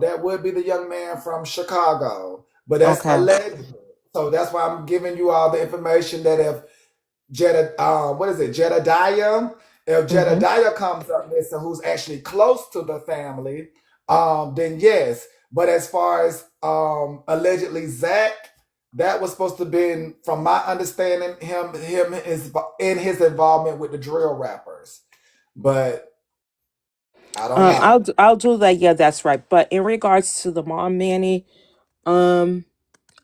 That would be the young man from Chicago, but that's Okay. alleged. So that's why I'm giving you all the information that if Jedediah, if Mm-hmm. Jedediah comes up missing, who's actually close to the family, then yes. But as far as allegedly Zach, that was supposed to be, from my understanding, him is in his involvement with the drill rappers, but I don't know. I'll do that. Yeah, that's right. But in regards to the mom, Manny, um,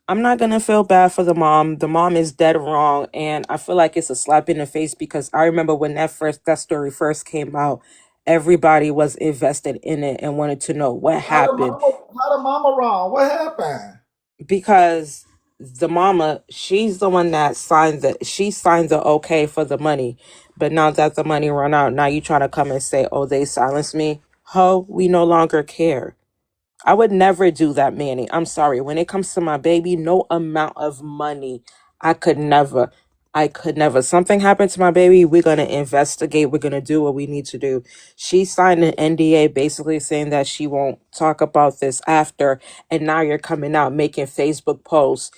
I'm not gonna feel bad for the mom. The mom is dead wrong, and I feel like it's a slap in the face because I remember when that story first came out, everybody was invested in it and wanted to know what happened. How the mama wrong? What happened? Because the mama, she's the one that signed the okay for the money. But now that the money run out, now you try to come and say, oh, they silenced me. Ho, we no longer care. I would never do that, Manny. I'm sorry. When it comes to my baby, no amount of money. I could never. I could never. Something happened to my baby. We're going to investigate. We're going to do what we need to do. She signed an NDA basically saying that she won't talk about this after. And now you're coming out making Facebook posts.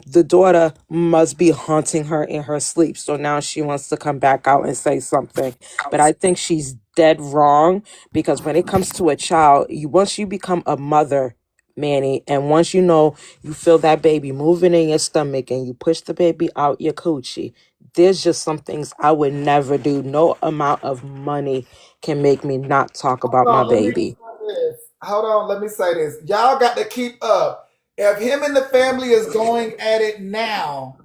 The daughter must be haunting her in her sleep. So now she wants to come back out and say something. But I think she's dead wrong because when it comes to a child, once you become a mother, Manny, and once you know you feel that baby moving in your stomach and you push the baby out your coochie, there's just some things I would never do. No amount of money can make me not talk about my Hold on, let me baby. say this. Hold on, let me say this. Y'all got to keep up. If him and the family is going at it now,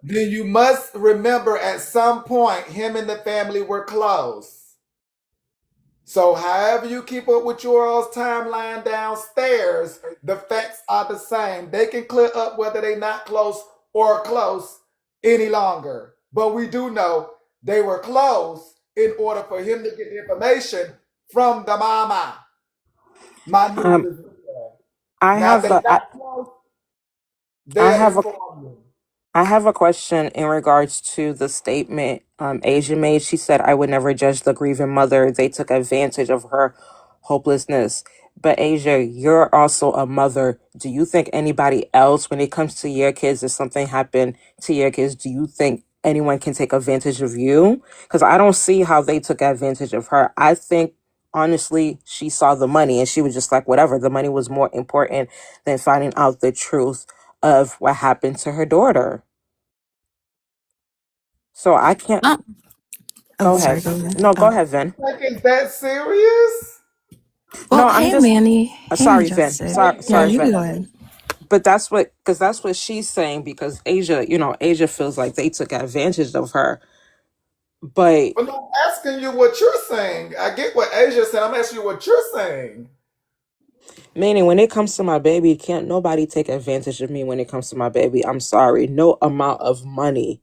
then you must remember at some point him and the family were close. So, however you keep up with your all's timeline downstairs, the facts are the same. They can clear up whether they not close or close any longer. But we do know they were close in order for him to get the information from the mama. My news Um, is real. I Now, if have they a, I, not close, I they'll have a inform you. I have a question in regards to the statement Asia made. She said, I would never judge the grieving mother. They took advantage of her hopelessness. But Asia, you're also a mother. Do you think anybody else, when it comes to your kids, if something happened to your kids, do you think anyone can take advantage of you? Because I don't see how they took advantage of her. I think, honestly, she saw the money and she was just like, whatever. The money was more important than finding out the truth of what happened to her daughter. So I can't. Uh, oh, Go sorry. ahead. Go ahead. No, go Oh, ahead, Vin. Like, is that serious? No, well, I'm hey, just. Manny. Hey, Sorry, Vin. Majestic. No, Sorry, you Vin. can go ahead. But because that's what she's saying. Because Asia, Asia feels like they took advantage of her. But But I'm asking you what you're saying. I get what Asia said. I'm asking you what you're saying. meaning, when it comes to my baby, can't nobody take advantage of me when it comes to my baby. I'm sorry. No amount of money.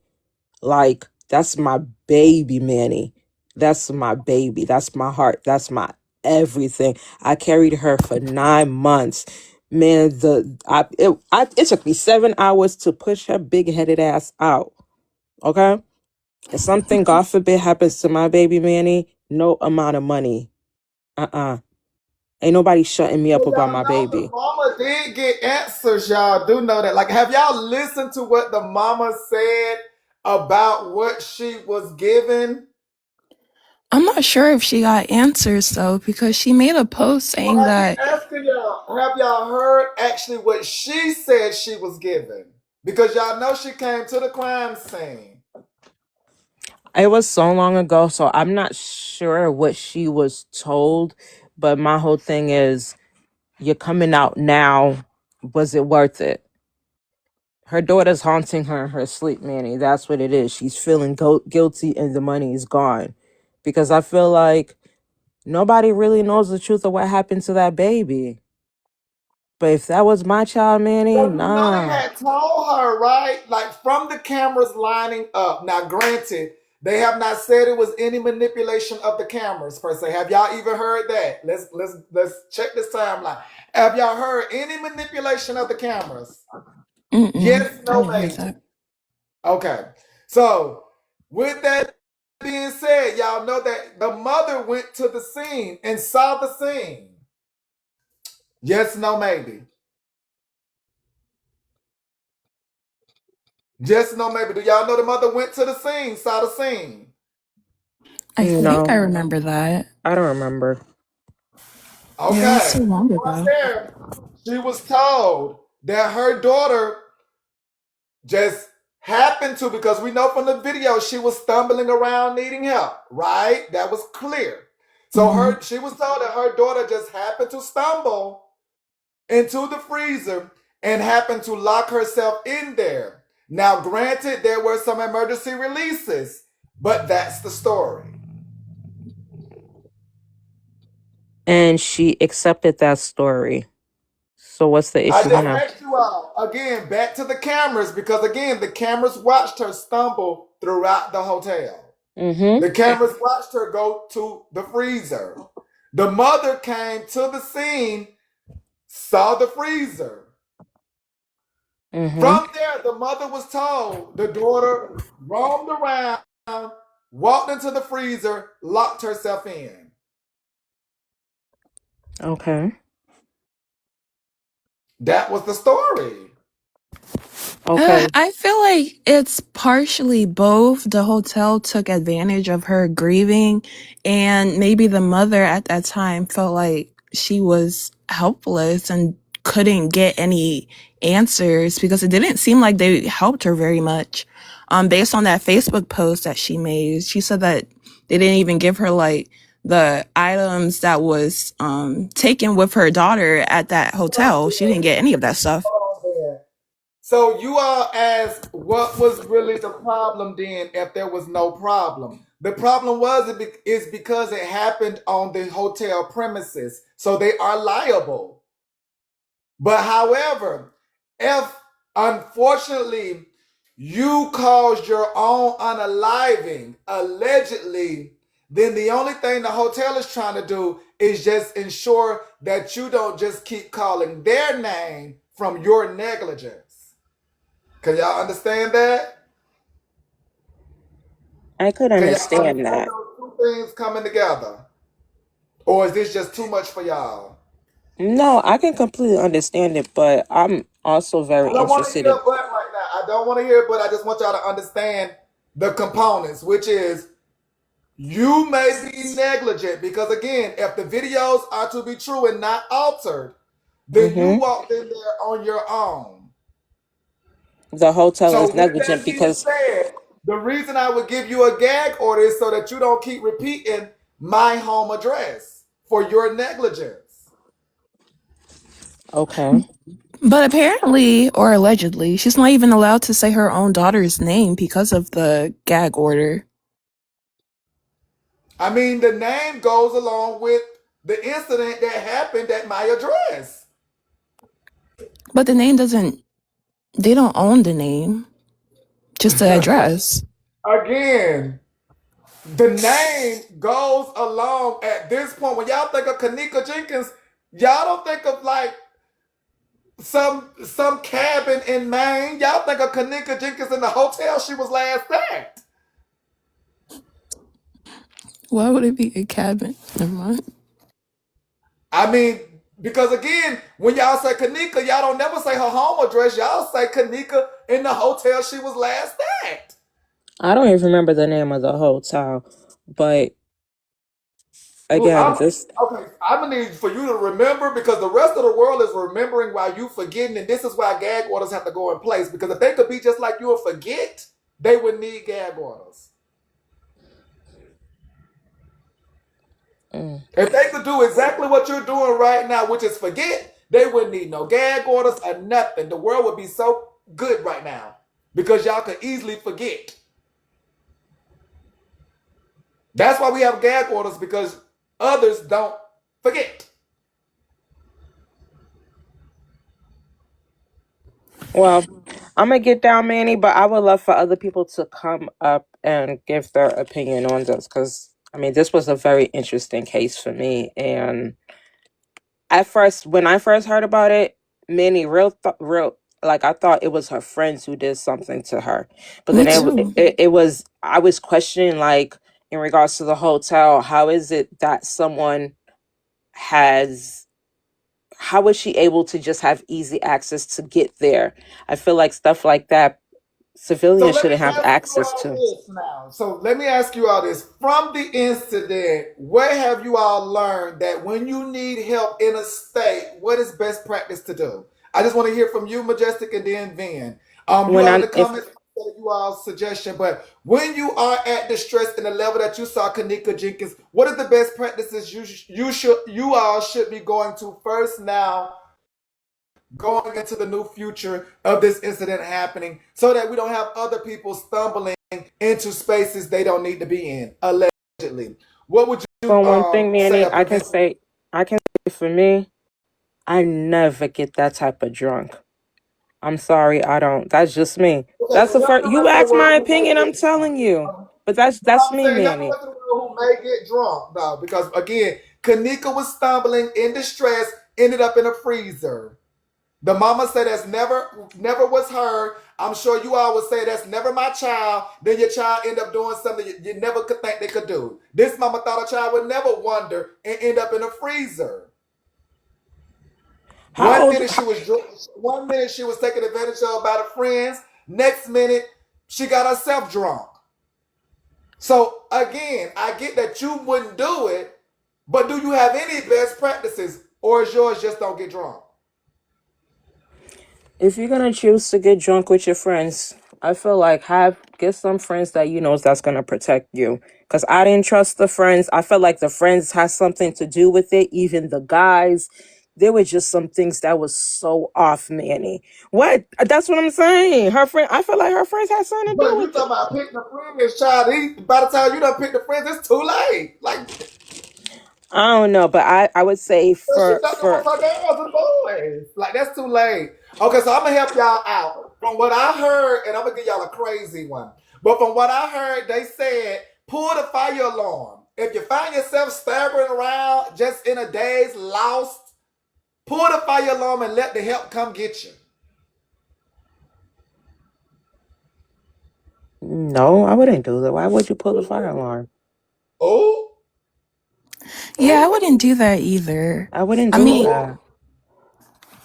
Like, that's my baby, Manny. That's my baby. That's my heart. That's my everything. I carried her for 9 months. Man, it took me 7 hours to push her big headed ass out. Okay? If something, God forbid, happens to my baby Manny, no amount of money. Uh-uh. Ain't nobody shutting me up Well, about y'all my know the baby. mama did get answers. Y'all do know that. Like, have y'all listened to what the mama said about what she was given? I'm not sure if she got answers though, because she made a post Well, saying that I'm asking y'all, have y'all heard actually what she said she was given? Because y'all know she came to the crime scene. It was so long ago, so I'm not sure what she was told. But my whole thing is, you're coming out now. Was it worth it? Her daughter's haunting her in her sleep, Manny. That's what it is. She's feeling guilty and the money is gone. Because I feel like nobody really knows the truth of what happened to that baby. But if that was my child, Manny, So you know they nah. had told her, right? Like from the cameras lining up. Now, granted, they have not said it was any manipulation of the cameras per se. Have y'all even heard that? Let's check this timeline. Have y'all heard any manipulation of the cameras? mm-mm, Yes, I no, didn't hear maybe. that. Okay. So with that being said, y'all know that the mother went to the scene and saw the scene. Yes, no, maybe. Yes, no, maybe. Do y'all know the mother went to the scene, saw the scene? I think I No, remember that. I don't remember. Yeah, it was so Okay. long Right ago. there, she was told that her daughter just happened to, because we know from the video she was stumbling around needing help, right? That was clear. So Hmm. she was told that her daughter just happened to stumble into the freezer and happened to lock herself in there. Now, granted, there were some emergency releases, but that's the story. And she accepted that story. So what's the I issue just now? asked you all again, back to the cameras, because again, the cameras watched her stumble throughout the hotel. Mm-hmm. The cameras watched her go to the freezer. The mother came to the scene, saw the freezer. Mm-hmm. From there, the mother was told the daughter roamed around, walked into the freezer, locked herself in. Okay. That was the story. Okay. I feel like it's partially both. The hotel took advantage of her grieving, and maybe the mother at that time felt like she was helpless and couldn't get any answers because it didn't seem like they helped her very much. Based on that Facebook post that she made, she said that they didn't even give her like the items that was taken with her daughter at that hotel. She didn't get any of that stuff. So you all asked what was really the problem then if there was no problem. The problem is because it happened on the hotel premises. So they are liable. But however, if unfortunately you caused your own unaliving, allegedly, then the only thing the hotel is trying to do is just ensure that you don't just keep calling their name from your negligence. Can y'all understand that? I could Can y'all understand understand that. those two things coming together? Or is this just too much for y'all? No, I can completely understand it, but I'm also I very don't want to interested hear in. a but right now. I don't want to hear it, but I just want y'all to understand the components, which is you may be negligent because, again, if the videos are to be true and not altered, then you Mm-hmm. walked in there on your own. The hotel So, is with negligent that being because. said, the reason I would give you a gag order is so that you don't keep repeating my home address for your negligence. Okay. But apparently, or allegedly, she's not even allowed to say her own daughter's name because of the gag order. I mean, the name goes along with the incident that happened at my address. But the name doesn't, they don't own the name, just the address. Again, the name goes along at this point. When y'all think of Kanika Jenkins, y'all don't think of like some cabin in Maine. Y'all think of Kanika Jenkins in the hotel she was last at. Why would it be a cabin? Never mind. I mean, because again, when y'all say Kanika, y'all don't never say her home address. Y'all say Kanika in the hotel she was last at. I don't even remember the name of the hotel, but Look, again, this okay. I'm gonna need for you to remember because the rest of the world is remembering while you forgetting, and this is why gag orders have to go in place. Because if they could be just like you and forget, they would need gag orders. mm. If they could do exactly what you're doing right now, which is forget, they wouldn't need no gag orders or nothing. The world would be so good right now because y'all could easily forget. That's why we have gag orders because others don't forget. Well, I'm gonna get down, Manny, but I would love for other people to come up and give their opinion on this because I mean, this was a very interesting case for me. And at first, when I first heard about it, Manny, real, like I thought it was her friends who did something to her, but Me then too. it was I was questioning like in regards to the hotel, how is it that someone has how was she able to just have easy access to get there? I feel like stuff like that So civilians let me shouldn't have ask you access all to. this now. So let me ask you all this. From the incident, what have you all learned that when you need help in a state, what is best practice to do? I just want to hear from you, Majestic, and then Vin. You When all in I the if comments, you all suggestion. But when you are at distress in the level that you saw Kanika Jenkins, what are the best practices you all should be going to first now going into the new future of this incident happening so that we don't have other people stumbling into spaces they don't need to be in, allegedly. What would you for one thing, say Manny, or prevent? I can say for me, I never get that type of drunk. I'm sorry, I don't. That's just me. Okay, That's well, the help first the you rest of the asked my world who may opinion, I'm get drunk. telling you. But No, that's I'm me, saying help the Manny. rest of the world who may get drunk, though, because again, Kanika was stumbling in distress, ended up in a freezer. The mama said that's never was her. I'm sure you all would say that's never my child. Then your child end up doing something you never could think they could do. This mama thought a child would never wander and end up in a freezer. How One old minute she was one minute she was taken advantage of by the friends. Next minute she got herself drunk. So again, I get that you wouldn't do it, but do you have any best practices, or is yours just don't get drunk? if you're gonna choose to get drunk with your friends, I feel like have get some friends that you know that's gonna protect you. Cause I didn't trust the friends. I felt like the friends had something to do with it. Even the guys, there were just some things that was so off, Manny. What? That's what I'm saying. Her friend. I feel like her friends had something to do But you with it. talking about picking a friend, child. By the time you done picked a friend, it's too late. Like, I don't know, but I would say she for thought that was for her girls and boys. Like, that's too late. Okay, so I'm gonna help y'all out. From what I heard, and I'm gonna give y'all a crazy one. But from what I heard, they said pull the fire alarm. If you find yourself staggering around, just in a daze, lost, pull the fire alarm and let the help come get you. no, I wouldn't do that. Why would you pull the fire alarm? Oh, Yeah, I oh, wouldn't do that either. I wouldn't I do mean, that. oh.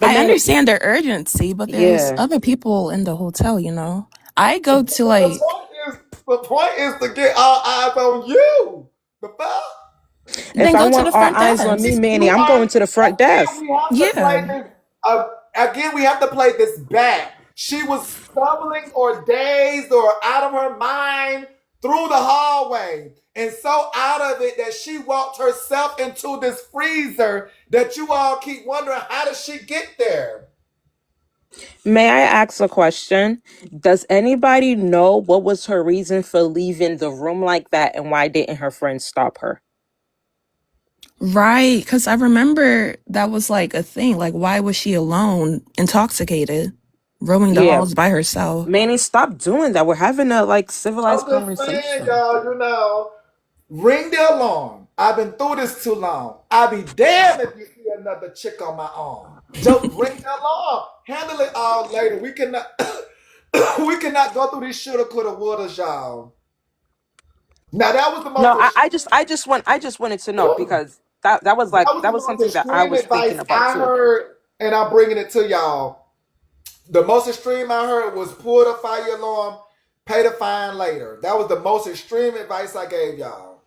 But I man, understand the urgency, but there's yeah. other people in the hotel, you know. I go to The like point is, the point is to get all eyes on you. The fuck? If then I go to want the all front eyes on me, desk. You Manny, I'm are going to the front again. desk. We have to play Yeah. this. Again, we have to play this back. She was stumbling or dazed or out of her mind through the hallway, and so out of it that she walked herself into this freezer. That you all keep wondering how did she get there? May I ask a question? Does anybody know what was her reason for leaving the room like that and why didn't her friends stop her? Right, because I remember that was like a thing. Like, why was she alone, intoxicated, roaming the Yeah. halls by herself? Manny, stop doing that. We're having a like I'm civilized just saying, conversation. y'all. Ring the alarm. I've been through this too long. I'll be damned if you see another chick on my arm. Just ring the alarm. Handle it all later. We cannot we cannot go through this shoulda, coulda, woulda, y'all. Now that was the No, most I just wanted to know because That was That like was that the was most something that I extreme was thinking advice about I too. heard, and I'm bringing it to y'all. The most extreme I heard was pull the fire alarm, pay the fine later. That was the most extreme advice I gave y'all.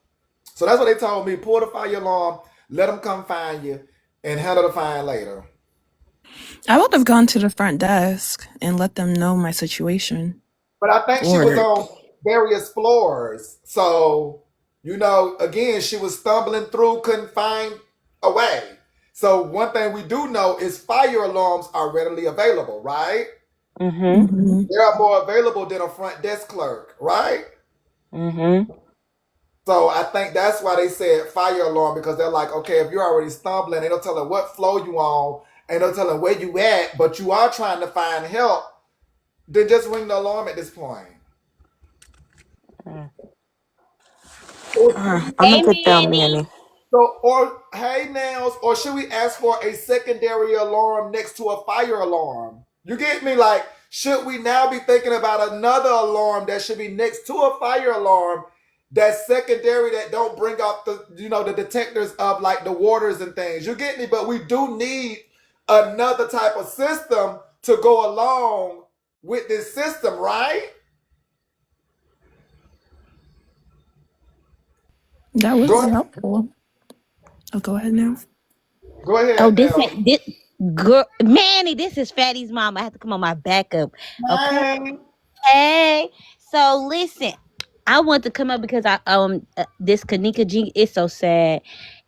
So that's what they told me: pull the fire alarm, let them come find you, and handle the fine later. I would have gone to the front desk and let them know my situation. But I think she was Or on various floors. So, again, she was stumbling through, couldn't find a way. So, one thing we do know is fire alarms are readily available, right? Mm-hmm. Mhm. They are more available than a front desk clerk, right? Mm-hmm. So, I think that's why they said fire alarm, because they're like, okay, if you're already stumbling, they don't tell her what floor you on, and they'll tell her where you at, but you are trying to find help, then just ring the alarm at this point. Or should we I'm gonna Hey, get down, Manny. Manny. So, or hey, Nails, or should we ask for a secondary alarm next to a fire alarm? You get me? Like, should we now be thinking about another alarm that should be next to a fire alarm that's secondary, that don't bring up the detectors of like the waters and things? You get me? But we do need another type of system to go along with this system, right? that would Go be ahead, helpful. Oh, go ahead now. go Oh, ahead, this Nails. ain't this girl, Manny. This is Fatty's mom. I have to come on my backup. Okay. Hey. Hey. So listen, I want to come up because this Kanika G is so sad,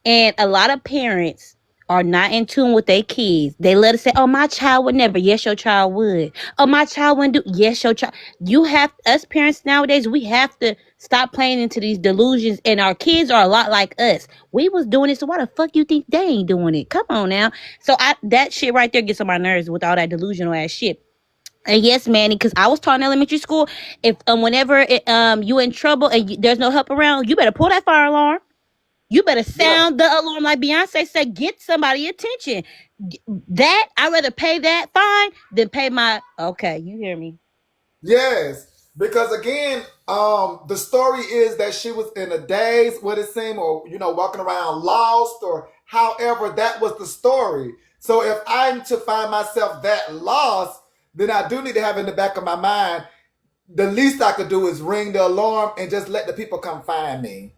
and a lot of parents are not in tune with their kids. They let us say, "Oh, my child would never." Yes, your child would. Oh, my child wouldn't do. Yes, your child. You have us parents nowadays. We have to stop playing into these delusions, and our kids are a lot like us. We was doing it, so why the fuck you think they ain't doing it? Come on now. So that shit right there gets on my nerves with all that delusional ass shit. And yes, Manny, because I was taught in elementary school, if whenever you in trouble and there's no help around, you better pull that fire alarm. You better Yeah. sound the alarm like Beyonce said. Get somebody attention. That I'd rather pay that fine than pay my. Okay, you hear me? Yes, because again, the story is that she was in a daze, what it seemed, or walking around lost, or however that was the story. So if I'm to find myself that lost, then I do need to have in the back of my mind, the least I could do is ring the alarm and just let the people come find me.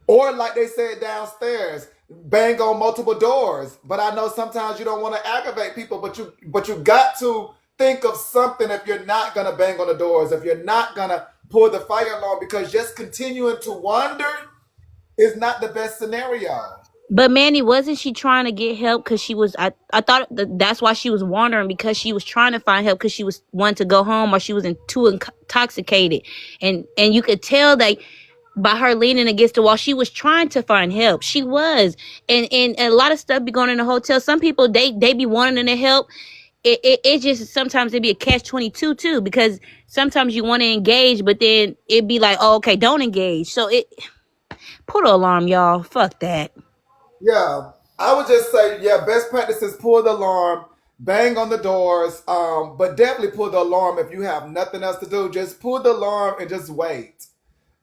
Or like they said downstairs, bang on multiple doors. But I know sometimes you don't want to aggravate people, but you got to think of something if you're not gonna bang on the doors, if you're not gonna pull the fire alarm, because just continuing to wonder is not the best scenario. But Manny, wasn't she trying to get help? Because she was, I thought that's why she was wandering, because she was trying to find help because she was wanting to go home, or she was too intoxicated, and you could tell that by her leaning against the wall, she was trying to find help. She was, and a lot of stuff be going in the hotel. Some people they be wanting to help. It just sometimes it be a catch-22 too, because sometimes you want to engage, but then it be like, oh, okay, don't engage. So it put an alarm, y'all. Fuck that. Yeah, I would just say, yeah, best practice is pull the alarm, bang on the doors, but definitely pull the alarm if you have nothing else to do. Just pull the alarm and just wait,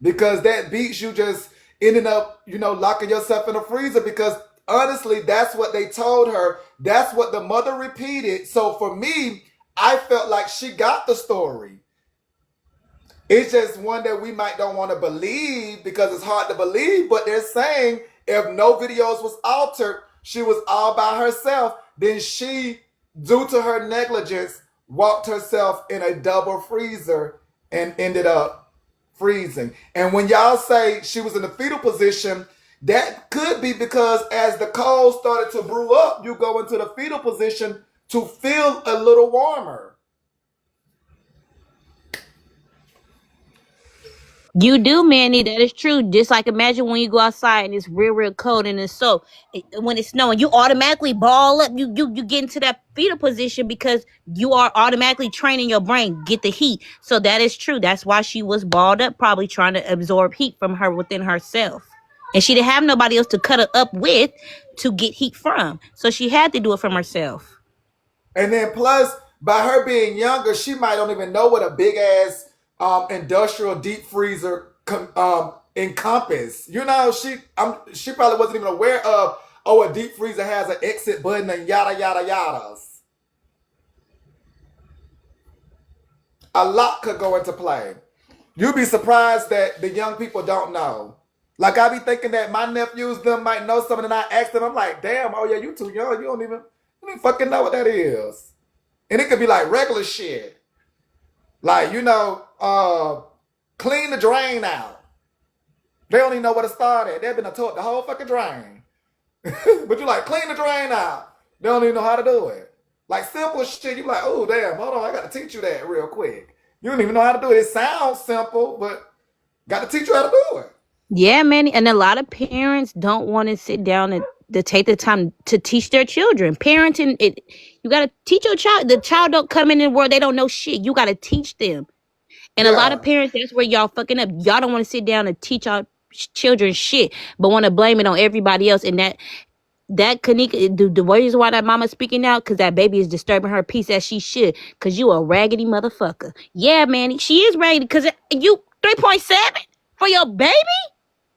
because that beats you just ending up, locking yourself in a freezer. Because honestly, that's what they told her. That's what the mother repeated. So for me, I felt like she got the story. It's just one that we might don't want to believe, because it's hard to believe, but they're saying if no videos was altered, she was all by herself, then she, due to her negligence, walked herself in a double freezer and ended up freezing. And when y'all say she was in the fetal position, that could be because as the cold started to brew up, you go into the fetal position to feel a little warmer. You do, Manny. That is true. Just like imagine when you go outside and it's real, real cold, and it's when it's snowing, you automatically ball up. You get into that fetal position because you are automatically training your brain get the heat. So that is true. That's why she was balled up, probably trying to absorb heat from her within herself, and she didn't have nobody else to cut her up with to get heat from. So she had to do it from herself. And then plus, by her being younger, she might don't even know what a big ass industrial deep freezer encompass. You know, she probably wasn't even aware of, oh, a deep freezer has an exit button and yada yada yadas. A lot could go into play. You'd be surprised that the young people don't know. Like I be thinking that my nephews them might know something, and I ask them, I'm like, damn, oh yeah, you too young, you don't even fucking know what that is. And it could be like regular shit. Like, clean the drain out. They don't even know where to start at. They've been taught the whole fucking drain. But you like, clean the drain out. They don't even know how to do it. Like simple shit, you be like, oh damn, hold on, I gotta teach you that real quick. You don't even know how to do it. It sounds simple, but got to teach you how to do it. Yeah, man. And a lot of parents don't want to sit down and to take the time to teach their children. Parenting, you got to teach your child. The child don't come in the world, they don't know shit. You got to teach them. And a lot of Yeah. parents, that's where y'all fucking up. Y'all don't want to sit down and teach our children shit, but want to blame it on everybody else. And that Kanika, the reason why that mama's speaking out, because that baby is disturbing her peace as she should. Because you a raggedy motherfucker. Yeah, man, she is raggedy. Because you 3.7 for your baby?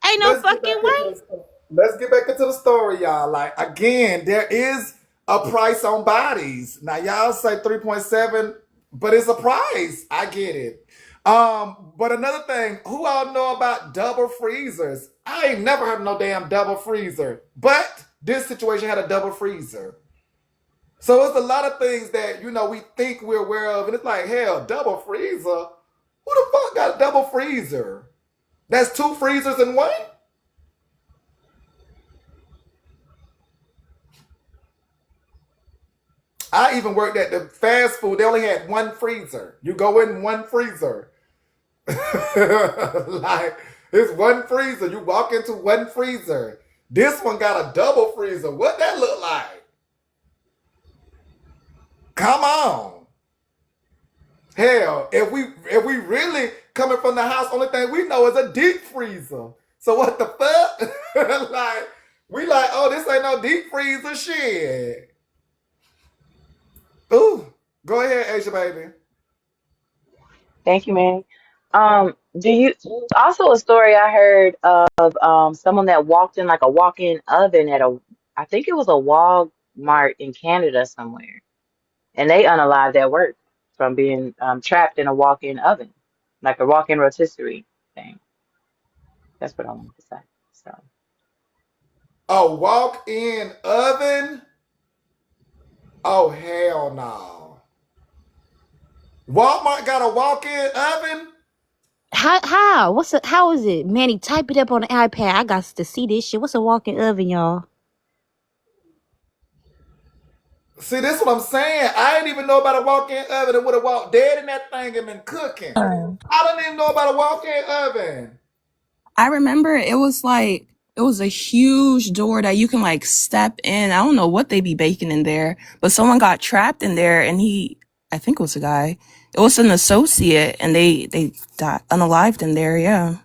Ain't no Let's get back fucking into way. the story. Let's get back into the story, y'all. Like again, there is a price on bodies. Now y'all say 3.7, but it's a price. I get it. But another thing, who all know about double freezers? I ain't never heard of no damn double freezer. But this situation had a double freezer. So it's a lot of things that we think we're aware of, and it's like, hell, double freezer? Who the fuck got a double freezer? That's 2 freezers in one? I even worked at the fast food. They only had 1 freezer. You go in 1 freezer. Like, it's 1 freezer. You walk into 1 freezer. This one got a double freezer. What that look like? Come on. Hell, if we really coming from the house, only thing we know is a deep freezer. So what the fuck? Like, we like, oh, this ain't no deep freezer shit. Ooh, go ahead, Asia baby. Thank you, man. Do you also a story I heard of someone that walked in like a walk-in oven at I think it was a Walmart in Canada somewhere, and they unalived at work from being trapped in a walk-in oven, like a walk-in rotisserie thing. That's what I wanted to say. So A walk-in oven? Oh hell no. Walmart got a walk-in oven? How? How is it? Manny, type it up on the iPad. I got to see this shit. What's a walk-in oven, y'all? See, this is what I'm saying. I didn't even know about a walk-in oven and would have walked dead in that thing and been cooking. I didn't even know about a walk-in oven. I remember it was a huge door that you can like step in. I don't know what they be baking in there, but someone got trapped in there and I think it was a guy. It was an associate and they died unalived in there, yeah.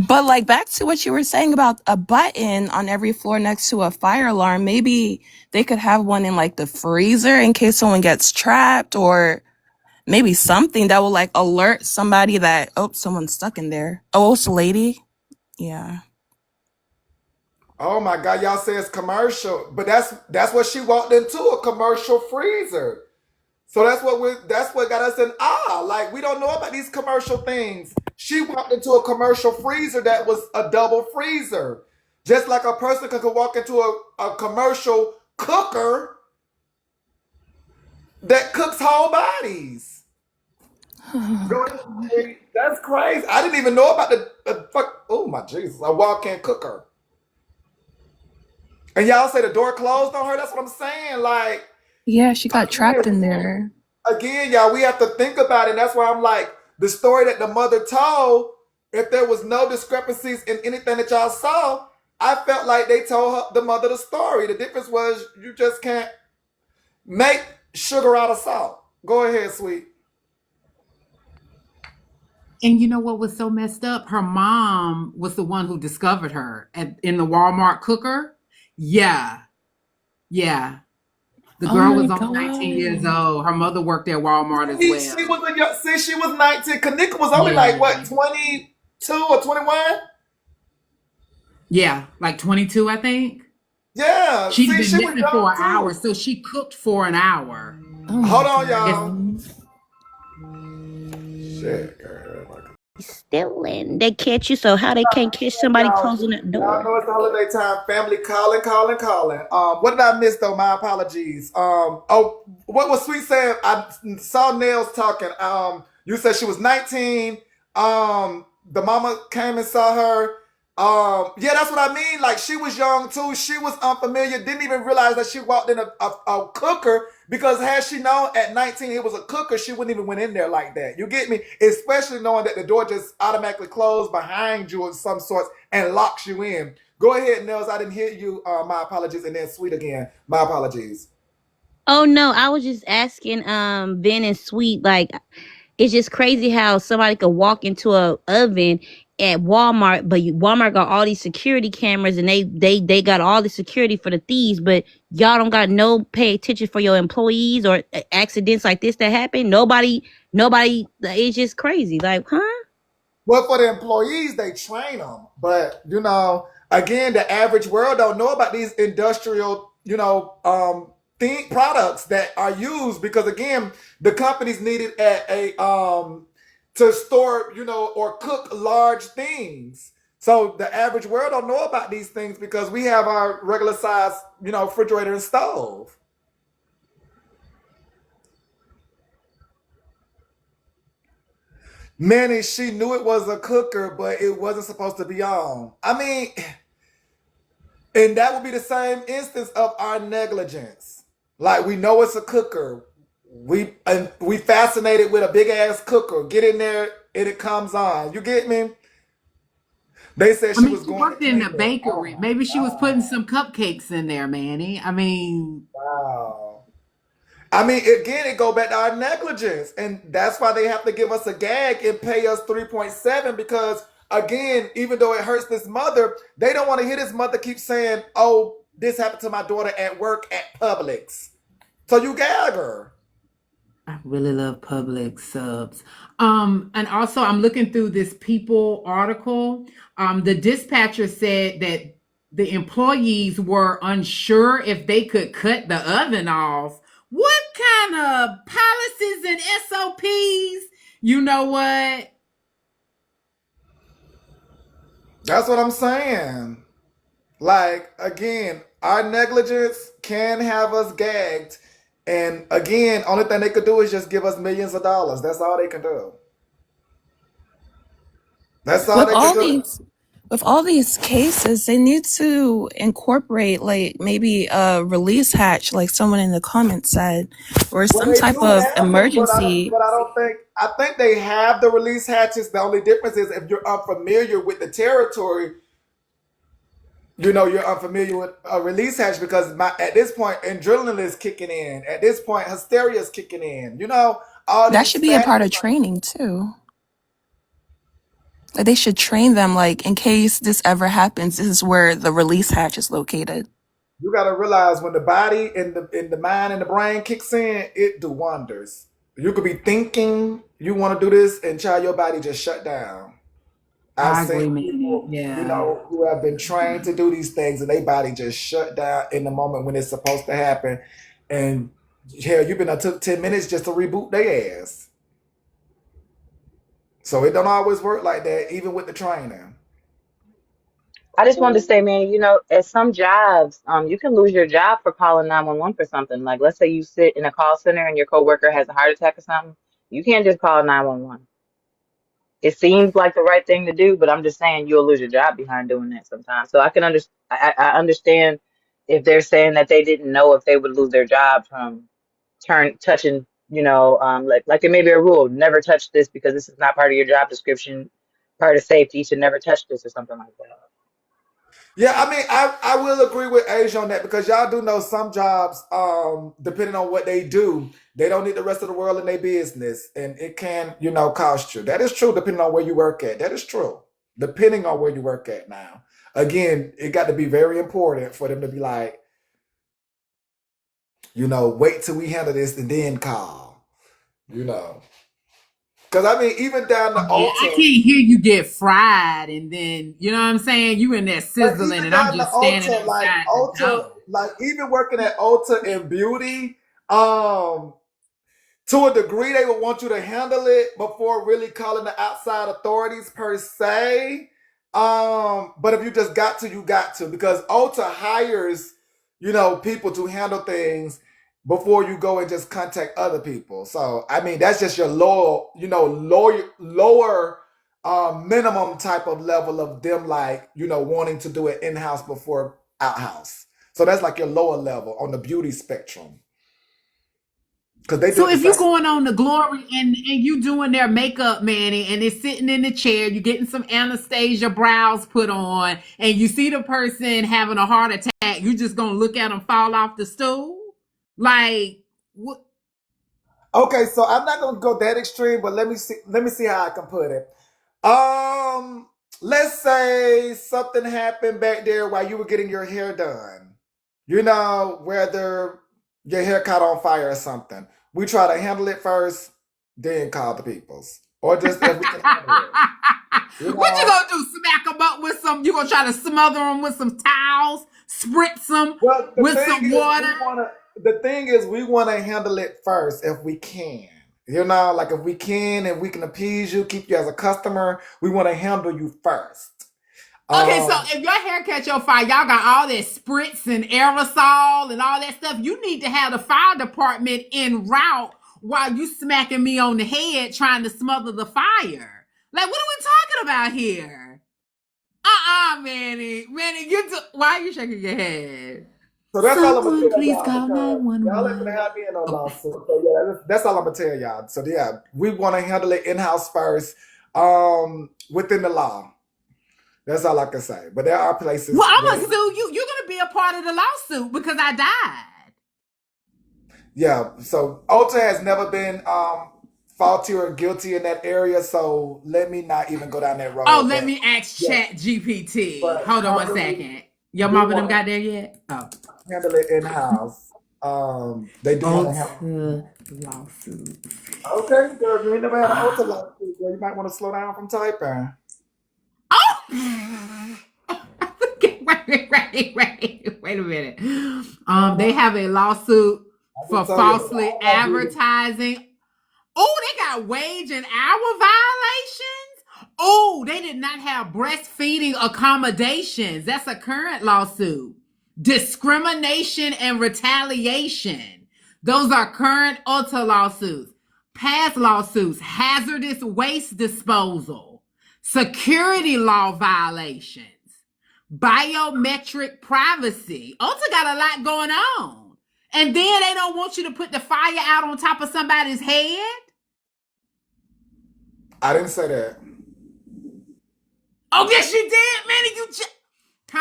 But like back to what you were saying about a button on every floor next to a fire alarm, maybe they could have one in like the freezer in case someone gets trapped, or maybe something that will like alert somebody that, oh, someone's stuck in there. Oh, it's a lady. Yeah. Oh my God, y'all say it's commercial, but that's what she walked into, a commercial freezer. So that's what got us in awe. Like, we don't know about these commercial things. She walked into a commercial freezer that was a double freezer. Just like a person could walk into a commercial cooker that cooks whole bodies. Go ahead. That's crazy. I didn't even know about the fuck. Oh my Jesus, a walk-in cooker. And y'all say the door closed on her. That's what I'm saying. Like, Yeah, she got trapped again, in there. y'all, we have to think about it. And that's why I'm like, the story that the mother told, if there was no discrepancies in anything that y'all saw, I felt like they told the mother the story. The difference was you just can't make sugar out of salt. Go ahead, sweet. And you know what was so messed up? Her mom was the one who discovered her in the Walmart cooker. Yeah, yeah. The Oh girl my was only 19 years God. old. Her mother worked at Walmart as She well. was a young, since she was 19. Kanika was only Yeah. like what, 22 or 21? Yeah, like 22, I think. Yeah, She'd see, been she was missing young for an hour, too. so she cooked for an hour. Oh Hold my on, It's y'all. god. Shit, girl. Stealing. They catch you, so how they can't catch somebody closing the Y'all door? know it's the holiday time. Family calling. What did I miss though? My apologies. Oh, what was Sweet saying? I saw Nails talking. You said she was 19. The mama came and saw her. Yeah, that's what I mean. Like she was young too. She was unfamiliar. Didn't even realize that she walked in a cooker because had she known at 19 it was a cooker, she wouldn't even went in there like that. You get me? Especially knowing that the door just automatically closed behind you of some sort and locks you in. Go ahead, Nels. I didn't hear you. My apologies. And then Sweet again. My apologies. Oh no, I was just asking Ben and Sweet, like it's just crazy how somebody could walk into a oven at Walmart, but Walmart got all these security cameras and they got all the security for the thieves, but y'all don't got no pay attention for your employees or accidents like this that happen. Nobody. It's just crazy. Like, huh? Well, for the employees, they train them. But, again, the average world don't know about these industrial, products that are used because, again, the companies need it at to store, or cook large things. So the average world don't know about these things because we have our regular size, refrigerator and stove. Manny, she knew it was a cooker, but it wasn't supposed to be on. I mean, and that would be the same instance of our negligence. Like we know it's a cooker. We fascinated with a big ass cooker. Get in there and it comes on. You get me? They said I she mean, was she going to worked in clean the it. Oh bakery. my Maybe she was putting God. some cupcakes in there, Manny. I mean, Wow. I mean, again, it go back to our negligence, and that's why they have to give us a gag and pay us 3.7 because, again, even though it hurts this mother, they don't want to hear this mother keep saying, "Oh, this happened to my daughter at work at Publix." So you gag her. I really love public subs. And also I'm looking through this People article. The dispatcher said that the employees were unsure if they could cut the oven off. What kind of policies and SOPs? You know what? That's what I'm saying. Like again, our negligence can have us gagged, and again, only thing they could do is just give us millions of dollars. That's all they can do. That's all With they can all do. these with all these cases, they need to incorporate like maybe a release hatch, like someone in the comments said, or Well, some they type do of have them, but emergency. I don't think. I think they have the release hatches. The only difference is if you're unfamiliar with the territory, you're unfamiliar with a release hatch because at this point, adrenaline is kicking in. At this point, hysteria is kicking in. All That these should be a part factors. of training too. Like they should train them like in case this ever happens, this is where the release hatch is located. You got to realize when the body and the mind and the brain kicks in, it do wonders. You could be thinking you want to do this, and child, your body just shut down. I've I seen agree, Manny. people, Yeah. who have been trained to do these things, and their body just shut down in the moment when it's supposed to happen. And hell, you've been took 10 minutes just to reboot their ass. So it don't always work like that, even with the training. I just wanted to say, man, at some jobs, you can lose your job for calling 911 for something. Like, let's say you sit in a call center and your coworker has a heart attack or something. You can't just call 911. It seems like the right thing to do, but I'm just saying you'll lose your job behind doing that sometimes. So I can I understand if they're saying that they didn't know if they would lose their job from touching, like it may be a rule, never touch this because this is not part of your job description, part of safety, you should never touch this or something like that. Yeah, I mean, I will agree with Asia on that because y'all do know some jobs, depending on what they do, they don't need the rest of the world in their business, and it can, cost you. That is true, depending on where you work at. That is true, depending on where you work at. Now, again, it got to be very important for them to be like, wait till we handle this and then call. You know, Because I mean, even down the Yeah, I can't Ulta, hear you get fried, and then you know what I'm saying. You in there but sizzling, even and I'm down the just standing Ulta, outside the door. like even working at Ulta in beauty, um, to a degree, they would want you to handle it before really calling the outside authorities per se. But if you just got to, you got to, because Ulta hires, people to handle things before you go and just contact other people. So I mean, that's just your lower minimum type of level of them, like wanting to do it in house before out house. So that's like your lower level on the beauty spectrum because they do So it the if you same. going on the glory and you doing their makeup, Manny, and it's sitting in the chair, you getting some Anastasia brows put on, and you see the person having a heart attack, you just gonna look at them fall off the stool? Like what? Okay, so I'm not gonna go that extreme, but let me see. Let me see how I can put it. Um, let's say something happened back there while you were getting your hair done. Whether your hair caught on fire or something. We try to handle it first, then call the peoples, or just if we can handle it. You What you know. gonna do? Smack them up with some? You gonna try to smother them with some towels? Spritz them Well, with some water? the thing is we wanna handle it first if we can. Like if we can and we can appease you, keep you as a customer, we want to handle you first. Okay, so Um, if your hair catch on fire, y'all got all that spritz and aerosol and all that stuff. You need to have the fire department en route while you smacking me on the head trying to smother the fire. Like, what are we talking about here? Manny. Manny, why are you shaking your head? so that's all I'm gonna Someone tell please y'all call because y'all ain't gonna 911. have me in no Oh. lawsuit. So yeah, that's all I'm gonna tell y'all. So yeah, we want to handle it in house first, within the law. That's all I can say. But there are Well, places I'm where, gonna sue you. You're gonna be a part of the lawsuit because I died. yeah. So Ulta has never been faulty or guilty in that area. So let me not even go down that Oh, road. let But me ask yeah, Chat GPT. but Hold on one companies second. Your do mama them want to got there yet? Oh. handle it in house. They do want to handle. Ulta lawsuit. Okay, girl, you ain't never had an Ulta Ah. lawsuit, girl. You might want to slow down from typing. Oh! Okay, wait a minute. They Uh-huh. have a lawsuit I for just told you, but falsely I do this. advertising. Oh, they got wage and hour violations. Oh, they did not have breastfeeding accommodations. That's a current lawsuit. Discrimination and retaliation. Those are current Ulta lawsuits. Past lawsuits, hazardous waste disposal, security law violations, biometric privacy. Ulta got a lot going on. And then they don't want you to put the fire out on top of somebody's head. I didn't say that. Oh, yes, you did, Manny.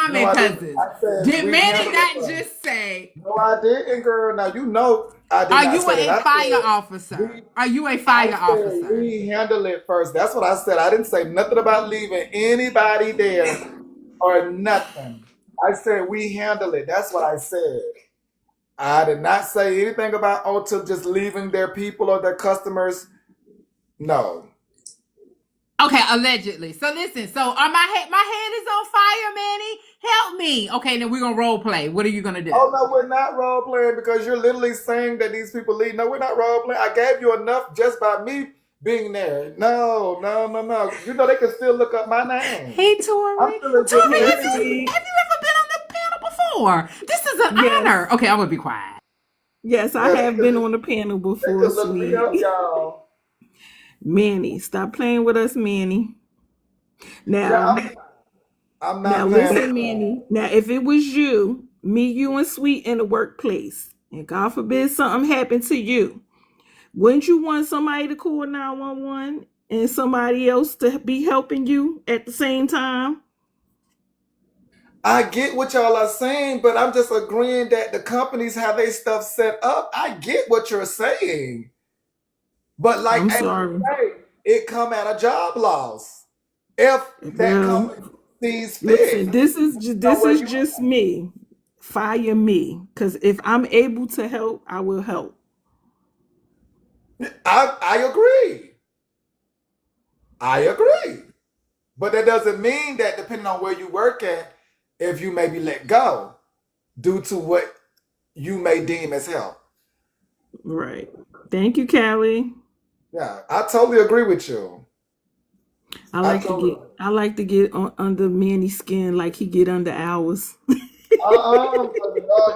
No, Comment, I didn't. cousins. I said Did we Manny handle it not first. just say, No, I didn't, girl. Now you know I did are not you say that. a I fire said officer? we. Are you a I fire said officer? we handle it first. That's what I said. I didn't say nothing about leaving anybody there or nothing. I said we handle it. That's what I said. I did not say anything about Ulta just leaving their people or their customers. No. Okay, allegedly. So listen, so my head is on fire, Manny. Help me. Okay, then we're gonna role play. What are you gonna do? Oh no, we're not role playing because you're literally saying that these people leave. No, we're not role playing. I gave you enough just by me being there. No, no, no, no. You know they can still look up my name. Hey, I'm Tori. still in good Tori, standing have with you you. Tiffany. have you ever been on the panel before? This is an Yes. honor. Okay, I'm gonna be quiet. Yes, I Yeah, have been on the panel they before, could look me sweet. up, y'all. Manny, stop playing with us, Manny. Yeah, Now, I'm now not playing with listen, you. Manny. Now, if it was you, me, you, and Sweet in the workplace, and God forbid something happened to you, wouldn't you want somebody to call 911 and somebody else to be helping you at the same time? I get what y'all are saying, but I'm just agreeing that the companies have their stuff set up. I get what you're saying. But like I'm as you sorry. say, it come at a job loss. If that Well, company sees listen, fit, know this where is you just me. Fire me, because if I'm able to help, I will help. I agree. I agree. But that doesn't mean that depending on where you work at, if you may be let go due to what you may deem as help. Right. Thank you, Callie. Yeah, I totally agree with you. I totally. I like to get under Manny's skin like he get under ours. No,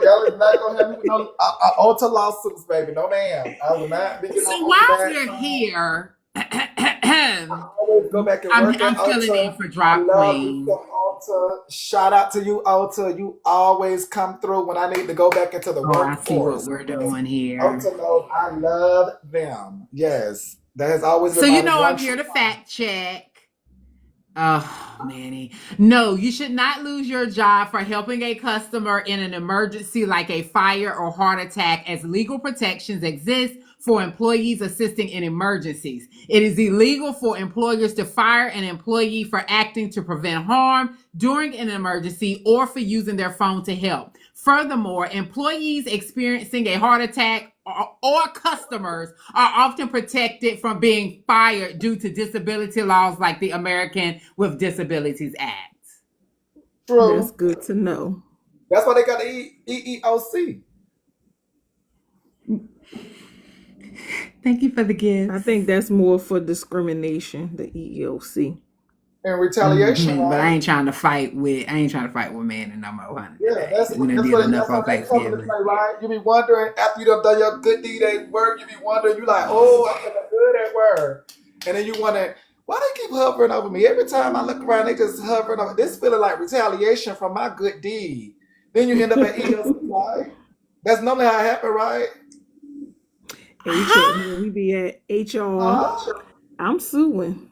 y'all is not gonna have me with no ultra lawsuits, baby. No, ma'am. I will not be getting So on ultra while back. we're here, I always go back and work at I'm filling in Ulta. for I Drop love me Queen. some Ulta. Shout out to you, Ulta. You always come through when I need to go back into the Oh, I see what workforce. we're Because doing here. Ulta knows I love them. Yes, that has always So been my you know one I'm true. here to fact check. Oh, Manny. No, you should not lose your job for helping a customer in an emergency like a fire or heart attack, as legal protections exist for employees assisting in emergencies. It is illegal for employers to fire an employee for acting to prevent harm during an emergency or for using their phone to help. Furthermore, employees experiencing a heart attack or customers are often protected from being fired due to disability laws like the American with Disabilities Act. That's True. good to know. That's why they got the EEOC. Thank you for the I gifts. think that's more for discrimination, the EEOC. And retaliation, But right? I ain't trying to fight with man and no more, honey, Yeah, today. We done did enough that's on what they come into Thanksgiving. play, right? You be wondering after you done your good deed at work, you be wondering, you like, oh, I feel good at work. And then you wonder, why they keep hovering over me? Every time I look around, they just hovering over. This feeling like retaliation from my good deed. Then you end up at EOC, right? That's normally how it happen, right? HR, Huh? when we be at HR, Uh-huh. I'm suing.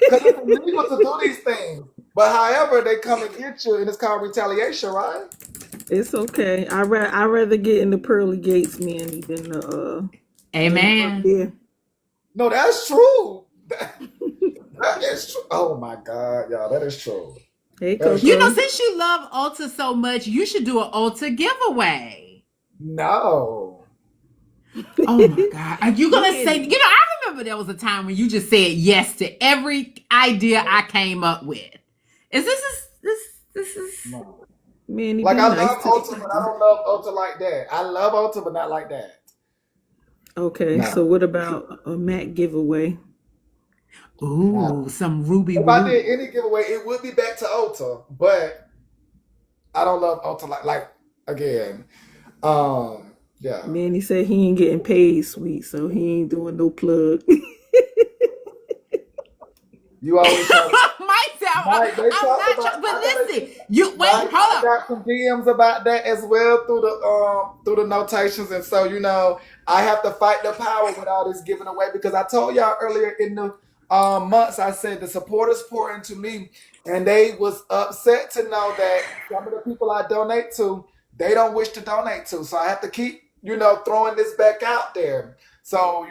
Because it's illegal to do these things. But however, they come and get you, and it's called retaliation, right? It's okay. I rather get in the pearly gates, Manny, than up Amen. there. No, that's true. That is true. Oh my God, y'all, that is true. Hey, That is You true. know, Coco. since you love Ulta so much, you should do an Ulta giveaway. No. Oh my God. Are you going to say, Manny, I remember there was a time when you just said yes to every idea I came up with. This is, No. Manny, Like be I nice love to the Ulta, but I people. don't love Ulta like that. I love Ulta, but not like that. Okay, so No. what about a Mac giveaway? No. ooh, some Ruby If I did Woo. any giveaway, it would be back to Ulta, but I don't love Ulta like again. Yeah. Manny said he ain't getting paid, sweet, so he ain't doing no plug. You always try. Myself, Mike, they I'm talked not about. trying, but I know they. listen, you wait, Mike, I hold up. got some DMs about that as well through the notations, and so I have to fight the power with all this giving away because I told y'all earlier in the months I said the supporters pour into me, and they was upset to know that some of the people I donate to they don't wish to donate to, so I have to keep throwing this back out there. So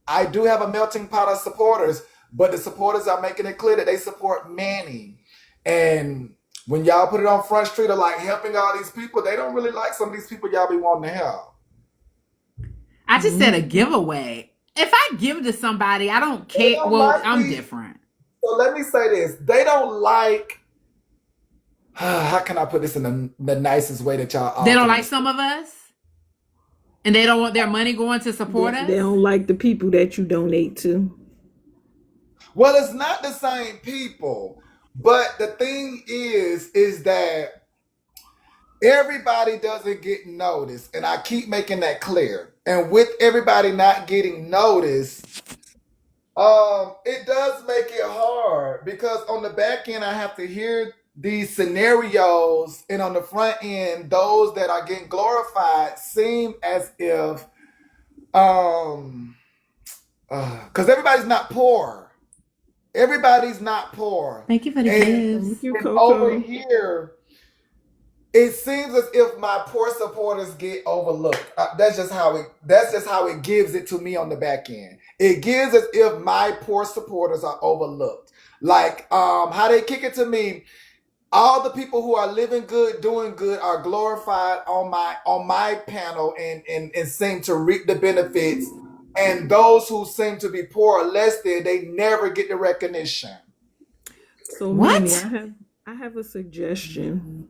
I do have a melting pot of supporters, but the supporters are making it clear that they support Manny. And when y'all put it on Front Street of like helping all these people, they don't really like some of these people y'all be wanting to help. I just said a Mhm. giveaway. If I give it to somebody, I don't They care. don't Well, like I'm these. different. So let me say this. They don't like, how can I put this in the nicest way that y'all They all don't can like understand? some of us, and they don't want their money going to support They us. don't like the people that you donate to. Well, it's not the same people. But the thing is that everybody doesn't get noticed. And I keep making that clear. And with everybody not getting noticed, it does make it hard because on the back end, I have to hear these scenarios, and on the front end, those that are getting glorified seem as if, because everybody's not poor. Everybody's not poor, Thank you for the and Thank gifts. you, over Coco. here, it seems as if my poor supporters get overlooked. That's just how it. That's just how it gives it to me on the back end. It gives as if my poor supporters are overlooked. Like how they kick it to me. All the people who are living good, doing good, are glorified on my panel and seem to reap the benefits. And those who seem to be poor or less than, they never get the recognition. So Manny, What? I have a suggestion.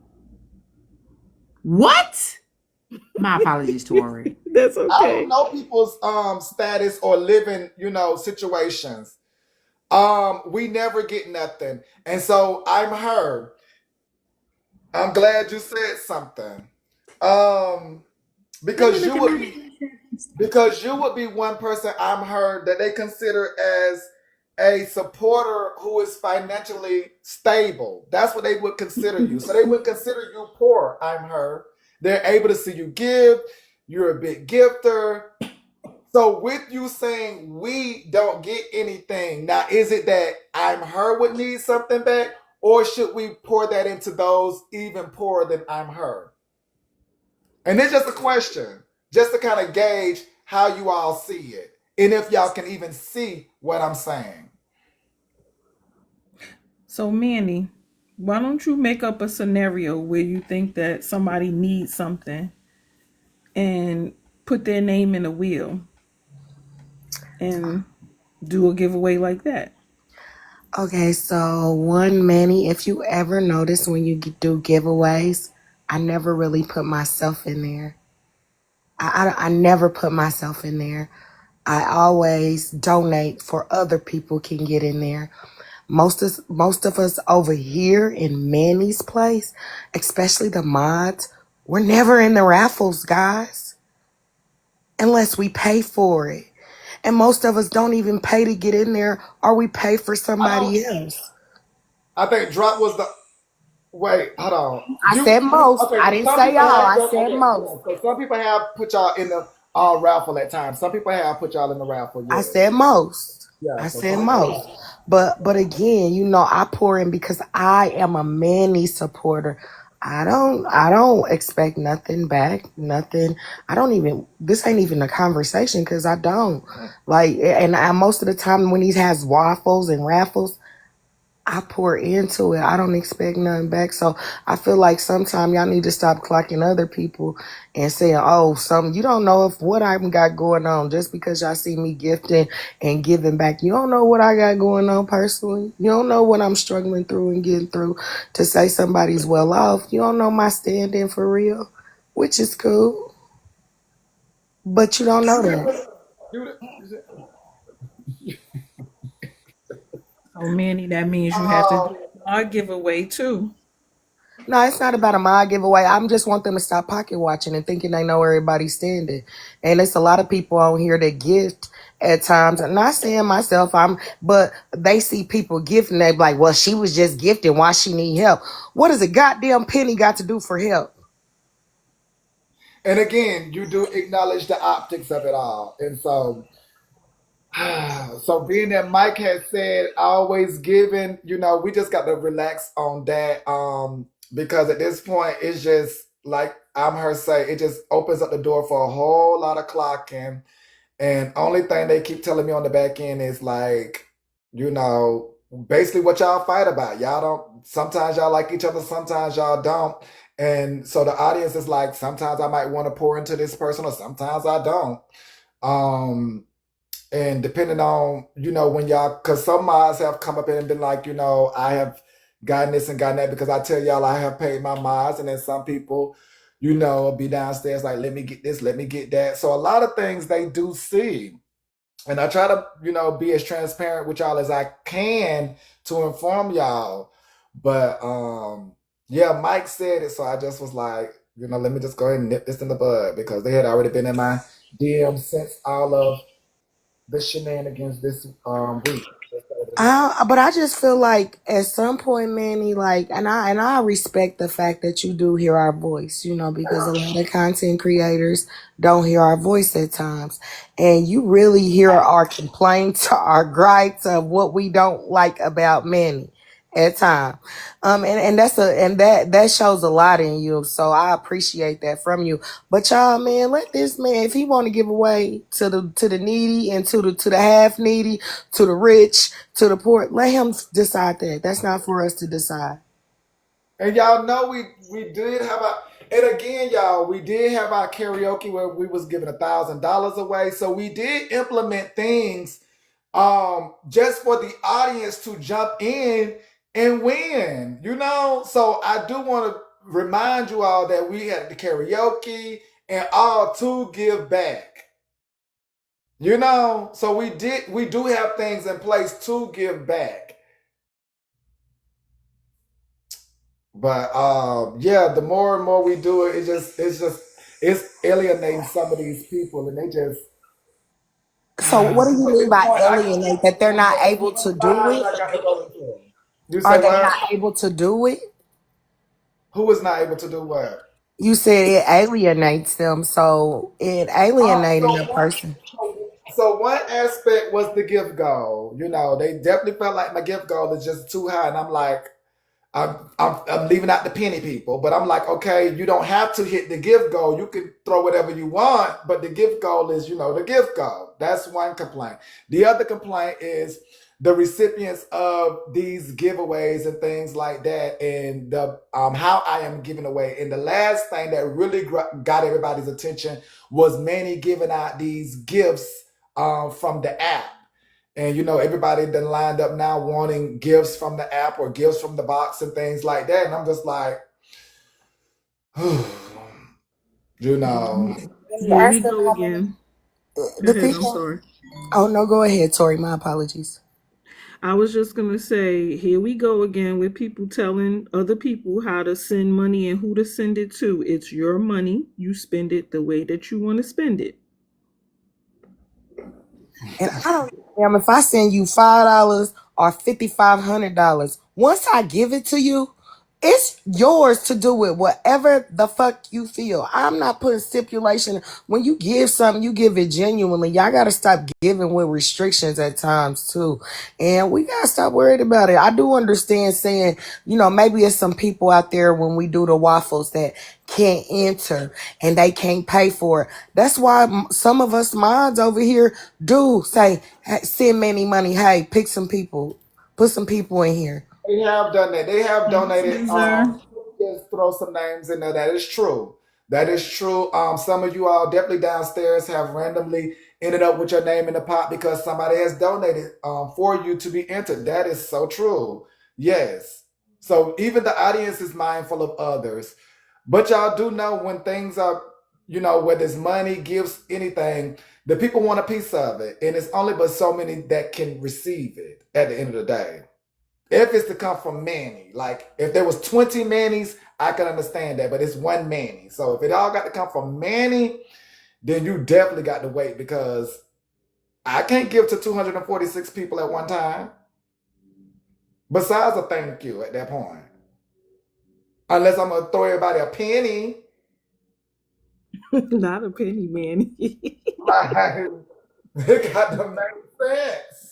What? My apologies, Tori. That's I don't okay. know people's status or living, situations. We never get nothing. And so I'm her. I'm glad you said something. Um, Let me because look you at would my. be because you would be one person I'm heard that they consider as a supporter who is financially stable. That's what they would consider you. So they would consider you poor, I'm heard. They're able to see you give. You're a big gifter. So with you saying we don't get anything, now is it that I'm her would need something back, or should we pour that into those even poorer than I'm her? And it's just a question, just to kind of gauge how you all see it, and if y'all can even see what I'm saying. So Manny, why don't you make up a scenario where you think that somebody needs something and put their name in a wheel and do a giveaway like that? Okay, so one, Manny, if you ever notice when you do giveaways, I never really put myself in there. I never put myself in there. I always donate for other people can get in there. Most of us over here in Manny's place, especially the mods, we're never in the raffles, guys, unless we pay for it. And most of us don't even pay to get in there, or we pay for I don't. somebody else. I think drop was the. Wait, hold on. I said most. Okay? I So didn't some say people y'all. have I done. said Okay, most. yeah. So some people have put y'all in the raffle at times. Some people have put y'all in the raffle. I Yes. said most. Yeah. I So said some people most. have. But again, I pour in because I am a Manny supporter. I don't expect nothing back. Nothing. I don't even this ain't even a conversation because I don't. Like and most of the time when he has waffles and raffles, I pour into it. I don't expect nothing back. So I feel like sometimes y'all need to stop clocking other people and saying, oh, you don't know if what I got going on just because y'all see me gifting and giving back. You don't know what I got going on personally. You don't know what I'm struggling through and getting through to say somebody's well off. You don't know my stand-in for real, which is cool. But you don't know that. You, So Manny, that means you have to um, do a giveaway too. No, it's not about a mod giveaway. I just want them to stop pocket watching and thinking they know where everybody's standing. And it's a lot of people on here that gift at times. I'm not saying myself, but they see people gifting. They be like, well, she was just gifting. Why she need help? What does a goddamn penny got to do for help? and again, you do acknowledge the optics of it all, and so. So being that Mike has said always giving, we just got to relax on that. Because at this point it's just like I'm her say, it just opens up the door for a whole lot of clocking. And only thing they keep telling me on the back end is like, basically what y'all fight about. Y'all don't sometimes y'all like each other, sometimes y'all don't. And so the audience is like, sometimes I might want to pour into this person or sometimes I don't. Um and depending on, when y'all, because some mods have come up and been like, I have gotten this and gotten that because I tell y'all I have paid my mods. And then some people, be downstairs like, let me get this, let me get that. So a lot of things they do see. And I try to, be as transparent with y'all as I can to inform y'all. But yeah, Mike said it. So I just was like, let me just go ahead and nip this in the bud because they had already been in my DM since all of the shenanigans this week. But I just feel like at some point, Manny, like, and I respect the fact that you do hear our voice, because a lot of content creators don't hear our voice at times, and you really hear our complaints, our gripes of what we don't like about Manny at time, and that shows a lot in you. So I appreciate that from you. But y'all, man, let this man, if he want to give away to the needy and to the half needy, to the rich, to the poor, let him decide that. That's not for us to decide. And y'all know we did have And again, y'all, we did have our karaoke where we was giving $1,000 away. So we did implement things just for the audience to jump in and win, So I do want to remind you all that we had the karaoke and all to give back. So we do have things in place to give back. But yeah, the more and more we do it, it's alienating some of these people, and they just So what do you at mean this by point, alienate? That they're not able to do I it? got to go into it. You Are say they what? not able to do it? Who is not able to do what? You said it alienates them, so it alienating a person. So one aspect was the gift goal. They definitely felt like my gift goal is just too high, and I'm like, I'm leaving out the penny people, but I'm like, okay, you don't have to hit the gift goal. You can throw whatever you want, but the gift goal is, the gift goal. That's one complaint. The other complaint is the recipients of these giveaways and things like that, and the how I am giving away. And the last thing that really got everybody's attention was Manny giving out these gifts from the app. And everybody then lined up now wanting gifts from the app or gifts from the box and things like that. And I'm just like, you know. Let me Here we ask them go how many again. Go the ahead. I'm people. sorry. Oh no, go ahead, Tori. My apologies. I was just gonna say, here we go again with people telling other people how to send money and who to send it to. It's your money. You spend it the way that you want to spend it. And I don't damn if I send you $5 or $5,500. Once I give it to you, it's yours to do with whatever the fuck you feel. I'm not putting stipulation. When you give something, you give it genuinely. Y'all gotta stop giving with restrictions at times too. And we gotta stop worried about it. I do understand saying, maybe it's some people out there when we do the waffles that can't enter and they can't pay for it. That's why some of us mods over here do say, hey, send Manny money. Hey, pick some people, put some people in here. They have done that. They have Thanks, donated. Caesar. Just throw some names in there. That is true. That is true. Some of you all definitely downstairs have randomly ended up with your name in the pot because somebody has donated for you to be entered. That is so true. Yes. So even the audience is mindful of others. But y'all do know when things are, whether it's money, gifts, anything, the people want a piece of it. And it's only but so many that can receive it at the end of the day. If it's to come from Manny, like if there was 20 Mannys, I can understand that, but it's one Manny. So if it all got to come from Manny, then you definitely got to wait because I can't give to 246 people at one time. Besides a thank you at that point. Unless I'm gonna throw everybody a penny. Not a penny, man. Like, it got to make sense.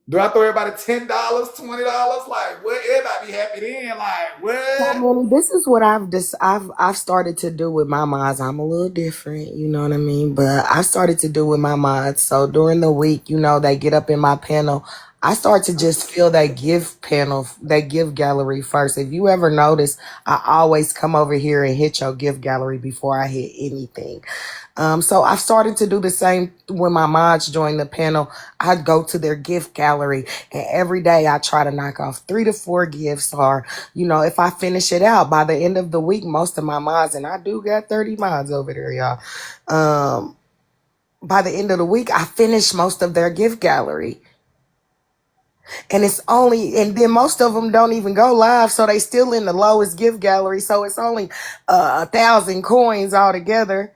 Do I throw everybody $10, $20? Like, what? Everybody be happy then. Like, So, what? Manny, this is what I've started to do with my mods. I'm a little different, you know what I mean? But I started to do with my mods. So during the week, they get up in my panel. I start to just feel that gift panel, that gift gallery first. If you ever notice, I always come over here and hit your gift gallery before I hit anything. So I've started to do the same when my mods join the panel. I go to their gift gallery and every day I try to knock off 3 to 4 gifts or, if I finish it out by the end of the week, most of my mods, and I do got 30 mods over there, y'all. By the end of the week, I finish most of their gift gallery. And and then most of them don't even go live. So they still in the lowest gift gallery. So it's only 1,000 coins altogether.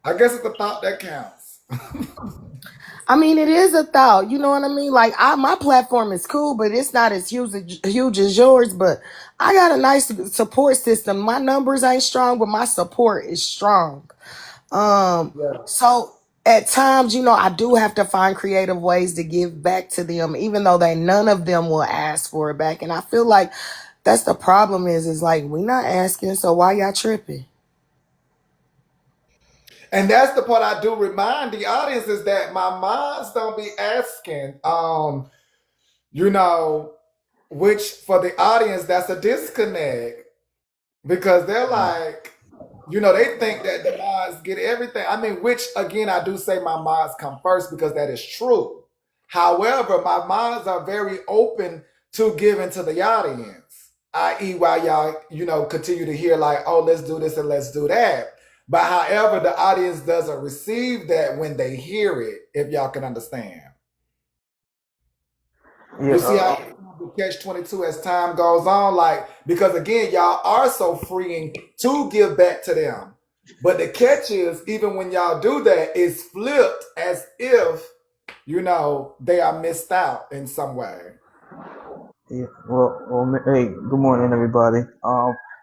I guess it's the thought that counts. I mean, it is a thought. You know what I mean? Like, my platform is cool, but it's not as huge as yours. But I got a nice support system. My numbers ain't strong, but my support is strong. Yeah. So at times, I do have to find creative ways to give back to them, even though none of them will ask for it back. And I feel like that's the problem is like, we not asking, so why y'all tripping? And that's the part I do remind the audience is that my moms don't be asking, you know, which for the audience, that's a disconnect. because they're like, they think that the mods get everything. I mean, which again, I do say my mods come first because that is true. However, my mods are very open to giving to the audience, i.e., while y'all, continue to hear like, oh, let's do this and let's do that. But however, the audience doesn't receive that when they hear it, if y'all can understand. Yeah, You see how the catch 22 as time goes on, like, because again, y'all are so freeing to give back to them. But the catch is, even when y'all do that, it's flipped as if, they are missed out in some way. yeah. Hey, good morning, everybody.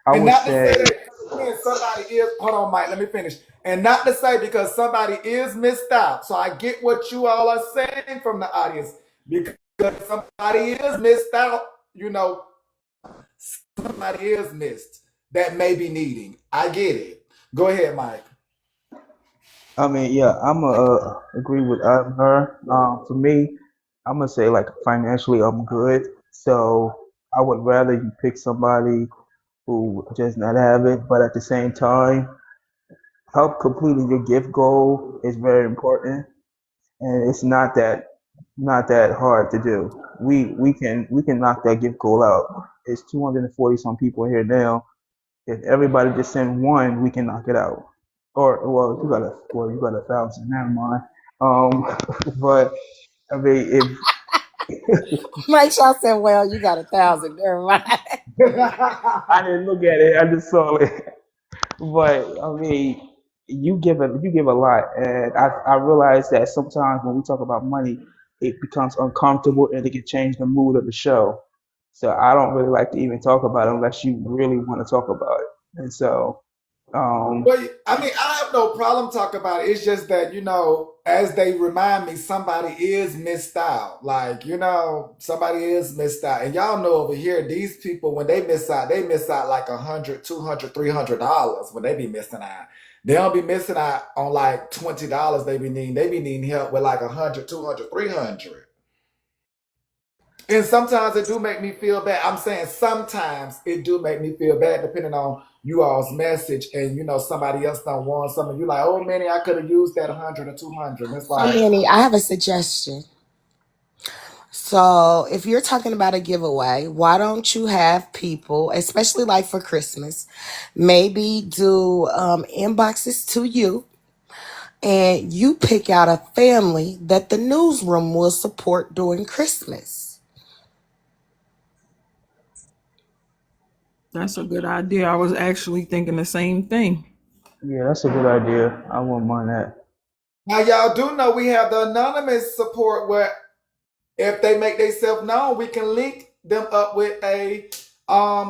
I And would not to say say, that again, somebody is, hold on, Mike, let me finish. And not to say because somebody is missed out. So I get what you all are saying from the audience. Because somebody is missed out, somebody is missed that may be needing. I get it. Go ahead, Mike. yeah, I'm agree with her. For me, I'm gonna say like financially, I'm good. So I would rather you pick somebody who just not have it, but at the same time, help completing your gift goal is very important, and it's not that hard to do. We can knock that gift goal out. It's 240 some people here now. If everybody just send one, we can knock it out. Or you got 1,000. Never mind. Um, but I mean, if Mike Shaw said, well, you got 1,000. Never mind. I didn't look at it, I just saw it. But I mean, you give a lot, and I realize that sometimes when we talk about money, it becomes uncomfortable and it can change the mood of the show. So I don't really like to even talk about it unless you really want to talk about it. And so, um, Well, I mean, I have no problem talking about it. It's just that, as they remind me, somebody is missed out. Like, somebody is missed out. And y'all know over here, these people, when they miss out like 100, 200, $300 when they be missing out. They don't be missing out on like $20 they be needing. They be needing help with like 100, 200, 300. And sometimes it do make me feel bad. I'm saying sometimes it do make me feel bad depending on you all's message and somebody else don't want something. You like, oh Manny, I could have used that 100 or 200. And it's So, like, Manny, I have a suggestion. So, if you're talking about a giveaway, why don't you have people, especially like for Christmas, maybe do inboxes to you and you pick out a family that the newsroom will support during Christmas. That's a good idea. I was actually thinking the same thing. yeah, that's a good idea. I wouldn't mind that. now y'all do know we have the anonymous support where if they make themselves known, we can link them up with a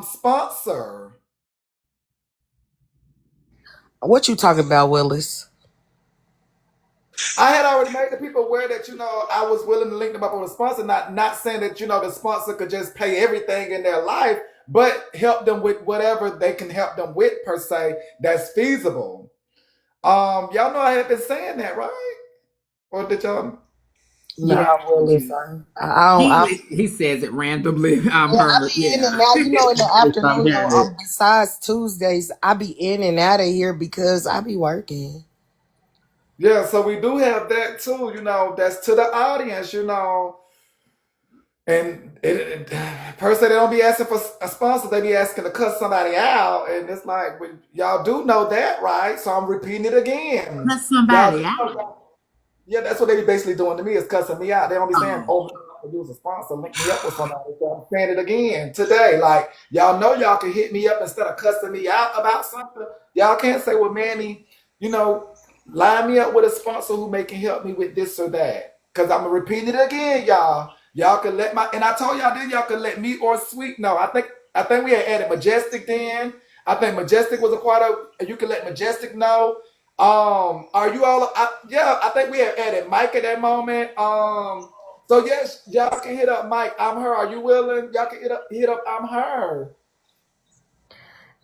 sponsor. What you talking about, Willis? I had already made the people aware that I was willing to link them up with a sponsor. Not saying that the sponsor could just pay everything in their life, but help them with whatever they can help them with per se that's feasible. Y'all know I had been saying that, right? Or did y'all? Nah, Yeah. Willis. He says it randomly. Yeah, I Heard. be in Yeah. and out. In the First time afternoon hearing it. though. Besides Tuesdays, I be in and out of here because I be working. Yeah, so we do have that too. That's to the audience. And per se, they don't be asking for a sponsor. They be asking to cut somebody out, and it's like, well, y'all do know that, right? So I'm repeating it again. Cut Y'all somebody do out. know. Yeah, that's what they be basically doing to me is cussing me out. They don't be saying, Oh. "Oh, I could use a sponsor, link me up with somebody." So I'm saying it again today. Like y'all know, y'all can hit me up instead of cussing me out about something. Y'all can't say, "Well, Manny, you know, line me up with a sponsor who may can help me with this or that." Because I'm gonna repeat it again, y'all. Y'all can let my and I told y'all then y'all can let me or Sweet know. I think we had added Majestic then. I think Majestic was a part of. You can let Majestic know. Are you all? Yeah, I think we have added Mike at that moment. So yes, y'all can hit up Mike. I'm her. Are you willing? Y'all can hit up. I'm her.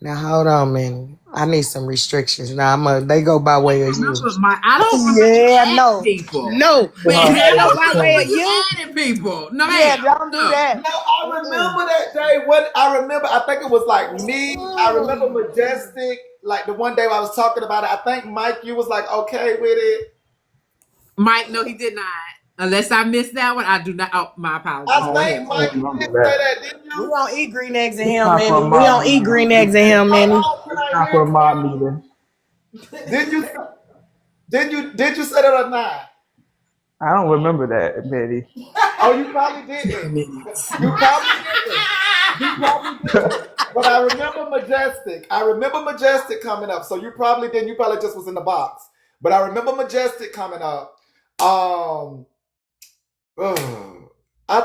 Now hold on, man. I need some restrictions. Now they go by way of you. Remember, I don't remember Yeah, adding no. people. No. Man, That go I by don't way remember of you you. adding people. No, Yeah, ma'am. don't do No. that. No, I remember that day. What I remember, I think it was like me. I remember Majestic. Like the one day I was talking about it. I think Mike, you was like okay with it. Mike, no, he did not. Unless I missed that one, I do not. Oh, my apologies. I Go I ahead, think Mike. don't Mike, you remember did say that. that, didn't We you? don't eat green eggs and It's ham, not for a man. We don't mob eat green eggs meeting. and ham, Hold man. on, can It's I not hear for a it, mob Carl? meeting. Did you did you say that or not? I don't remember that, Betty. Oh, you probably didn't. You probably didn't. You probably didn't. But I remember Majestic. I remember Majestic coming up. So you probably didn't. You probably just was in the box. But I remember Majestic coming up. Ugh. I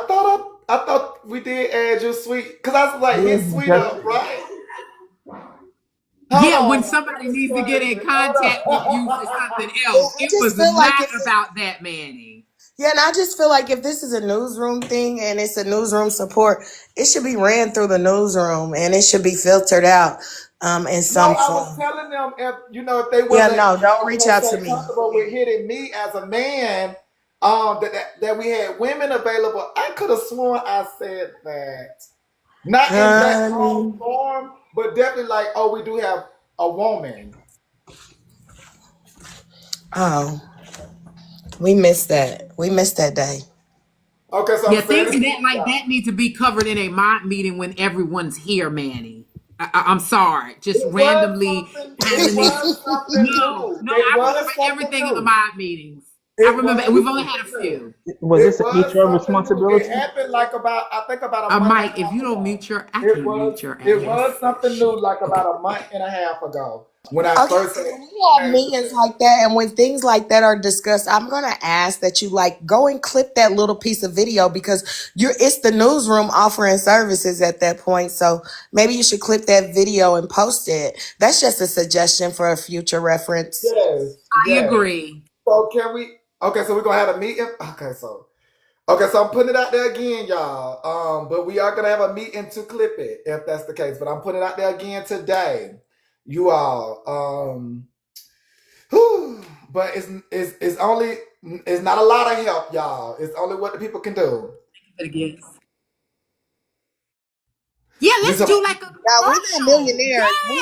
thought we did add you sweet because I was like Who is hit sweet up, Majestic? right? Hold Yeah, on, when now, somebody this is needs to get in crazy. Hold contact with you for something Yeah, else, I it just was feel like not if about that, Manny. yeah, and I just feel like if this is a newsroom thing and it's a newsroom support, it should be ran through the newsroom and it should be filtered out in No, some I was form. telling them if if they Yeah, wasn't no, don't reach per out to se me. comfortable with hitting me as a man, that we had women available. I could have sworn I said that. Not in that Honey. form, but definitely like, oh, we do have a woman. Oh, we missed that. We missed that day. Okay, so Yeah, I'm saying things it that again, like y'all. that need to be covered in a mock meeting when everyone's here, Manny. I'm sorry, just It was randomly something. It having these. was something No, new. no, It I was remember something everything in the new. mock meetings. I It remember, was and we've only had a something new. few. Was It this an was HR something new. It responsibility? happened like I think about a month and a Mike, if half you don't ago. mute your, I It can't was mute your it ass. was something new Shit. like about a month and a half ago when I Okay, first so when we have came to meetings like that and when things like that are discussed, I'm gonna ask that you like go and clip that little piece of video because it's the newsroom offering services at that point. So maybe you should clip that video and post it. That's just a suggestion for a future reference. yes, I yes. agree. So can we so we're gonna have a meeting? Okay, so I'm putting it out there again, y'all. But we are gonna have a meeting to clip it if that's the case. But I'm putting it out there again today. You all. Whew, but it's only it's not a lot of help, y'all. It's only what the people can do. Again. Yeah, You let's talking do like a Now we're not commercial. millionaires. We